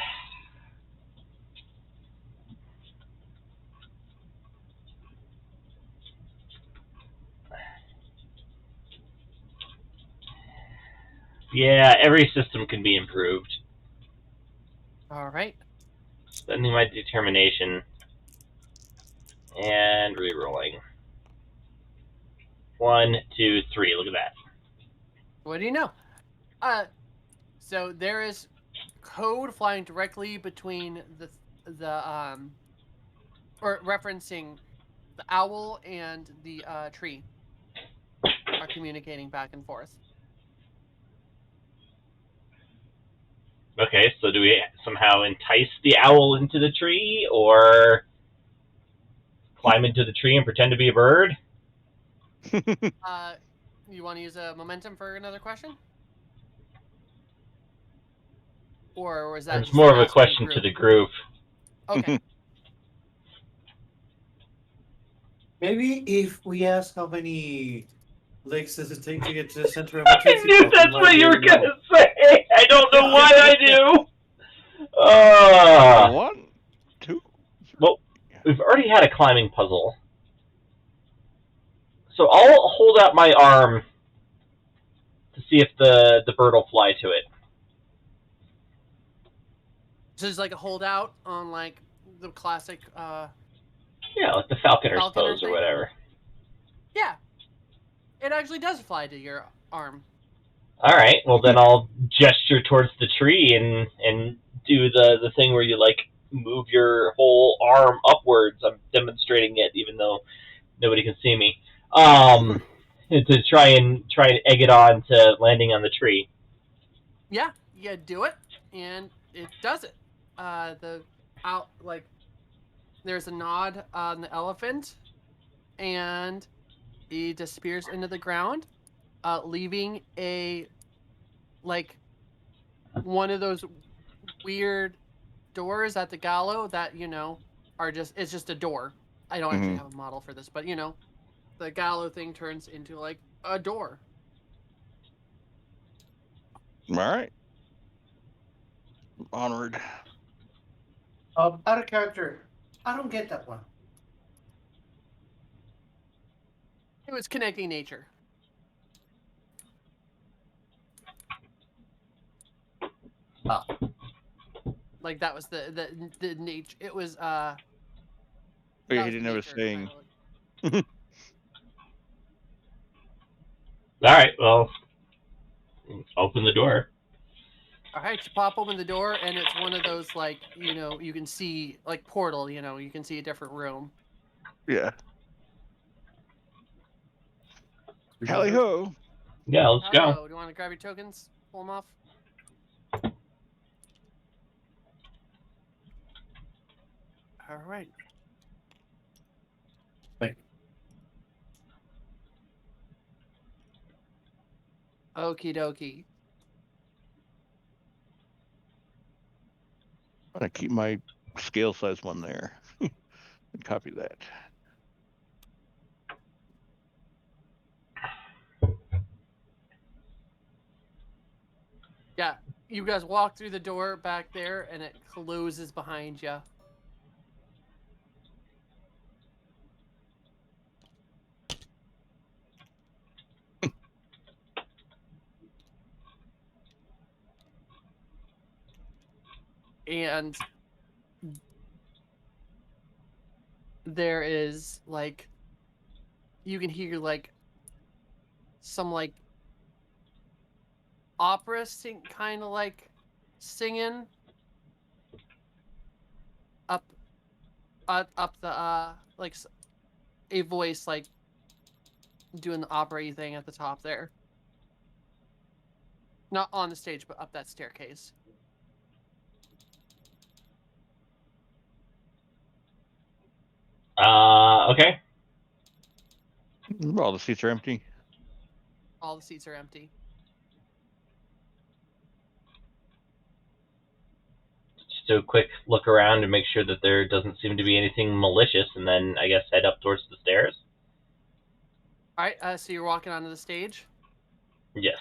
[SPEAKER 2] yeah, every system can be improved.
[SPEAKER 1] All right.
[SPEAKER 2] Spending my determination and re-rolling. 1, 2, 3. Look at that.
[SPEAKER 1] What do you know? So there is code flying directly between or referencing the owl and the tree are communicating back and forth.
[SPEAKER 2] Okay, so do we somehow entice the owl into the tree, or climb into the tree and pretend to be a bird?
[SPEAKER 1] You want to use a momentum for another question? Or was that
[SPEAKER 2] It's
[SPEAKER 1] just
[SPEAKER 2] more
[SPEAKER 1] an
[SPEAKER 2] of a
[SPEAKER 1] ask for the
[SPEAKER 2] question to
[SPEAKER 1] group?
[SPEAKER 2] the group.
[SPEAKER 1] Okay.
[SPEAKER 4] Maybe if we ask how many legs does it take to get to the center of a
[SPEAKER 2] I
[SPEAKER 4] Tootsie
[SPEAKER 2] knew
[SPEAKER 4] Pop, we
[SPEAKER 2] that's
[SPEAKER 4] might
[SPEAKER 2] what
[SPEAKER 4] be
[SPEAKER 2] you
[SPEAKER 4] able
[SPEAKER 2] were
[SPEAKER 4] to know.
[SPEAKER 2] gonna say. I don't know why I do. Uh,
[SPEAKER 3] 1, 2.
[SPEAKER 2] well, we've already had a climbing puzzle, so I'll hold out my arm to see if the bird will fly to it.
[SPEAKER 1] So it's like a holdout on like the classic
[SPEAKER 2] Yeah, like the falconer's
[SPEAKER 1] falconer
[SPEAKER 2] pose or
[SPEAKER 1] thing.
[SPEAKER 2] whatever.
[SPEAKER 1] Yeah. It actually does fly to your arm.
[SPEAKER 2] All right, well then I'll gesture towards the tree and do the thing where you like move your whole arm upwards. I'm demonstrating it, even though nobody can see me. To try and egg it on to landing on the tree.
[SPEAKER 1] Yeah, you do it, and it does it. There's a nod on the elephant, and he disappears into the ground, leaving a like one of those weird doors at the gallows that it's just a door. I don't actually have a model for this, but the gallow thing turns into like a door.
[SPEAKER 3] All right. Onward.
[SPEAKER 4] Out of character. I don't get that one.
[SPEAKER 1] It was connecting nature.
[SPEAKER 4] Ah.
[SPEAKER 1] Like that was the nature. It was
[SPEAKER 3] Oh,
[SPEAKER 1] that
[SPEAKER 3] yeah, he
[SPEAKER 1] was
[SPEAKER 3] didn't
[SPEAKER 1] the
[SPEAKER 3] have a
[SPEAKER 1] nature
[SPEAKER 3] saying.
[SPEAKER 1] title.
[SPEAKER 2] All right, well, open the door.
[SPEAKER 1] All right, you pop open the door, and it's one of those like you can see like portal. You can see a different room.
[SPEAKER 3] Yeah. Hally ho.
[SPEAKER 2] Yeah, let's go.
[SPEAKER 1] Hello, do you want to grab your tokens? Pull them off. All right.
[SPEAKER 4] Thank you.
[SPEAKER 1] Okie dokie.
[SPEAKER 3] I'm gonna keep my scale size one there and copy that.
[SPEAKER 1] Yeah, you guys walk through the door back there, and it closes behind you. and there is like you can hear like some like opera kind of like singing up up the like a voice like doing the opera thing at the top there. Not on the stage, but up that staircase.
[SPEAKER 2] Okay.
[SPEAKER 3] All the seats are empty.
[SPEAKER 1] All the seats are empty.
[SPEAKER 2] Just do a quick look around and make sure that there doesn't seem to be anything malicious, and then I guess head up towards the stairs.
[SPEAKER 1] All right, so you're walking onto the stage.
[SPEAKER 2] Yes.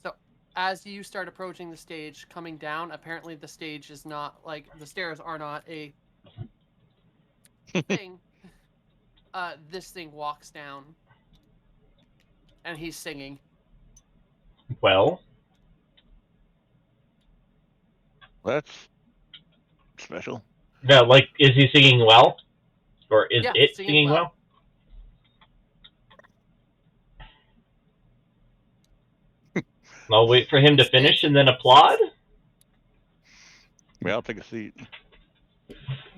[SPEAKER 1] So as you start approaching the stage, coming down, apparently the stage is not like the stairs are not a thing. This thing walks down, and he's singing.
[SPEAKER 2] Well,
[SPEAKER 3] That's special.
[SPEAKER 2] no, like, is he singing well? Or is
[SPEAKER 1] Yeah,
[SPEAKER 2] it
[SPEAKER 1] singing
[SPEAKER 2] singing
[SPEAKER 1] well.
[SPEAKER 2] well? I'll wait for him to finish and then applaud.
[SPEAKER 3] Yeah, I'll take a seat.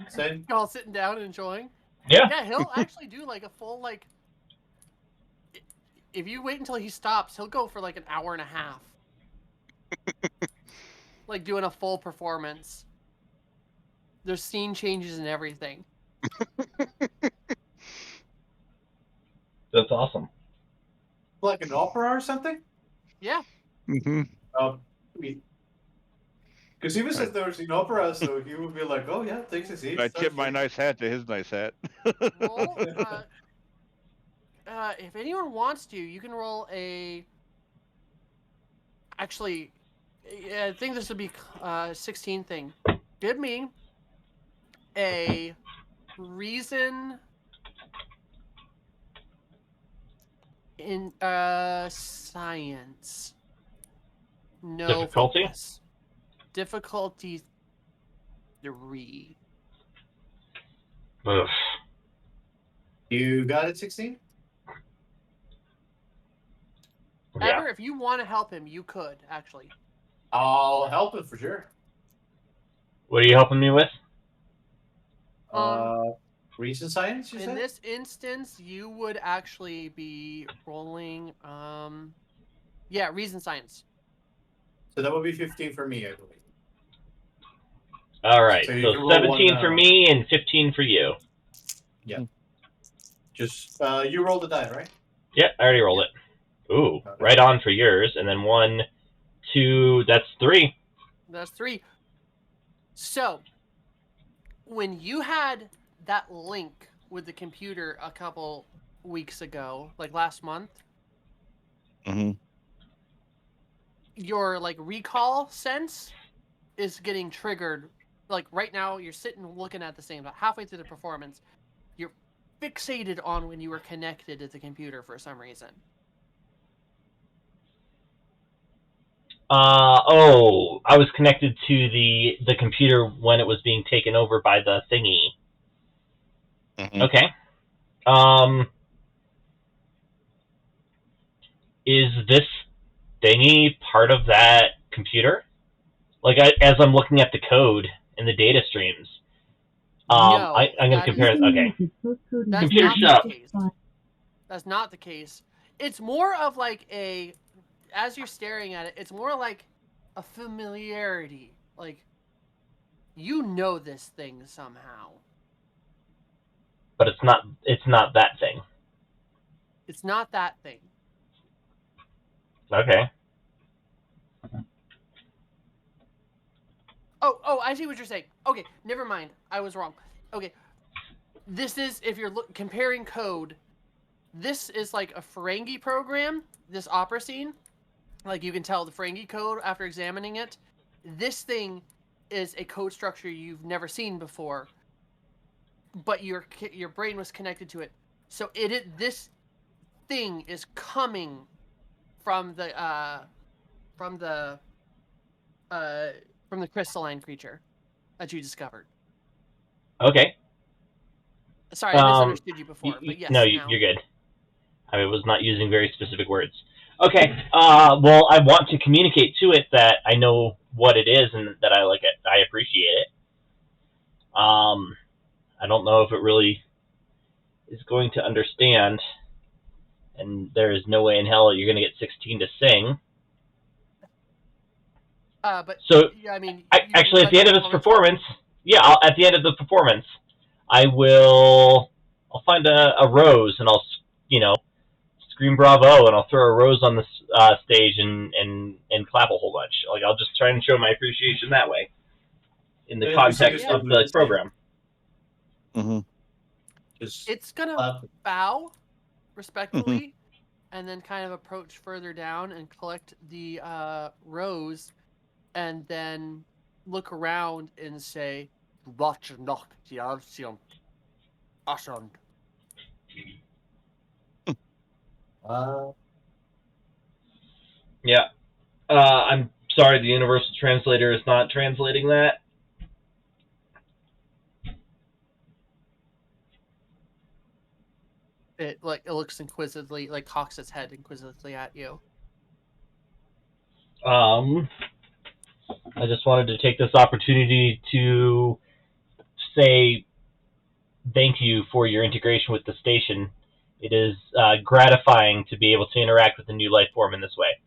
[SPEAKER 4] Same.
[SPEAKER 1] You're all sitting down and enjoying.
[SPEAKER 2] Yeah.
[SPEAKER 1] Yeah, he'll actually do like a full like. If you wait until he stops, he'll go for like an hour and a half. Like doing a full performance. There's scene changes and everything.
[SPEAKER 2] That's awesome.
[SPEAKER 4] Like an opera or something?
[SPEAKER 1] Yeah.
[SPEAKER 3] Mm-hmm.
[SPEAKER 4] Because he was said there was an opera, so he would be like, "Oh yeah, takes a seat."
[SPEAKER 3] I
[SPEAKER 4] starts
[SPEAKER 3] tip my
[SPEAKER 4] singing.
[SPEAKER 3] nice hat to his nice hat.
[SPEAKER 1] Roll. If anyone wants to, you can roll a. Actually, I think this would be 16 thing. Give me a reason in science. No
[SPEAKER 2] Difficulty?
[SPEAKER 1] focus. Difficulty 3.
[SPEAKER 2] Ugh.
[SPEAKER 4] You got it, 16?
[SPEAKER 2] Yeah.
[SPEAKER 1] Ever, if you want to help him, you could actually.
[SPEAKER 4] I'll help him for sure.
[SPEAKER 2] What are you helping me with?
[SPEAKER 4] Reason science, you
[SPEAKER 1] In
[SPEAKER 4] said?
[SPEAKER 1] this instance, you would actually be rolling. Yeah, reason science.
[SPEAKER 4] So that would be 15 for me, I believe.
[SPEAKER 2] All right.
[SPEAKER 4] So
[SPEAKER 2] So,
[SPEAKER 4] you can roll
[SPEAKER 2] 17
[SPEAKER 4] one,
[SPEAKER 2] for me and 15 for you.
[SPEAKER 4] Yeah. Just you roll the die, right?
[SPEAKER 2] Yeah, I already rolled it. Ooh,
[SPEAKER 4] Okay.
[SPEAKER 2] right on for yours. And then 1, 2, that's 3.
[SPEAKER 1] That's 3. So, when you had that link with the computer a couple weeks ago, like last month,
[SPEAKER 3] Mm-hmm.
[SPEAKER 1] your like recall sense is getting triggered. Like right now, you're sitting looking at the same, but halfway through the performance, you're fixated on when you were connected to the computer for some reason.
[SPEAKER 2] I was connected to the computer when it was being taken over by the thingy.
[SPEAKER 3] Mm-hmm.
[SPEAKER 2] Okay. Is this thingy part of that computer? Like, as I'm looking at the code in the data streams,
[SPEAKER 1] No,
[SPEAKER 2] I'm going to
[SPEAKER 1] that
[SPEAKER 2] compare it. Okay.
[SPEAKER 1] That's
[SPEAKER 2] Computer
[SPEAKER 1] not
[SPEAKER 2] shut
[SPEAKER 1] the
[SPEAKER 2] up.
[SPEAKER 1] case. That's not the case. It's more of like a, as you're staring at it, it's more like a familiarity. Like, you know this thing somehow.
[SPEAKER 2] But it's not that thing.
[SPEAKER 1] It's not that thing.
[SPEAKER 2] Okay.
[SPEAKER 1] Oh, I see what you're saying. Okay, never mind. I was wrong. Okay. This is, if you're comparing code, this is like a Ferengi program, this opera scene. Like, you can tell the Ferengi code after examining it. This thing is a code structure you've never seen before, but your brain was connected to it. So this thing is coming from the crystalline creature that you discovered.
[SPEAKER 2] Okay.
[SPEAKER 1] Sorry, I misunderstood you before, but yes,
[SPEAKER 2] no,
[SPEAKER 1] now.
[SPEAKER 2] you're good. I was not using very specific words. Okay. Well, I want to communicate to it that I know what it is and that I like it. I appreciate it. I don't know if it really is going to understand, and there is no way in hell you're going to get 16 to sing.
[SPEAKER 1] But
[SPEAKER 2] So,
[SPEAKER 1] yeah, I mean,
[SPEAKER 2] actually, at the end of its performance, at the end of the performance, I'll find a rose and I'll scream bravo and I'll throw a rose on the stage and clap a whole bunch. Like I'll just try and show my appreciation that way in the context of the program.
[SPEAKER 3] Mm-hmm.
[SPEAKER 1] It's gonna bow respectfully, and then kind of approach further down and collect the rose, and then look around and say,
[SPEAKER 2] Yeah. I'm sorry, the universal translator is not translating that.
[SPEAKER 1] It looks inquisitively, like cocks its head inquisitively at you.
[SPEAKER 2] I just wanted to take this opportunity to say thank you for your integration with the station. It is gratifying to be able to interact with a new life form in this way.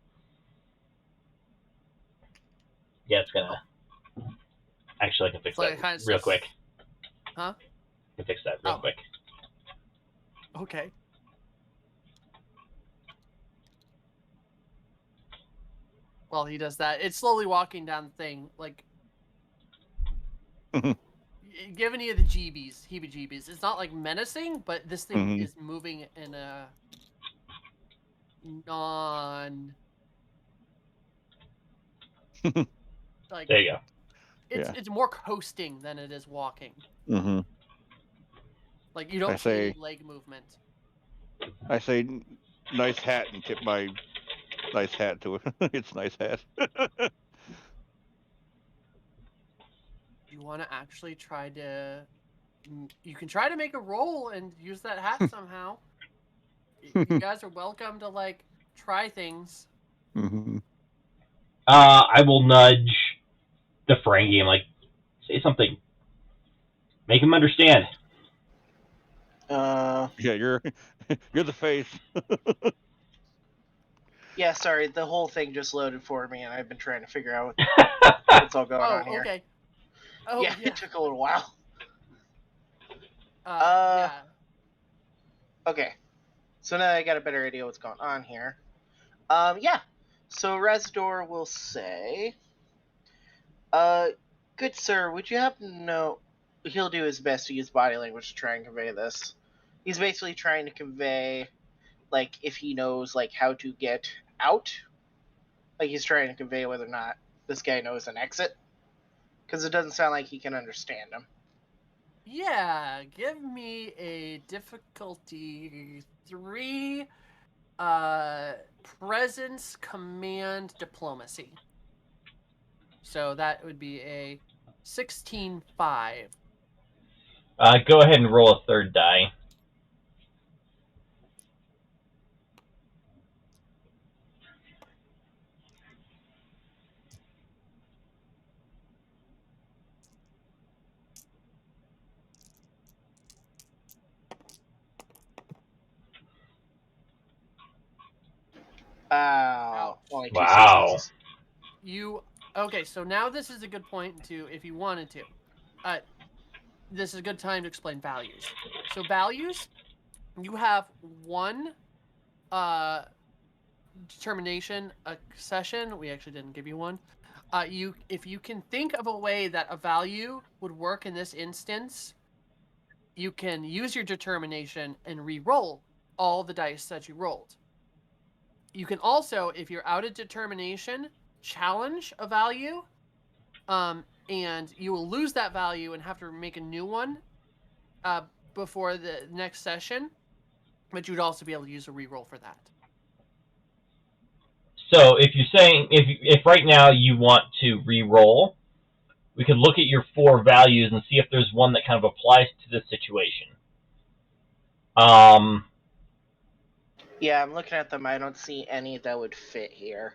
[SPEAKER 2] Yeah, it's gonna. Actually, I can fix that real quick.
[SPEAKER 1] Huh?
[SPEAKER 2] I can fix that real quick.
[SPEAKER 1] Okay. While he does that, it's slowly walking down the thing, like giving you the heebie-jeebies. It's not like menacing, but this thing is moving in a non. Like,
[SPEAKER 2] there you go.
[SPEAKER 1] It's more coasting than it is walking.
[SPEAKER 3] Mm-hmm.
[SPEAKER 1] Like you don't see any leg movement.
[SPEAKER 3] I say, nice hat, and tip my nice hat to it. It's a nice hat.
[SPEAKER 1] You want to actually try to? You can try to make a roll and use that hat somehow. You guys are welcome to try things.
[SPEAKER 3] Mm-hmm.
[SPEAKER 2] I will nudge the Ferengi and say something. Make him understand.
[SPEAKER 5] Yeah,
[SPEAKER 3] you're the face.
[SPEAKER 5] Yeah, sorry, the whole thing just loaded for me, and I've been trying to figure out what's all going on here.
[SPEAKER 1] Okay. Oh,
[SPEAKER 5] yeah, it took a little while.
[SPEAKER 1] Yeah.
[SPEAKER 5] Okay, so now I got a better idea what's going on here. Yeah. So Razador will say, good sir, would you happen to know? He'll do his best to use body language to try and convey this. He's basically trying to convey, if he knows, how to get out. He's trying to convey whether or not this guy knows an exit. Because it doesn't sound like he can understand him.
[SPEAKER 1] Yeah, give me a difficulty 3, presence, command, diplomacy. So that would be a 16-5.
[SPEAKER 2] Go ahead and roll a third die.
[SPEAKER 5] Only 2
[SPEAKER 2] Wow.
[SPEAKER 5] successes.
[SPEAKER 1] Okay, so now this is a good point to, if you wanted to. This is a good time to explain values. So values, you have one determination a session. We actually didn't give you one. If you can think of a way that a value would work in this instance, you can use your determination and re-roll all the dice that you rolled. You can also, if you're out of determination, challenge a value, and you will lose that value and have to make a new one before the next session, but you'd also be able to use a re-roll for that.
[SPEAKER 2] So if you're saying if right now you want to re-roll, we could look at your 4 values and see if there's one that kind of applies to this situation.
[SPEAKER 5] Yeah, I'm looking at them. I don't see any that would fit here.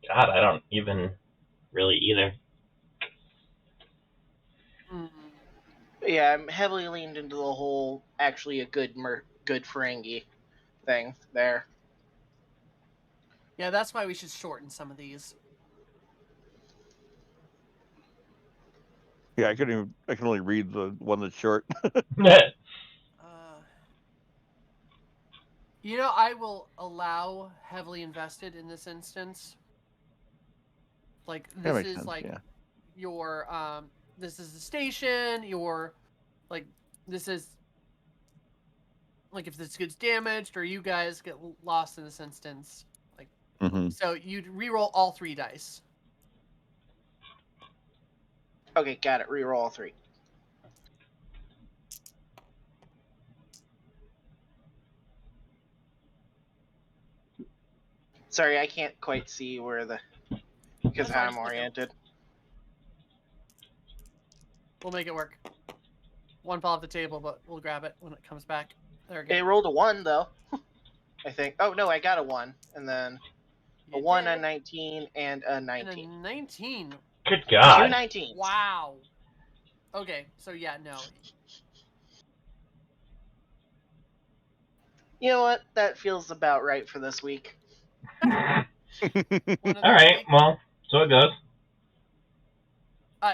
[SPEAKER 2] God, I don't even really either.
[SPEAKER 1] Mm.
[SPEAKER 5] Yeah, I'm heavily leaned into the whole actually a good Ferengi thing there.
[SPEAKER 1] Yeah, that's why we should shorten some of these.
[SPEAKER 3] Yeah, I can only read the one that's short.
[SPEAKER 1] Uh, you know, I will allow heavily invested in this instance. Like
[SPEAKER 3] That
[SPEAKER 1] this
[SPEAKER 3] makes
[SPEAKER 1] is
[SPEAKER 3] sense.
[SPEAKER 1] like
[SPEAKER 3] Yeah.
[SPEAKER 1] your this is the station, your like this is like if this gets damaged or you guys get lost in this instance. Like
[SPEAKER 3] Mm-hmm.
[SPEAKER 1] so you'd re-roll all 3 dice.
[SPEAKER 5] Okay, got it. Reroll all 3. Sorry, I can't quite see where because
[SPEAKER 1] That's fine,
[SPEAKER 5] how I'm
[SPEAKER 1] just look at
[SPEAKER 5] oriented.
[SPEAKER 1] We'll make it work. One fall off the table, but we'll grab it when it comes back. There we go.
[SPEAKER 5] It rolled a 1 though. I think. Oh no, I got a 1, and then a 1, a 19, and a 19.
[SPEAKER 1] And a 19.
[SPEAKER 2] Good
[SPEAKER 5] 2
[SPEAKER 2] God.
[SPEAKER 5] 19s.
[SPEAKER 1] Wow. Okay, so yeah, no.
[SPEAKER 5] You know what? That feels about right for this week.
[SPEAKER 1] One of
[SPEAKER 2] All
[SPEAKER 1] the
[SPEAKER 2] right,
[SPEAKER 1] big,
[SPEAKER 2] well, so it goes.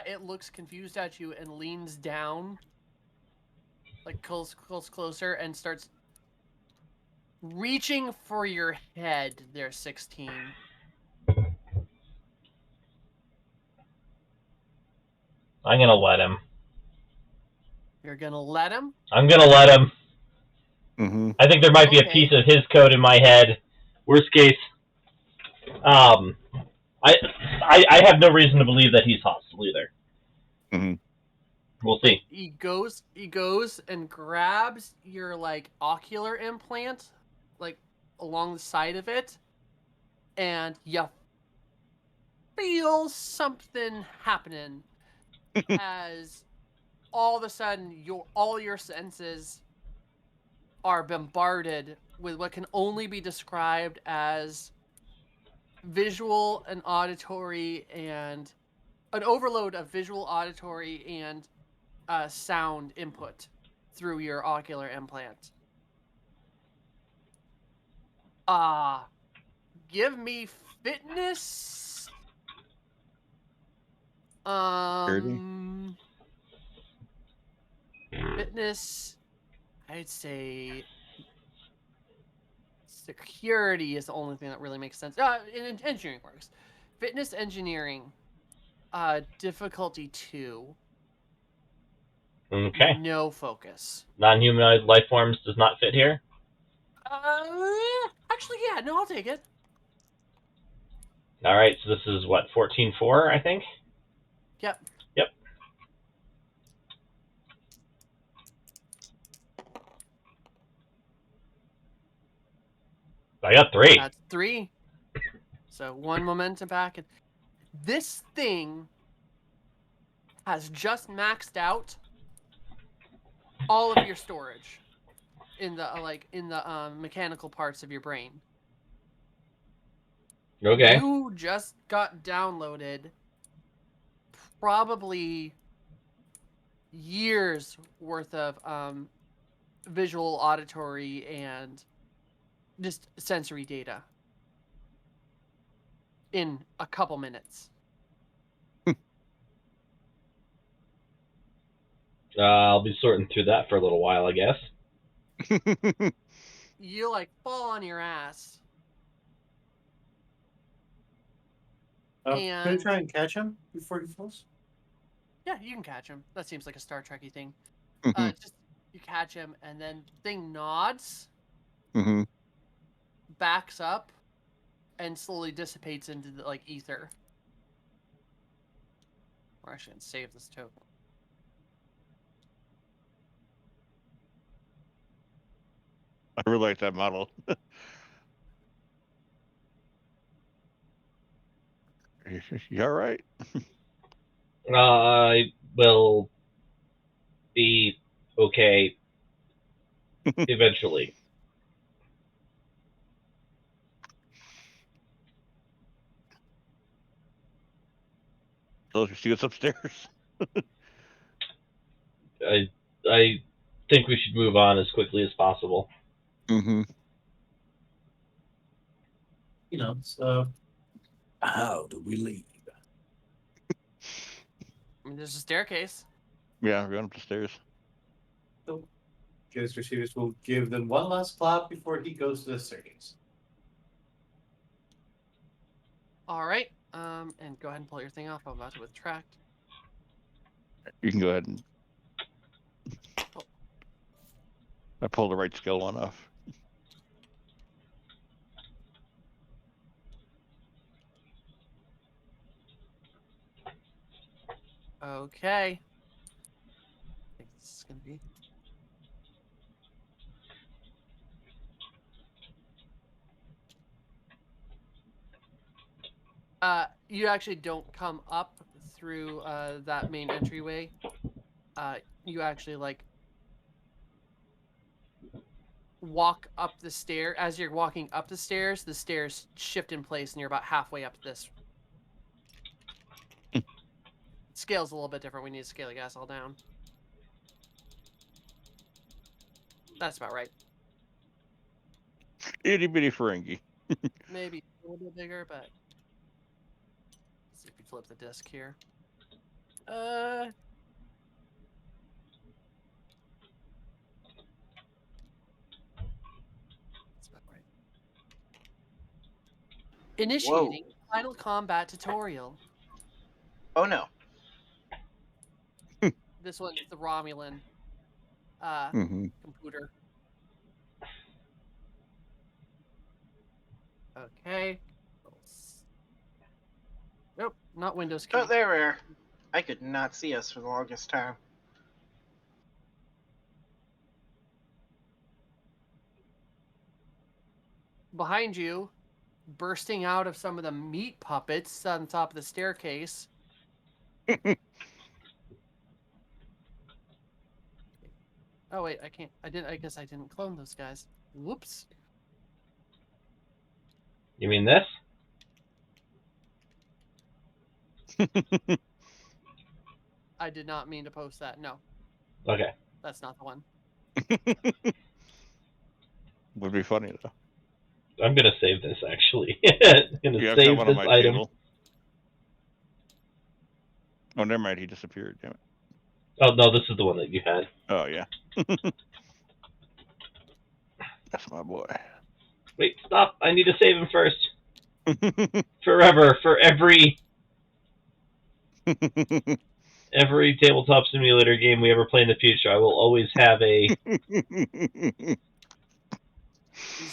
[SPEAKER 1] it looks confused at you and leans down, like close closer, and starts reaching for your head. There, 16.
[SPEAKER 2] I'm gonna let him.
[SPEAKER 1] You're gonna let him?
[SPEAKER 2] I'm gonna let him.
[SPEAKER 3] Mm-hmm.
[SPEAKER 2] I think there might be a
[SPEAKER 1] Okay.
[SPEAKER 2] piece of his code in my head. Worst case, I have no reason to believe that he's hostile either.
[SPEAKER 3] Mm-hmm.
[SPEAKER 2] We'll
[SPEAKER 1] Like,
[SPEAKER 2] see.
[SPEAKER 1] he goes and grabs your like ocular implant, like along the side of it, and you feel something happening as all of a sudden all your senses are bombarded with what can only be described as visual and auditory and an overload of visual, auditory, and sound input through your ocular implant. Give me fitness. Fitness. I'd say security is the only thing that really makes sense. Engineering works. Fitness engineering. Difficulty 2.
[SPEAKER 2] Okay.
[SPEAKER 1] No focus.
[SPEAKER 2] Non-humanoid life forms does not fit here.
[SPEAKER 1] Actually, yeah. No, I'll take it.
[SPEAKER 2] All right, so this is what 14-4, I think.
[SPEAKER 1] Yep.
[SPEAKER 2] Yep. I got 3.
[SPEAKER 1] That's 3. So 1 momentum back. And this thing has just maxed out all of your storage in the mechanical parts of your brain.
[SPEAKER 2] Okay.
[SPEAKER 1] You just got downloaded probably years worth of visual, auditory, and just sensory data in a couple minutes.
[SPEAKER 2] I'll be sorting through that for a little while, I guess.
[SPEAKER 1] You like fall on your ass.
[SPEAKER 4] Can you try and catch him before he falls?
[SPEAKER 1] Yeah, you can catch him. That seems like a Star Trek-y thing.
[SPEAKER 3] Mm-hmm.
[SPEAKER 1] Just you catch him, and then thing nods,
[SPEAKER 3] Mm-hmm.
[SPEAKER 1] backs up, and slowly dissipates into the like ether. We're actually gonna save this token.
[SPEAKER 3] I really like that model. You all right?
[SPEAKER 2] I will be okay eventually.
[SPEAKER 3] So she gets upstairs.
[SPEAKER 2] I think we should move on as quickly as possible.
[SPEAKER 3] Mm-hmm.
[SPEAKER 7] So how do we leave?
[SPEAKER 1] I mean, there's a staircase.
[SPEAKER 3] Yeah, we're going up the stairs.
[SPEAKER 4] So, Ghost Receivers will give them one last clap before he goes to the staircase.
[SPEAKER 1] All right. And go ahead and pull your thing off. I'm about to retract.
[SPEAKER 3] You can go ahead and. I pulled the right skill one off.
[SPEAKER 1] Okay. I think this is gonna be. You actually don't come up through that main entryway. You actually like walk up the stair. As you're walking up the stairs shift in place, and you're about halfway up this. Scale's a little bit different. We need to scale the gas all down. That's about right.
[SPEAKER 3] Itty bitty Ferengi.
[SPEAKER 1] Maybe a little bit bigger, but let's see if we flip the disc here. That's about right. Initiating final combat tutorial.
[SPEAKER 5] Oh no.
[SPEAKER 1] This one's the Romulan
[SPEAKER 3] Mm-hmm.
[SPEAKER 1] computer. Okay. Nope, not Windows key.
[SPEAKER 5] Oh, there we are. I could not see us for the longest time.
[SPEAKER 1] Behind you, bursting out of some of the meat puppets on top of the staircase. Oh wait, I can't. I guess I didn't clone those guys. Whoops.
[SPEAKER 2] You mean this?
[SPEAKER 1] I did not mean to post that. No,
[SPEAKER 2] Okay.
[SPEAKER 1] that's not the one.
[SPEAKER 3] Would be funny though.
[SPEAKER 2] I'm gonna save this actually. I'm gonna
[SPEAKER 3] Yeah, I've
[SPEAKER 2] save
[SPEAKER 3] got one
[SPEAKER 2] this
[SPEAKER 3] on my
[SPEAKER 2] item.
[SPEAKER 3] table. Oh, never mind. He disappeared. Damn it.
[SPEAKER 2] Oh no, this is the one that you had.
[SPEAKER 3] Oh yeah. That's my boy.
[SPEAKER 2] Wait, stop! I need to save him first. Forever, for every tabletop simulator game we ever play in the future, I will always have a.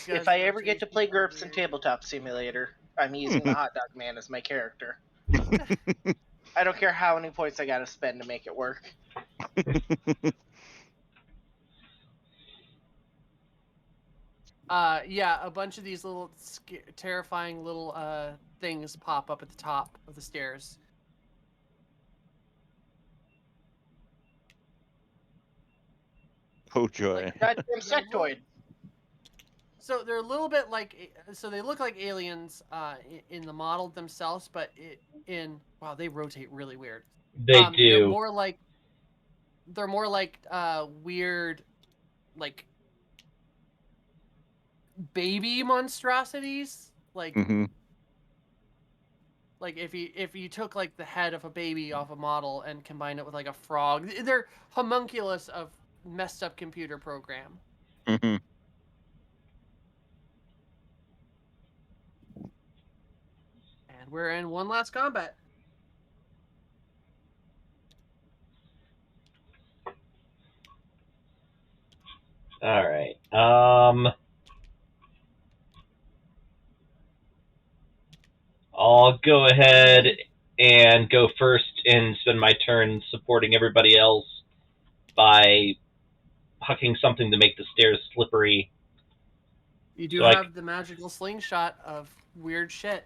[SPEAKER 5] If I ever get to play GURPS and Tabletop Simulator, I'm using the Hot Dog Man as my character. I don't care how many points I gotta spend to make it work.
[SPEAKER 1] Yeah, a bunch of these little terrifying little things pop up at the top of the stairs.
[SPEAKER 3] Oh joy.
[SPEAKER 1] Like,
[SPEAKER 5] Goddamn sectoid.
[SPEAKER 1] So they're a little bit like, so they look like aliens in the model themselves, but wow, they rotate really weird.
[SPEAKER 2] They do.
[SPEAKER 1] They're more like weird, like baby monstrosities. Like,
[SPEAKER 3] Mm-hmm.
[SPEAKER 1] like if you took like the head of a baby off a model and combined it with like a frog, they're homunculus of messed up computer program.
[SPEAKER 3] Mm-hmm.
[SPEAKER 1] And we're in one last combat.
[SPEAKER 2] All right. I'll go ahead and go first and spend my turn supporting everybody else by hucking something to make the stairs slippery
[SPEAKER 1] You do
[SPEAKER 2] So
[SPEAKER 1] have the magical slingshot of weird shit.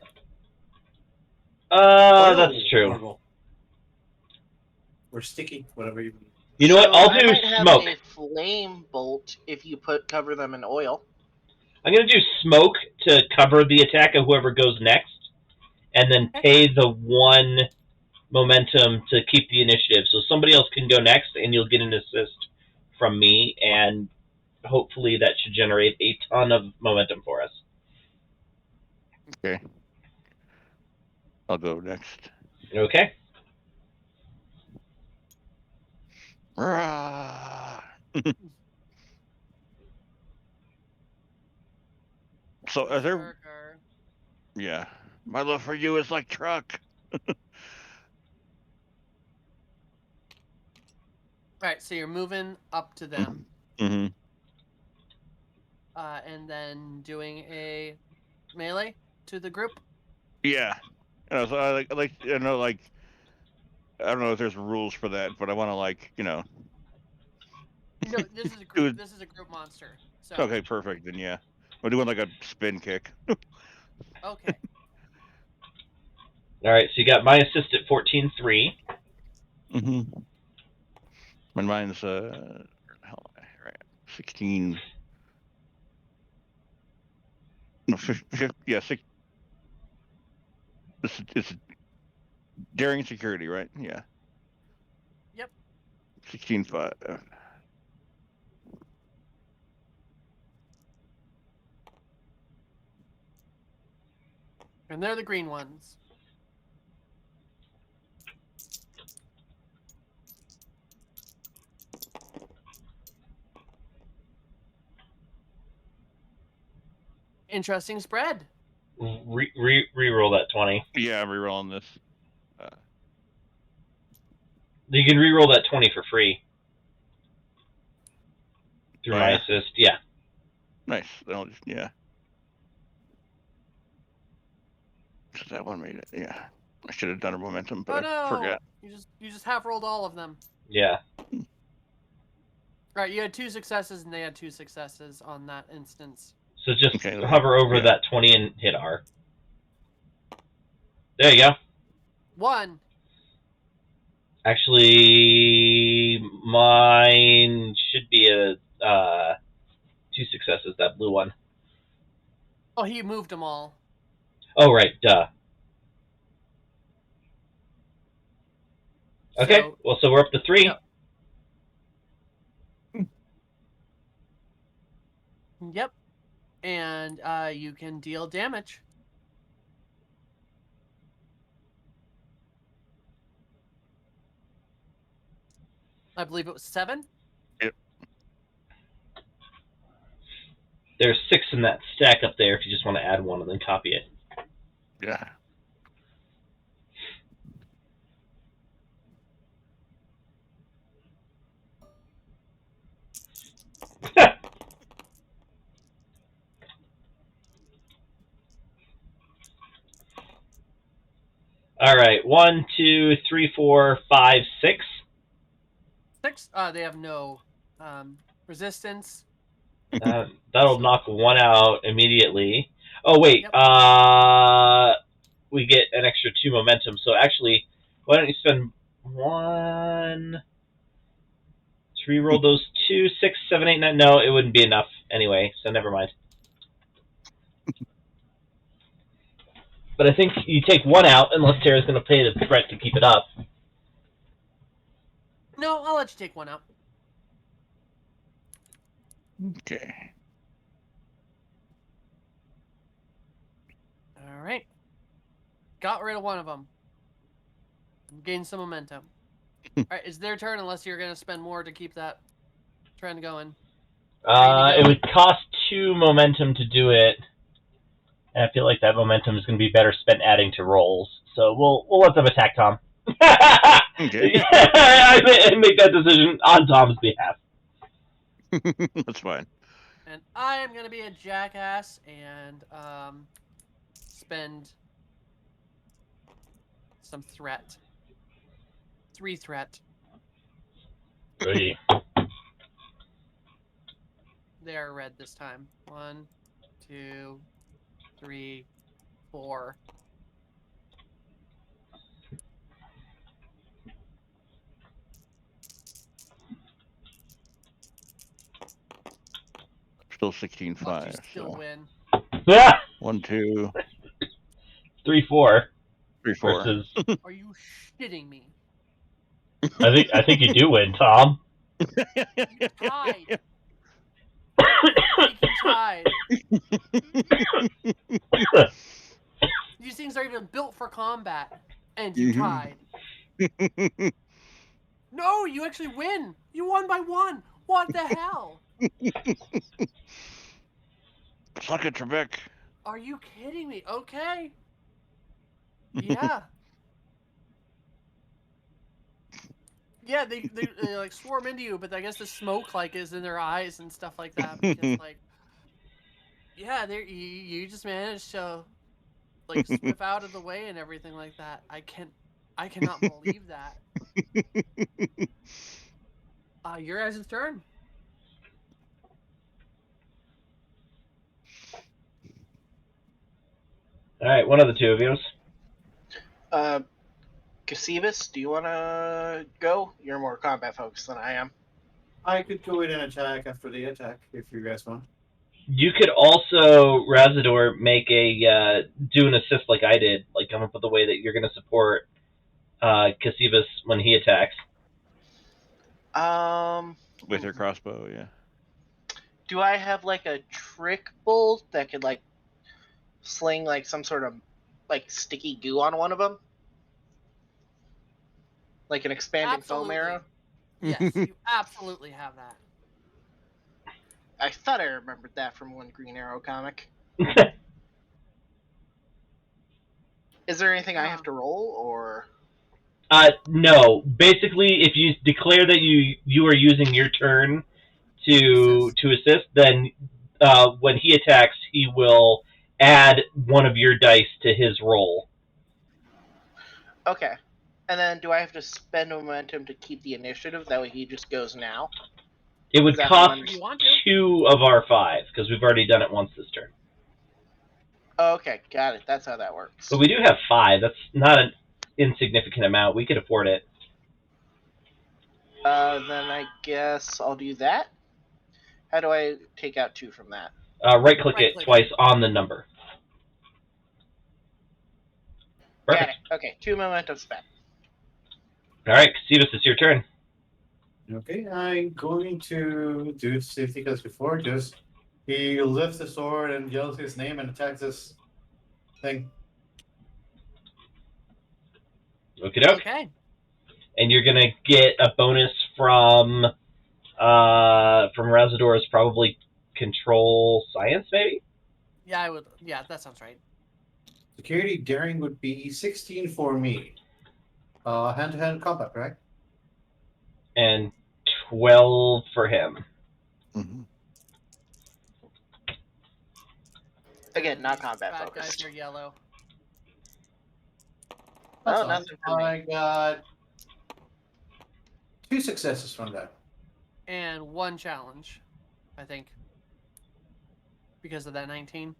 [SPEAKER 2] That's true.
[SPEAKER 4] Normal. Or sticky, whatever you mean.
[SPEAKER 2] You know what? I'll
[SPEAKER 5] I
[SPEAKER 2] do
[SPEAKER 5] might have
[SPEAKER 2] smoke.
[SPEAKER 5] a flame bolt if you cover them in oil.
[SPEAKER 2] I'm gonna do smoke to cover the attack of whoever goes next, and then pay the 1 momentum to keep the initiative. So somebody else can go next, and you'll get an assist from me, and hopefully that should generate a ton of momentum for us.
[SPEAKER 3] Okay. I'll go next.
[SPEAKER 2] Okay.
[SPEAKER 3] Rah! So are there?
[SPEAKER 1] Berserker.
[SPEAKER 3] Yeah. My love for you is like truck.
[SPEAKER 1] All right, so you're moving up to them,
[SPEAKER 3] Mm-hmm.
[SPEAKER 1] and then doing a melee to the group.
[SPEAKER 3] Yeah. So I like I know like I don't know if there's rules for that, but I want to
[SPEAKER 1] No, this is a
[SPEAKER 3] do
[SPEAKER 1] group.
[SPEAKER 3] it.
[SPEAKER 1] This is a group monster. So
[SPEAKER 3] Okay, perfect. Then yeah, I'm doing like a spin kick.
[SPEAKER 1] okay.
[SPEAKER 2] All right. So you got my assist at 14-3.
[SPEAKER 3] Mm-hmm. And mine's right 16. No, yeah, six. It's daring security, right? Yeah,
[SPEAKER 1] Yep.
[SPEAKER 3] 16-5.
[SPEAKER 1] And they're the green ones. Interesting spread.
[SPEAKER 2] Reroll that 20.
[SPEAKER 3] Yeah, I'm rerolling this.
[SPEAKER 2] You can reroll that 20 for free through
[SPEAKER 3] Oh,
[SPEAKER 2] my
[SPEAKER 3] yeah?
[SPEAKER 2] assist. Yeah.
[SPEAKER 3] Nice. Then I'll just So that one made it. Yeah, I should have done a momentum, but
[SPEAKER 1] Oh
[SPEAKER 3] I
[SPEAKER 1] no!
[SPEAKER 3] forgot.
[SPEAKER 1] You just half rolled all of them.
[SPEAKER 2] Yeah.
[SPEAKER 1] All right, you had 2 successes, and they had 2 successes on that instance.
[SPEAKER 2] So just
[SPEAKER 3] Okay,
[SPEAKER 2] hover over
[SPEAKER 3] yeah.
[SPEAKER 2] that 20 and hit R. There you go.
[SPEAKER 1] 1.
[SPEAKER 2] Actually, mine should be a 2 successes. That blue one.
[SPEAKER 1] Oh, he moved them all.
[SPEAKER 2] Oh right, duh. Okay,
[SPEAKER 1] So,
[SPEAKER 2] well, so we're up to 3.
[SPEAKER 1] Yep. Yep. And you can deal damage. I believe it was 7.
[SPEAKER 3] Yep.
[SPEAKER 2] There's 6 in that stack up there. If you just want to add 1 and then copy it.
[SPEAKER 3] Yeah.
[SPEAKER 2] All right, 1, 2, 3, 4, 5, 6.
[SPEAKER 1] 6. They have no resistance.
[SPEAKER 2] That'll knock 1 out immediately. Oh wait,
[SPEAKER 1] Yep.
[SPEAKER 2] we get an extra 2 momentum. So actually, why don't you spend 1 to reroll those 2, 6, 7, 8, 9? No, it wouldn't be enough anyway. So never mind. But I think you take 1 out unless Tara's going to pay the threat to keep it up.
[SPEAKER 1] No, I'll let you take 1 out.
[SPEAKER 3] Okay.
[SPEAKER 1] All right. Got rid of 1 of them. Gained some momentum. All right, it's their turn unless you're going to spend more to keep that trend going.
[SPEAKER 2] It would cost 2 momentum to do it. And I feel like that momentum is going to be better spent adding to rolls. So we'll let them attack Tom.
[SPEAKER 3] Okay.
[SPEAKER 2] I make that decision on Tom's behalf.
[SPEAKER 3] That's fine.
[SPEAKER 1] And I am going to be a jackass and spend some threat. 3 threat.
[SPEAKER 2] Really?
[SPEAKER 1] They are red this time. 1, 2, 3, 4.
[SPEAKER 3] Still
[SPEAKER 1] Fuck, you
[SPEAKER 3] 16-5.
[SPEAKER 1] still
[SPEAKER 3] So
[SPEAKER 1] win.
[SPEAKER 2] Yeah,
[SPEAKER 3] 1, 2,
[SPEAKER 2] 3-4
[SPEAKER 3] 3, 4.
[SPEAKER 2] versus.
[SPEAKER 1] Are you shitting me?
[SPEAKER 2] I think you do win, Tom.
[SPEAKER 1] You tied. You freaking tied. These things are even built for combat. And you tied. No, you actually win. You won by 1. What the hell?
[SPEAKER 3] Suck it, Trebek.
[SPEAKER 1] Are you kidding me? Okay. Yeah. Yeah, they like swarm into you, but I guess the smoke like is in their eyes and stuff like that because like yeah, you just managed to like swift out of the way and everything like that. I cannot believe that. Your guys' turn.
[SPEAKER 2] All right, one of the two of you.
[SPEAKER 5] Cassibus, do you want to go? You're more combat focused than I am.
[SPEAKER 4] I could go in and attack after the attack if you guys want.
[SPEAKER 2] You could also, Razador, make a do an assist like I did, like come up with a way that you're going to support Cassibus when he attacks.
[SPEAKER 3] With your crossbow, yeah.
[SPEAKER 5] Do I have like a trick bolt that could like sling like some sort of like sticky goo on one of them? Like an expanded foam
[SPEAKER 1] Absolutely.
[SPEAKER 5] arrow?
[SPEAKER 1] Yes, you absolutely have that.
[SPEAKER 5] I thought I remembered that from one Green Arrow comic. Is there anything I have to roll, or?
[SPEAKER 2] No. Basically, if you declare that you are using your turn to assist, then when he attacks, he will add one of your dice to his roll.
[SPEAKER 5] Okay. And then do I have to spend momentum to keep the initiative? That way he just goes now?
[SPEAKER 2] It would
[SPEAKER 5] Is that
[SPEAKER 2] cost
[SPEAKER 5] how
[SPEAKER 1] You want to?
[SPEAKER 2] 2 of our 5 because we've already done it once this turn.
[SPEAKER 5] Okay, got it. That's how that works.
[SPEAKER 2] But we do have 5. That's not an insignificant amount. We could afford it.
[SPEAKER 5] Then I guess I'll do that. How do I take out 2 from that?
[SPEAKER 2] Right-click it twice on the number. Perfect.
[SPEAKER 5] Got it. Okay, 2 momentum spent.
[SPEAKER 2] All right, Cassibus, it's your turn.
[SPEAKER 4] Okay, I'm going to do the same thing as before. Just he lifts the sword and yells his name and attacks this thing.
[SPEAKER 1] Okay.
[SPEAKER 2] And you're gonna get a bonus from Razador's probably control science, maybe.
[SPEAKER 1] Yeah, I would. Yeah, that sounds right.
[SPEAKER 4] Security daring would be 16 for me. Hand-to-hand combat, right?
[SPEAKER 2] And 12 for him.
[SPEAKER 3] Mm-hmm.
[SPEAKER 5] Again, not
[SPEAKER 1] These
[SPEAKER 5] combat
[SPEAKER 1] fat
[SPEAKER 5] focused.
[SPEAKER 1] guys are yellow.
[SPEAKER 5] Oh, nothing for me.
[SPEAKER 4] I got 2 successes from that.
[SPEAKER 1] And 1 challenge, I think. Because of that 19.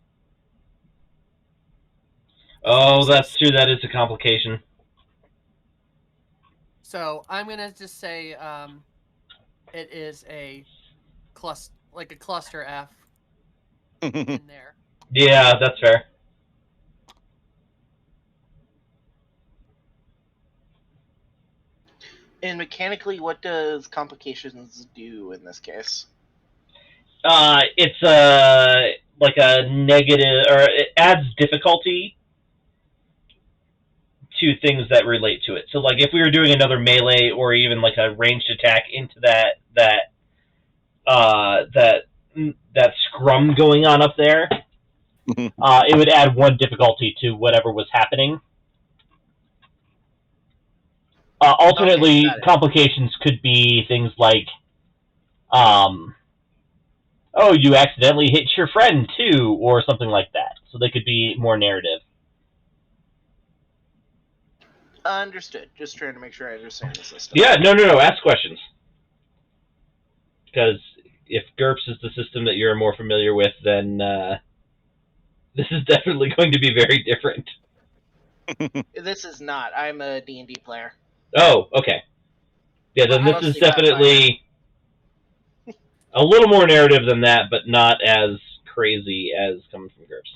[SPEAKER 2] Oh, that's true. That is a complication.
[SPEAKER 1] So I'm gonna just say it is a cluster F in there.
[SPEAKER 2] Yeah, that's fair.
[SPEAKER 5] And mechanically, what does complications do in this case?
[SPEAKER 2] It's like a negative, or it adds difficulty to things that relate to it. So, like, if we were doing another melee or even like a ranged attack into that scrum going on up there, it would add 1 difficulty to whatever was happening. Alternately,
[SPEAKER 5] Okay,
[SPEAKER 2] complications could be things like, oh, you accidentally hit your friend too, or something like that. So they could be more narrative.
[SPEAKER 5] Understood. Just trying to make sure I understand the system.
[SPEAKER 2] Yeah, no. Ask questions. Because if GURPS is the system that you're more familiar with, then This is definitely going to be very different.
[SPEAKER 5] This is not. I'm a D&D player.
[SPEAKER 2] Oh, okay. Yeah, then
[SPEAKER 1] Well,
[SPEAKER 2] this is
[SPEAKER 5] mostly Pathfinder.
[SPEAKER 2] definitely a little more narrative than that, but not as crazy as coming from GURPS.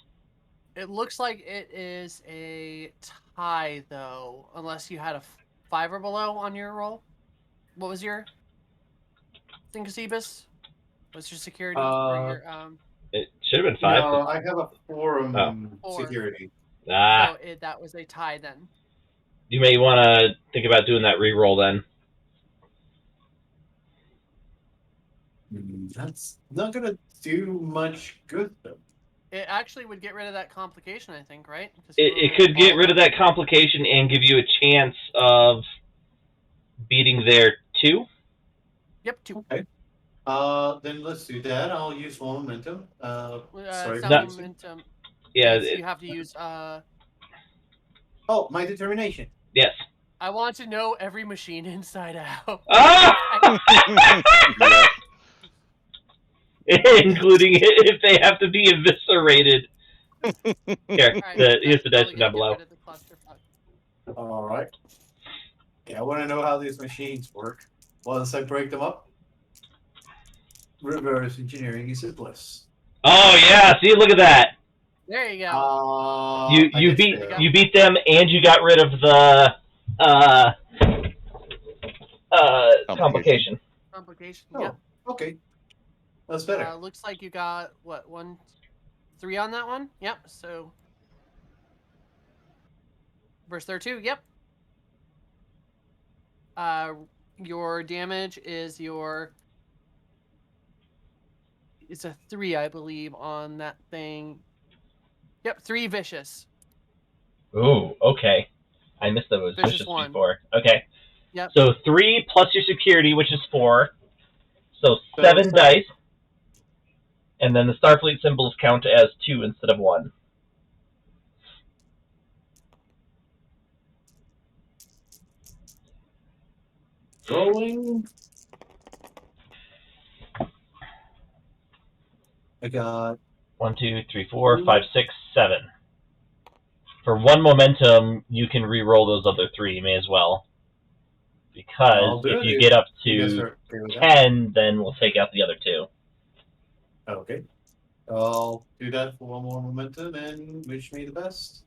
[SPEAKER 1] It looks like it is a tie, though, unless you had a 5 or below on your roll. What was your thing, Caesibus? What's your security or your
[SPEAKER 2] It should have been 5.
[SPEAKER 4] No, I have a forum
[SPEAKER 2] Oh.
[SPEAKER 4] security.
[SPEAKER 1] So that was a tie then.
[SPEAKER 2] You may want to think about doing that re-roll then.
[SPEAKER 4] That's not gonna do much good though.
[SPEAKER 1] It actually would get rid of that complication, I think, right?
[SPEAKER 2] It could get rid of that complication and give you a chance of beating their 2.
[SPEAKER 1] Yep, 2.
[SPEAKER 4] Okay. Then let's do that. I'll use one momentum. Sorry.
[SPEAKER 1] It's
[SPEAKER 2] No.
[SPEAKER 1] not momentum.
[SPEAKER 2] Yeah.
[SPEAKER 1] You have to use.
[SPEAKER 4] Oh, my determination.
[SPEAKER 2] Yes.
[SPEAKER 1] I want to know every machine inside out.
[SPEAKER 2] Ah!
[SPEAKER 3] Yeah.
[SPEAKER 2] Including if they have to be eviscerated. Here,
[SPEAKER 1] Alright,
[SPEAKER 2] here's the dice
[SPEAKER 1] probably
[SPEAKER 2] from down
[SPEAKER 1] gonna get
[SPEAKER 2] below.
[SPEAKER 1] rid of the clusterfuck.
[SPEAKER 4] All right. Yeah, I want to know how these machines work. Once I break them up, reverse engineering is a bliss.
[SPEAKER 2] Oh yeah, see, look at that.
[SPEAKER 1] There you go.
[SPEAKER 2] You
[SPEAKER 4] I
[SPEAKER 2] you
[SPEAKER 4] did
[SPEAKER 2] beat
[SPEAKER 4] fail.
[SPEAKER 2] you beat them, and you got rid of the complication.
[SPEAKER 1] Complication.
[SPEAKER 4] Oh,
[SPEAKER 1] Yep.
[SPEAKER 4] okay. That's better.
[SPEAKER 1] Looks like you got what 1, 3 on that one. Yep. So verse there 2. Yep. Your damage is it's a 3, I believe, on that thing. Yep, 3 vicious.
[SPEAKER 2] Ooh, okay. I missed those
[SPEAKER 1] Vicious
[SPEAKER 2] vicious
[SPEAKER 1] 1.
[SPEAKER 2] before. Okay.
[SPEAKER 1] Yep.
[SPEAKER 2] So 3 plus your security, which is 4. So
[SPEAKER 4] So
[SPEAKER 2] 7
[SPEAKER 4] 7.
[SPEAKER 2] dice. And then the Starfleet symbols count as 2 instead of 1.
[SPEAKER 4] Rolling. I got
[SPEAKER 2] 1, 2, 3, 4, 5, 6, 7. For 1 momentum, you can re-roll those other 3. You may as well. Because if you get up
[SPEAKER 4] you guys
[SPEAKER 2] to
[SPEAKER 4] are okay with that?
[SPEAKER 2] 10, then we'll take out the other 2.
[SPEAKER 4] Okay. I'll do that for one more momentum and wish me the best.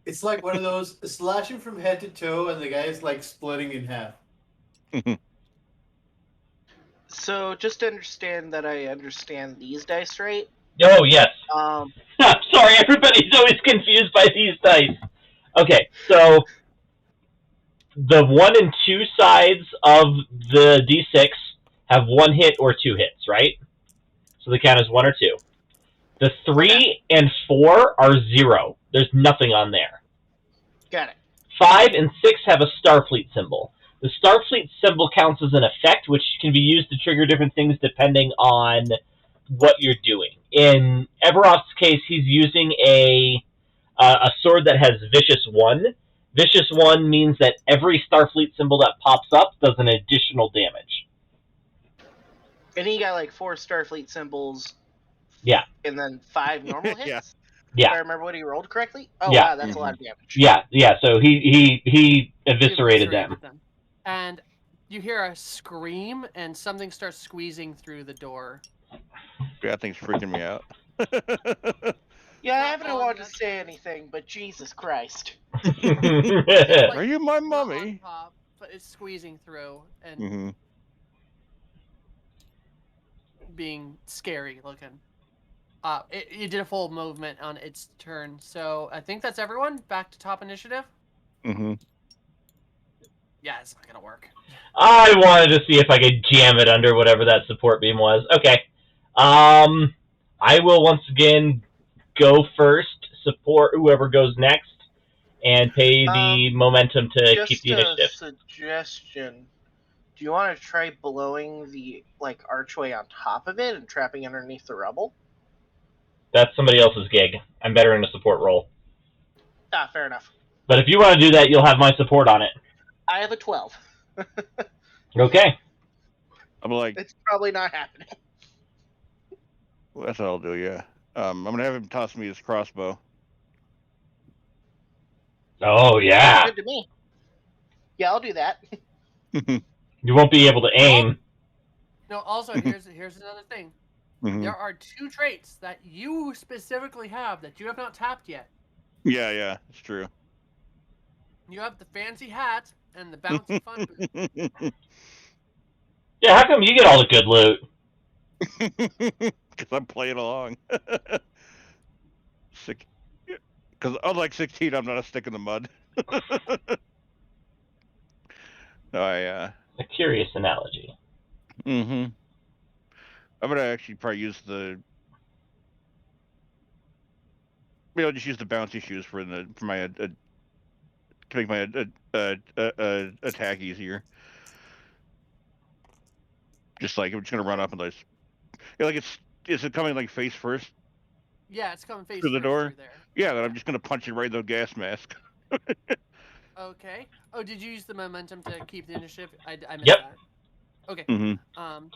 [SPEAKER 4] It's like one of those slashing from head to toe, and the guy's like splitting in half.
[SPEAKER 5] So just to understand that I understand these dice right.
[SPEAKER 2] Oh, yes.
[SPEAKER 5] Um,
[SPEAKER 2] Sorry, everybody's always confused by these dice. Okay, so the 1 and 2 sides of the D6 have 1 hit or 2 hits, right? So they count as 1 or 2. The 3 and 4 are 0. There's nothing on there.
[SPEAKER 5] got it.
[SPEAKER 2] 5 and 6 have a Starfleet symbol. The Starfleet symbol counts as an effect, which can be used to trigger different things depending on what you're doing. In Everoth's case, he's using a sword that has Vicious 1. Vicious 1 means that every Starfleet symbol that pops up does an additional damage.
[SPEAKER 5] And he got like 4 Starfleet symbols.
[SPEAKER 2] Yeah.
[SPEAKER 5] And then 5 normal hits.
[SPEAKER 3] Yeah.
[SPEAKER 2] Yeah.
[SPEAKER 5] If I remember what he rolled correctly. Oh
[SPEAKER 2] Yeah.
[SPEAKER 5] wow, that's a lot of damage.
[SPEAKER 2] Yeah. So he eviscerated them.
[SPEAKER 1] And you hear a scream, and something starts squeezing through the door.
[SPEAKER 3] That thing's freaking me out.
[SPEAKER 5] Yeah, I
[SPEAKER 1] Not
[SPEAKER 5] haven't
[SPEAKER 1] on
[SPEAKER 5] wanted to
[SPEAKER 1] that-
[SPEAKER 5] say anything, but Jesus Christ.
[SPEAKER 1] It's
[SPEAKER 3] Are you my
[SPEAKER 1] not on
[SPEAKER 3] mummy?
[SPEAKER 1] top, but it's squeezing through and
[SPEAKER 3] Mm-hmm.
[SPEAKER 1] being scary looking. It did a full movement on its turn, so I think that's everyone. Back to top initiative.
[SPEAKER 3] Mm-hmm.
[SPEAKER 1] Yeah, it's not gonna work.
[SPEAKER 2] I wanted to see if I could jam it under whatever that support beam was. Okay. I will once again go first, support whoever goes next, and pay the momentum to
[SPEAKER 5] Just
[SPEAKER 2] keep the
[SPEAKER 5] a
[SPEAKER 2] initiative.
[SPEAKER 5] suggestion. Do you want to try blowing the archway on top of it and trapping underneath the rubble?
[SPEAKER 2] That's somebody else's gig. I'm better in a support role.
[SPEAKER 5] Ah, fair enough.
[SPEAKER 2] But if you want to do that, you'll have my support on it.
[SPEAKER 5] I have a 12.
[SPEAKER 2] Okay.
[SPEAKER 3] I'm like,
[SPEAKER 5] It's probably not happening.
[SPEAKER 3] well, that's what I'll do. Yeah. I'm gonna have him toss me his crossbow.
[SPEAKER 2] Oh
[SPEAKER 5] Sounds
[SPEAKER 2] yeah.
[SPEAKER 5] good to me. Yeah, I'll do that.
[SPEAKER 2] You won't be able to aim.
[SPEAKER 1] No, also here's another thing.
[SPEAKER 3] Mhm.
[SPEAKER 1] There are 2 traits that you specifically have that you have not tapped yet.
[SPEAKER 3] Yeah, it's true.
[SPEAKER 1] You have the fancy hat and the bouncy fun boot.
[SPEAKER 2] Yeah, how come you get all the good loot?
[SPEAKER 3] Because I'm playing along. Because unlike 16, I'm not a stick in the mud.
[SPEAKER 2] A curious analogy.
[SPEAKER 3] I'm gonna actually probably use the. Maybe I'll just use the bouncy shoes for my to make my attack easier. Just like I'm just gonna run up and like is it coming like face first
[SPEAKER 1] Yeah, it's coming face
[SPEAKER 3] through the
[SPEAKER 1] first
[SPEAKER 3] door?
[SPEAKER 1] through there.
[SPEAKER 3] Yeah, then I'm just gonna punch it right in the gas mask.
[SPEAKER 1] Okay. Oh, did you use the momentum to keep the initiative? I missed
[SPEAKER 2] Yep.
[SPEAKER 1] that. Okay.
[SPEAKER 3] Mm-hmm.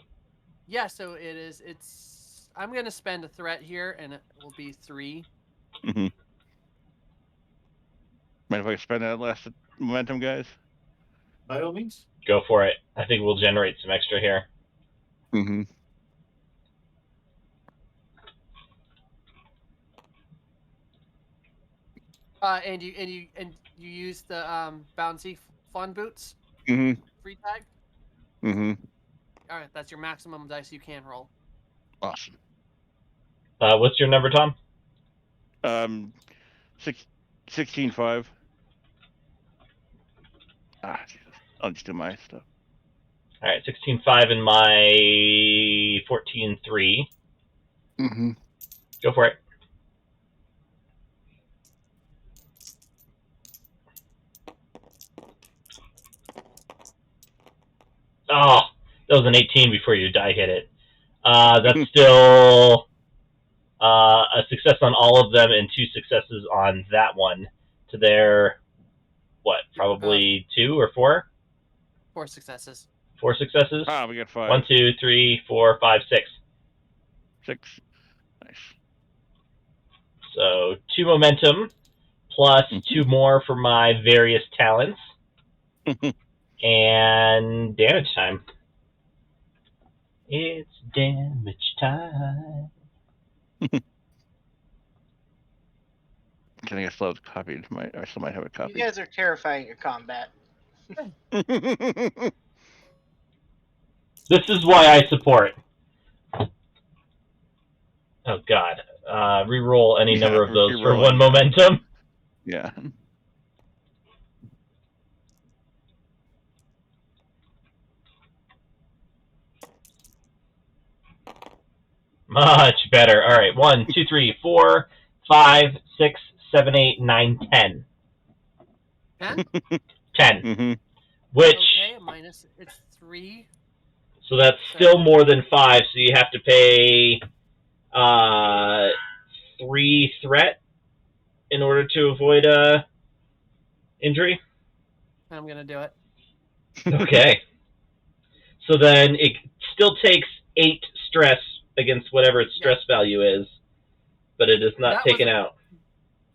[SPEAKER 1] Yeah, so it's I'm going to spend a threat here and it will be 3.
[SPEAKER 3] Mm-hmm. Mind if I spend that last momentum, guys?
[SPEAKER 4] By all means.
[SPEAKER 2] Go for it. I think we'll generate some extra here.
[SPEAKER 3] Mm-hmm.
[SPEAKER 1] And you use the bouncy fun boots
[SPEAKER 3] Mm-hmm.
[SPEAKER 1] free tag.
[SPEAKER 3] Mm-hmm.
[SPEAKER 1] All right, that's your maximum dice you can roll.
[SPEAKER 3] Awesome.
[SPEAKER 2] What's your number, Tom?
[SPEAKER 3] 16.5. Jesus. I'll just do my stuff.
[SPEAKER 2] All right, 16.5 and my 14.3.
[SPEAKER 3] Mm-hmm.
[SPEAKER 2] Go for it. Oh, that was an 18 before your die hit it. That's still a success on all of them and 2 successes on that one. To their, what, probably 2 or 4?
[SPEAKER 1] 4 successes.
[SPEAKER 2] 4 successes?
[SPEAKER 3] We got 5.
[SPEAKER 2] 1, 2, 3, 4, 5, 6.
[SPEAKER 3] 6. Nice.
[SPEAKER 2] So 2 momentum, plus 2 more for my various talents. And damage time. It's damage time.
[SPEAKER 3] I think I still have copied. I still might have a copy.
[SPEAKER 5] You guys are terrifying at combat.
[SPEAKER 2] This is why I support. Oh god. Reroll any number of those for 1 momentum.
[SPEAKER 3] Yeah.
[SPEAKER 2] Much better. All right. 1, 2, 3, 4, 5, 6, 7, 8, 9, 10.
[SPEAKER 1] 10?
[SPEAKER 2] 10.
[SPEAKER 3] Mm-hmm.
[SPEAKER 2] Which,
[SPEAKER 1] okay, minus it's 3.
[SPEAKER 2] so that's still more than 5, so you have to pay 3 threat in order to avoid a injury.
[SPEAKER 1] I'm going to do it.
[SPEAKER 2] Okay. So then it still takes 8 stress against whatever its stress value is, but it is not
[SPEAKER 1] That was
[SPEAKER 2] taken
[SPEAKER 1] a
[SPEAKER 2] out.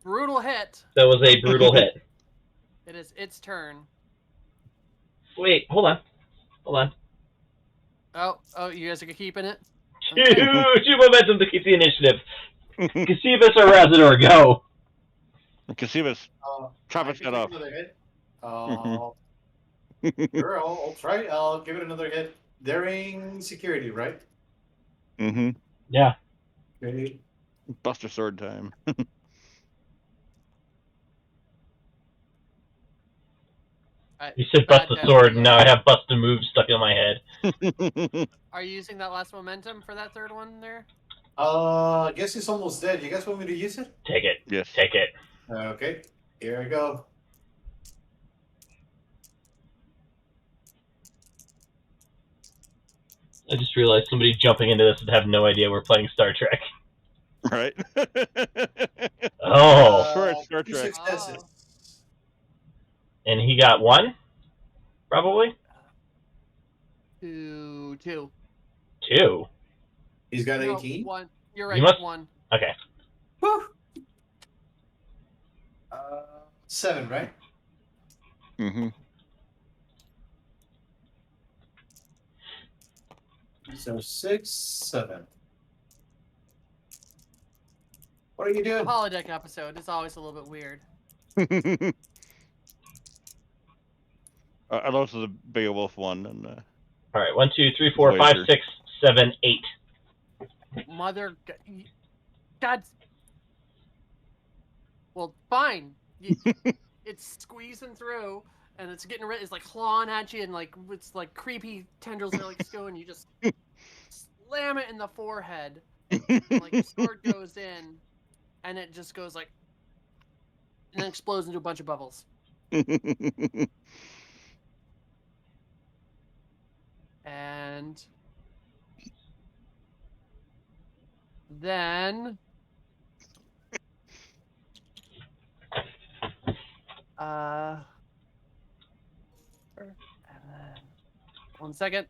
[SPEAKER 1] Brutal hit.
[SPEAKER 2] That was a brutal hit.
[SPEAKER 1] It is its turn.
[SPEAKER 2] Wait, hold on.
[SPEAKER 1] Oh, you guys are keeping it?
[SPEAKER 2] Two momentum to keep the initiative. Cassivus or Razador, go.
[SPEAKER 3] Cassivus, chop
[SPEAKER 4] I
[SPEAKER 3] its
[SPEAKER 4] can
[SPEAKER 3] head
[SPEAKER 4] take
[SPEAKER 3] off.
[SPEAKER 4] another hit. Sure, I'll try. I'll give it another hit. Daring security, right?
[SPEAKER 3] Mm-hmm.
[SPEAKER 2] Yeah.
[SPEAKER 4] Okay.
[SPEAKER 3] Buster sword time.
[SPEAKER 2] You said bust the sword, and now I have bust a move stuck in my head.
[SPEAKER 1] Are you using that last momentum for that third one there?
[SPEAKER 4] I guess it's almost dead. You guys want me to use it?
[SPEAKER 2] Take it.
[SPEAKER 3] Yes.
[SPEAKER 2] Take it.
[SPEAKER 4] Okay. Here I go.
[SPEAKER 2] I just realized somebody jumping into this would have no idea we're playing Star Trek.
[SPEAKER 3] Right.
[SPEAKER 2] Oh.
[SPEAKER 3] For Star
[SPEAKER 4] 2
[SPEAKER 3] Trek.
[SPEAKER 4] successes.
[SPEAKER 2] And he got 1? probably.
[SPEAKER 1] 2.
[SPEAKER 2] 2.
[SPEAKER 4] He's got
[SPEAKER 1] No,
[SPEAKER 4] 18.
[SPEAKER 1] 1. You're
[SPEAKER 2] You
[SPEAKER 1] right.
[SPEAKER 2] must-
[SPEAKER 1] 1.
[SPEAKER 2] Okay.
[SPEAKER 4] Woo! 7, right?
[SPEAKER 3] Mm-hmm.
[SPEAKER 4] So 6, 7. What are you
[SPEAKER 1] The
[SPEAKER 4] doing?
[SPEAKER 1] holodeck episode is always a little bit weird.
[SPEAKER 3] I lost the Beowulf one, and
[SPEAKER 2] All right. 1, 2, 3, 4, 5,
[SPEAKER 3] Voyager.
[SPEAKER 2] 6, 7, 8.
[SPEAKER 1] Mother. God's. Well, fine. It's squeezing through, and it's getting rid. It's like clawing at you, and like it's like creepy tendrils are like going. You just slam it in the forehead, and like the sword goes in, and it just goes like, and then explodes into a bunch of bubbles. And then and then 1 second.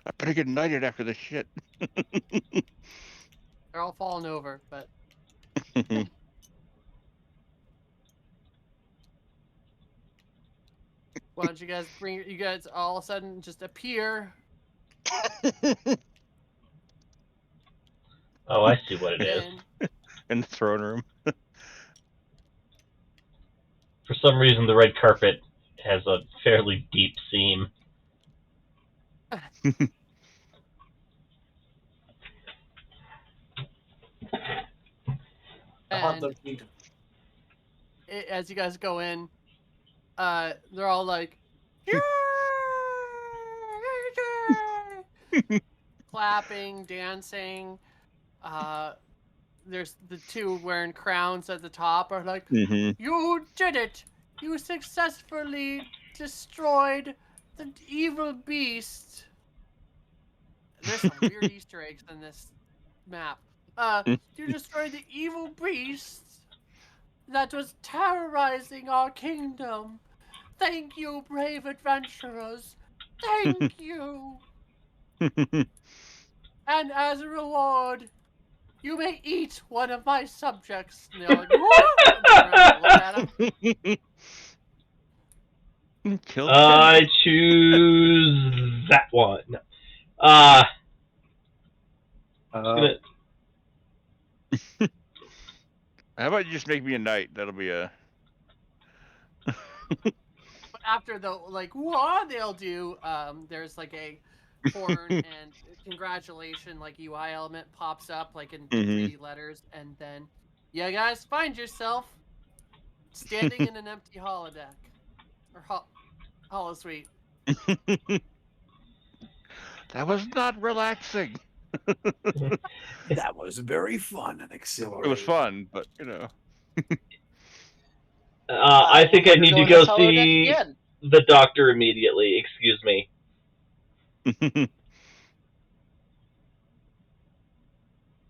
[SPEAKER 3] I better get knighted after this shit.
[SPEAKER 1] They're all falling over, but why don't you guys you guys all of a sudden just appear
[SPEAKER 2] Oh, I see what it is.
[SPEAKER 3] In the throne room.
[SPEAKER 2] For some reason, the red carpet has a fairly deep seam.
[SPEAKER 4] The hot
[SPEAKER 1] and
[SPEAKER 4] dog meat.
[SPEAKER 1] as you guys go in, they're all like, "Yay!" clapping, dancing. There's the 2 wearing crowns at the top are like,
[SPEAKER 3] Mm-hmm.
[SPEAKER 1] "You did it! You successfully destroyed the evil beast." There's some weird Easter eggs in this map. You destroyed the evil beast that was terrorizing our kingdom. Thank you, brave adventurers. Thank you. And as a reward, you may eat one of my subjects. And they're like, "What?" And turn around and look at him.
[SPEAKER 3] Kill
[SPEAKER 2] I
[SPEAKER 3] Ken.
[SPEAKER 2] choose that one. Just gonna,
[SPEAKER 3] How about you just make me a knight? That'll be a.
[SPEAKER 1] But after the like what they'll do, there's like a horn and congratulation like UI element pops up like in
[SPEAKER 3] Mhm.
[SPEAKER 1] 3 letters, and then you guys find yourself standing in an empty holodeck or holosuite.
[SPEAKER 3] That was not relaxing.
[SPEAKER 7] That was very fun and
[SPEAKER 3] It
[SPEAKER 7] exhilarating.
[SPEAKER 3] was fun, but you know.
[SPEAKER 2] I think
[SPEAKER 5] we'll
[SPEAKER 2] I
[SPEAKER 5] never
[SPEAKER 2] need
[SPEAKER 5] go
[SPEAKER 2] to
[SPEAKER 5] in
[SPEAKER 2] go
[SPEAKER 5] this holodeck
[SPEAKER 2] see
[SPEAKER 5] again.
[SPEAKER 2] the doctor immediately. Excuse me.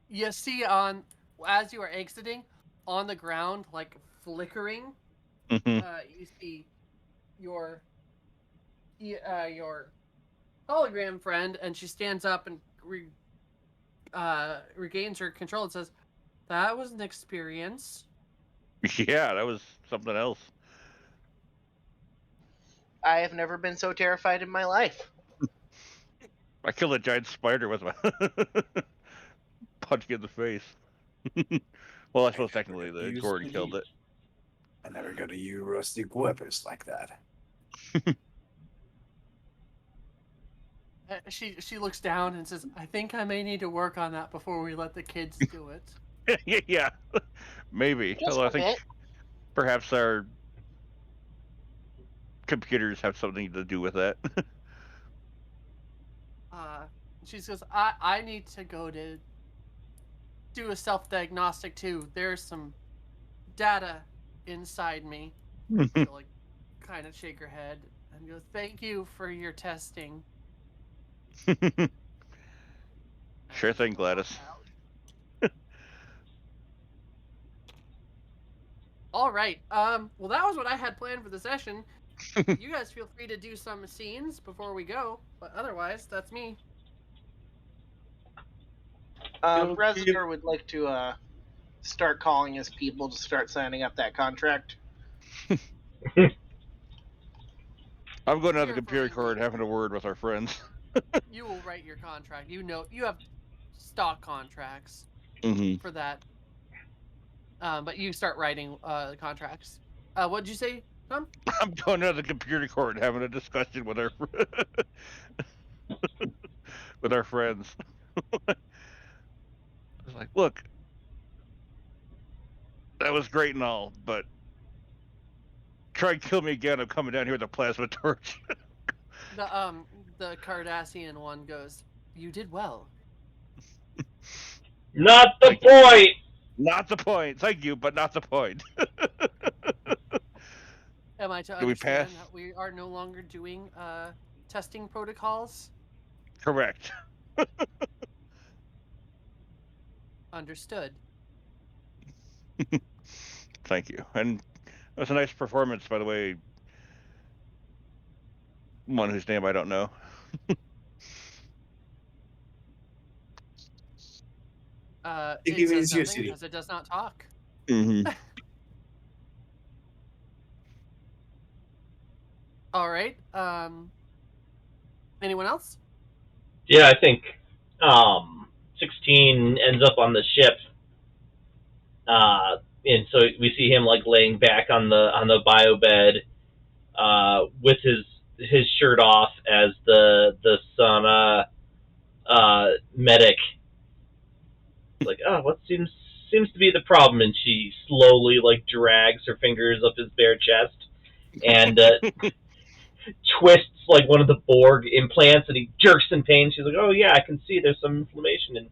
[SPEAKER 1] You see on as you are exiting on the ground like flickering,
[SPEAKER 3] Mhm.
[SPEAKER 1] you see your your hologram friend, and she stands up and regains her control and says, "That was an experience."
[SPEAKER 3] Yeah, that was something else.
[SPEAKER 5] I have never been so terrified in my life.
[SPEAKER 3] I killed a giant spider with my punch in the face. Well, I suppose technically the
[SPEAKER 7] Use
[SPEAKER 3] Gordon
[SPEAKER 7] the
[SPEAKER 3] killed
[SPEAKER 7] heat.
[SPEAKER 3] it.
[SPEAKER 7] I never gonna use rustic weapons like that.
[SPEAKER 1] She looks down and says, "I think I may need to work on that before we let the kids do it."
[SPEAKER 3] Yeah, maybe.
[SPEAKER 5] Just
[SPEAKER 3] Although I
[SPEAKER 5] a
[SPEAKER 3] think
[SPEAKER 5] bit.
[SPEAKER 3] perhaps our computers have something to do with that.
[SPEAKER 1] She says, "I need to go to do a self-diagnostic too. There's some data inside me." She'll like kind of shake her head and go, "Thank you for your testing." And
[SPEAKER 3] Sure
[SPEAKER 1] she's
[SPEAKER 3] thing,
[SPEAKER 1] gonna walk
[SPEAKER 3] Gladys.
[SPEAKER 1] out. All right. Well, that was what I had planned for the session. You guys feel free to do some scenes before we go, but otherwise, that's me.
[SPEAKER 5] Residor would like to start calling his people to start signing up that contract.
[SPEAKER 3] I'm going down to the
[SPEAKER 1] Here for
[SPEAKER 3] computer
[SPEAKER 1] a
[SPEAKER 3] core and
[SPEAKER 1] week,
[SPEAKER 3] having a word with our friends.
[SPEAKER 1] you will write your contract. You know, you have stock contracts
[SPEAKER 3] Mm-hmm.
[SPEAKER 1] for that. But you start writing the contracts. What'd you say, Tom?
[SPEAKER 3] I'm going down to the computer core and having a discussion with our with our friends. I was like, look, that was great and all, but try and kill me again. I'm coming down here with a plasma torch.
[SPEAKER 1] The Cardassian one goes, "You did well."
[SPEAKER 2] Not the
[SPEAKER 3] Thank you.
[SPEAKER 2] point.
[SPEAKER 3] Not the point. Thank you, but not the point.
[SPEAKER 1] Am I to
[SPEAKER 3] Do we pass?
[SPEAKER 1] understand that we are no longer doing testing protocols?
[SPEAKER 3] Correct.
[SPEAKER 1] Understood.
[SPEAKER 3] Thank you. And it was a nice performance, by the way. One whose name I don't know.
[SPEAKER 4] Think
[SPEAKER 1] It
[SPEAKER 4] it
[SPEAKER 1] says
[SPEAKER 4] means your
[SPEAKER 1] nothing
[SPEAKER 4] city.
[SPEAKER 1] because it does not talk.
[SPEAKER 3] Mm-hmm.
[SPEAKER 1] All right. Anyone else?
[SPEAKER 2] Yeah, I think 16 ends up on the ship, and so we see him like laying back on the bio bed, with his shirt off as the Sana medic. Like, oh, what seems to be the problem? And she slowly like drags her fingers up his bare chest and twists like one of the Borg implants, and he jerks in pain. She's like, "Oh yeah, I can see there's some inflammation," and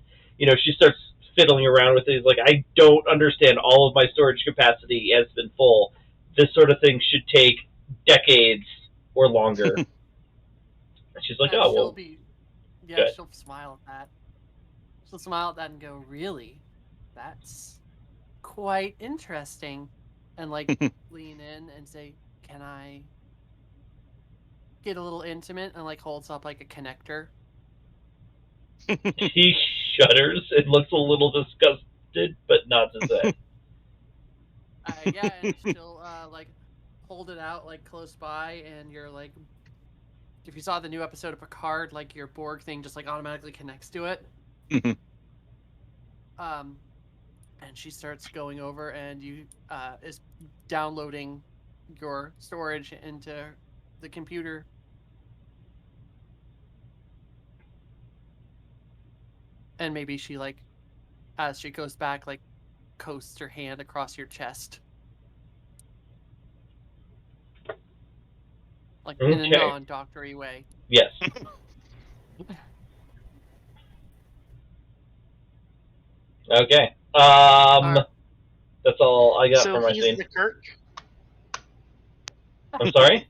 [SPEAKER 2] she starts fiddling around with it. He's like, "I don't understand. All of my storage capacity has been full. This sort of thing should take decades or longer." And she's like,
[SPEAKER 1] And
[SPEAKER 2] "Oh
[SPEAKER 1] she'll
[SPEAKER 2] well,
[SPEAKER 1] be, yeah,
[SPEAKER 2] good."
[SPEAKER 1] she'll smile at that. She'll smile at that and go, "Really? That's quite interesting." And like lean in and say, "Can I get a little intimate?" And like holds up like a connector.
[SPEAKER 2] He shudders and looks a little disgusted, but nods his head.
[SPEAKER 1] Yeah, and she'll like hold it out like close by, and you're like, if you saw the new episode of Picard, like your Borg thing just like automatically connects to it. Um, and she starts going over, and you is downloading your storage into the computer. And maybe she like, as she goes back, like coasts her hand across your chest, like in a
[SPEAKER 2] Okay.
[SPEAKER 1] non-doctory way.
[SPEAKER 2] Yes. Okay. That's all I got
[SPEAKER 5] So
[SPEAKER 2] for my
[SPEAKER 5] he's
[SPEAKER 2] scene.
[SPEAKER 5] the Kirk.
[SPEAKER 2] I'm sorry?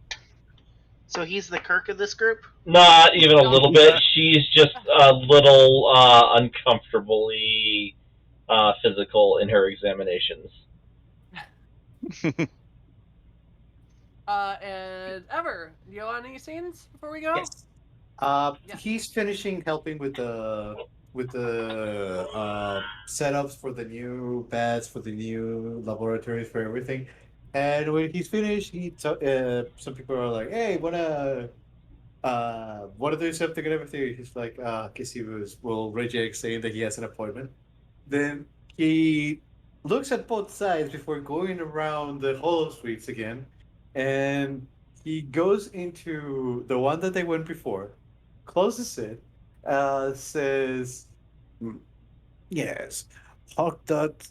[SPEAKER 5] So he's the Kirk of this group.
[SPEAKER 2] Not even a little bit. She's just a little uncomfortably physical in her examinations.
[SPEAKER 1] And Ever, do you want any scenes before we go?
[SPEAKER 4] Yes.
[SPEAKER 1] Yeah.
[SPEAKER 4] He's finishing helping with the setups for the new beds, for the new laboratories, for everything. And when he's finished, some people are like, "Hey, wanna do something and everything?" He's like, "Guess he will reject saying that he has an appointment." Then he looks at both sides before going around the hollow suites again, and he goes into the one that they went before, closes it, says, "Hmm, yes, hot dog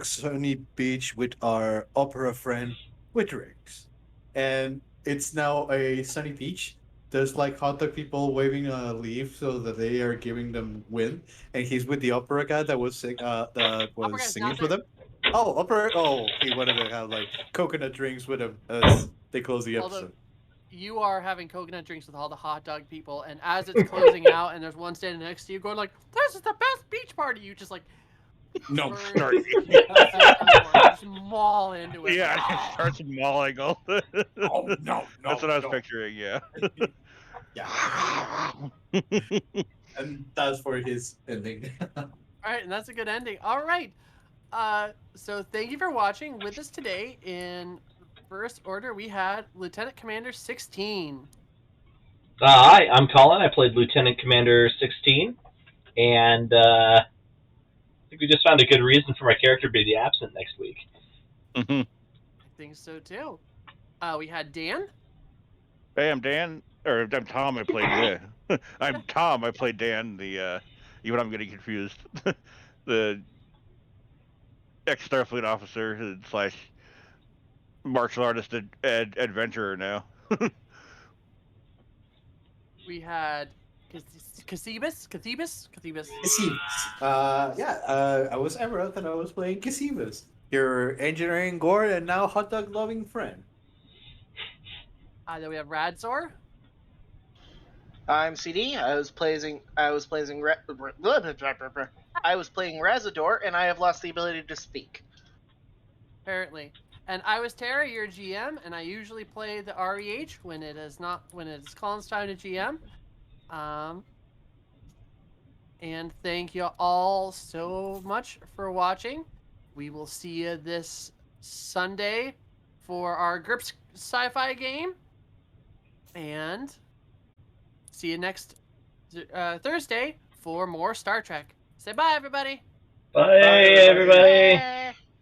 [SPEAKER 4] sunny beach with our opera friend Witterix." And it's now a sunny beach. There's like hot dog people waving a leaf so that they are giving them wind, and he's with the opera guy that was
[SPEAKER 1] Opera guy's
[SPEAKER 4] singing
[SPEAKER 1] not
[SPEAKER 4] for
[SPEAKER 1] there.
[SPEAKER 4] them. he wanted to have like coconut drinks with him as they close the
[SPEAKER 1] Although
[SPEAKER 4] episode.
[SPEAKER 1] you are having coconut drinks with all the hot dog people, and as it's closing out, and there's one standing next to you, going like, "This is the best beach party." You just like
[SPEAKER 4] No.
[SPEAKER 1] burn, just maul into it.
[SPEAKER 3] Yeah,
[SPEAKER 1] like,
[SPEAKER 3] it starts mauling all.
[SPEAKER 4] Oh no,
[SPEAKER 3] That's what I was
[SPEAKER 4] no.
[SPEAKER 3] picturing. Yeah.
[SPEAKER 4] Yeah. And that's for his ending.
[SPEAKER 1] All right, and that's a good ending. All right. So thank you for watching with us today. In first order, we had Lieutenant Commander 16.
[SPEAKER 2] Hi, I'm Colin. I played Lieutenant Commander 16, and I think we just found a good reason for my character to be absent next week.
[SPEAKER 3] Mm-hmm.
[SPEAKER 1] I think so too. We had Dan.
[SPEAKER 3] Hey, I'm Dan, or I'm Tom. I played I'm Tom. I played Dan. Even I'm getting confused. The ex-Starfleet officer slash martial artist adventurer now.
[SPEAKER 1] We had Cathebus.
[SPEAKER 4] I was Emerald and I was playing Cassivas, your engineering gore and now hot dog loving friend.
[SPEAKER 1] Then we have Radzor.
[SPEAKER 5] I'm CD. I was playing Razador, and I have lost the ability to speak.
[SPEAKER 1] Apparently. And I was Tara, your GM, and I usually play the REH when it's Colin's time to GM. And thank you all so much for watching. We will see you this Sunday for our GURPS sci-fi game. And see you next Thursday for more Star Trek. Say bye, everybody.
[SPEAKER 2] Bye, everybody.
[SPEAKER 5] Bye.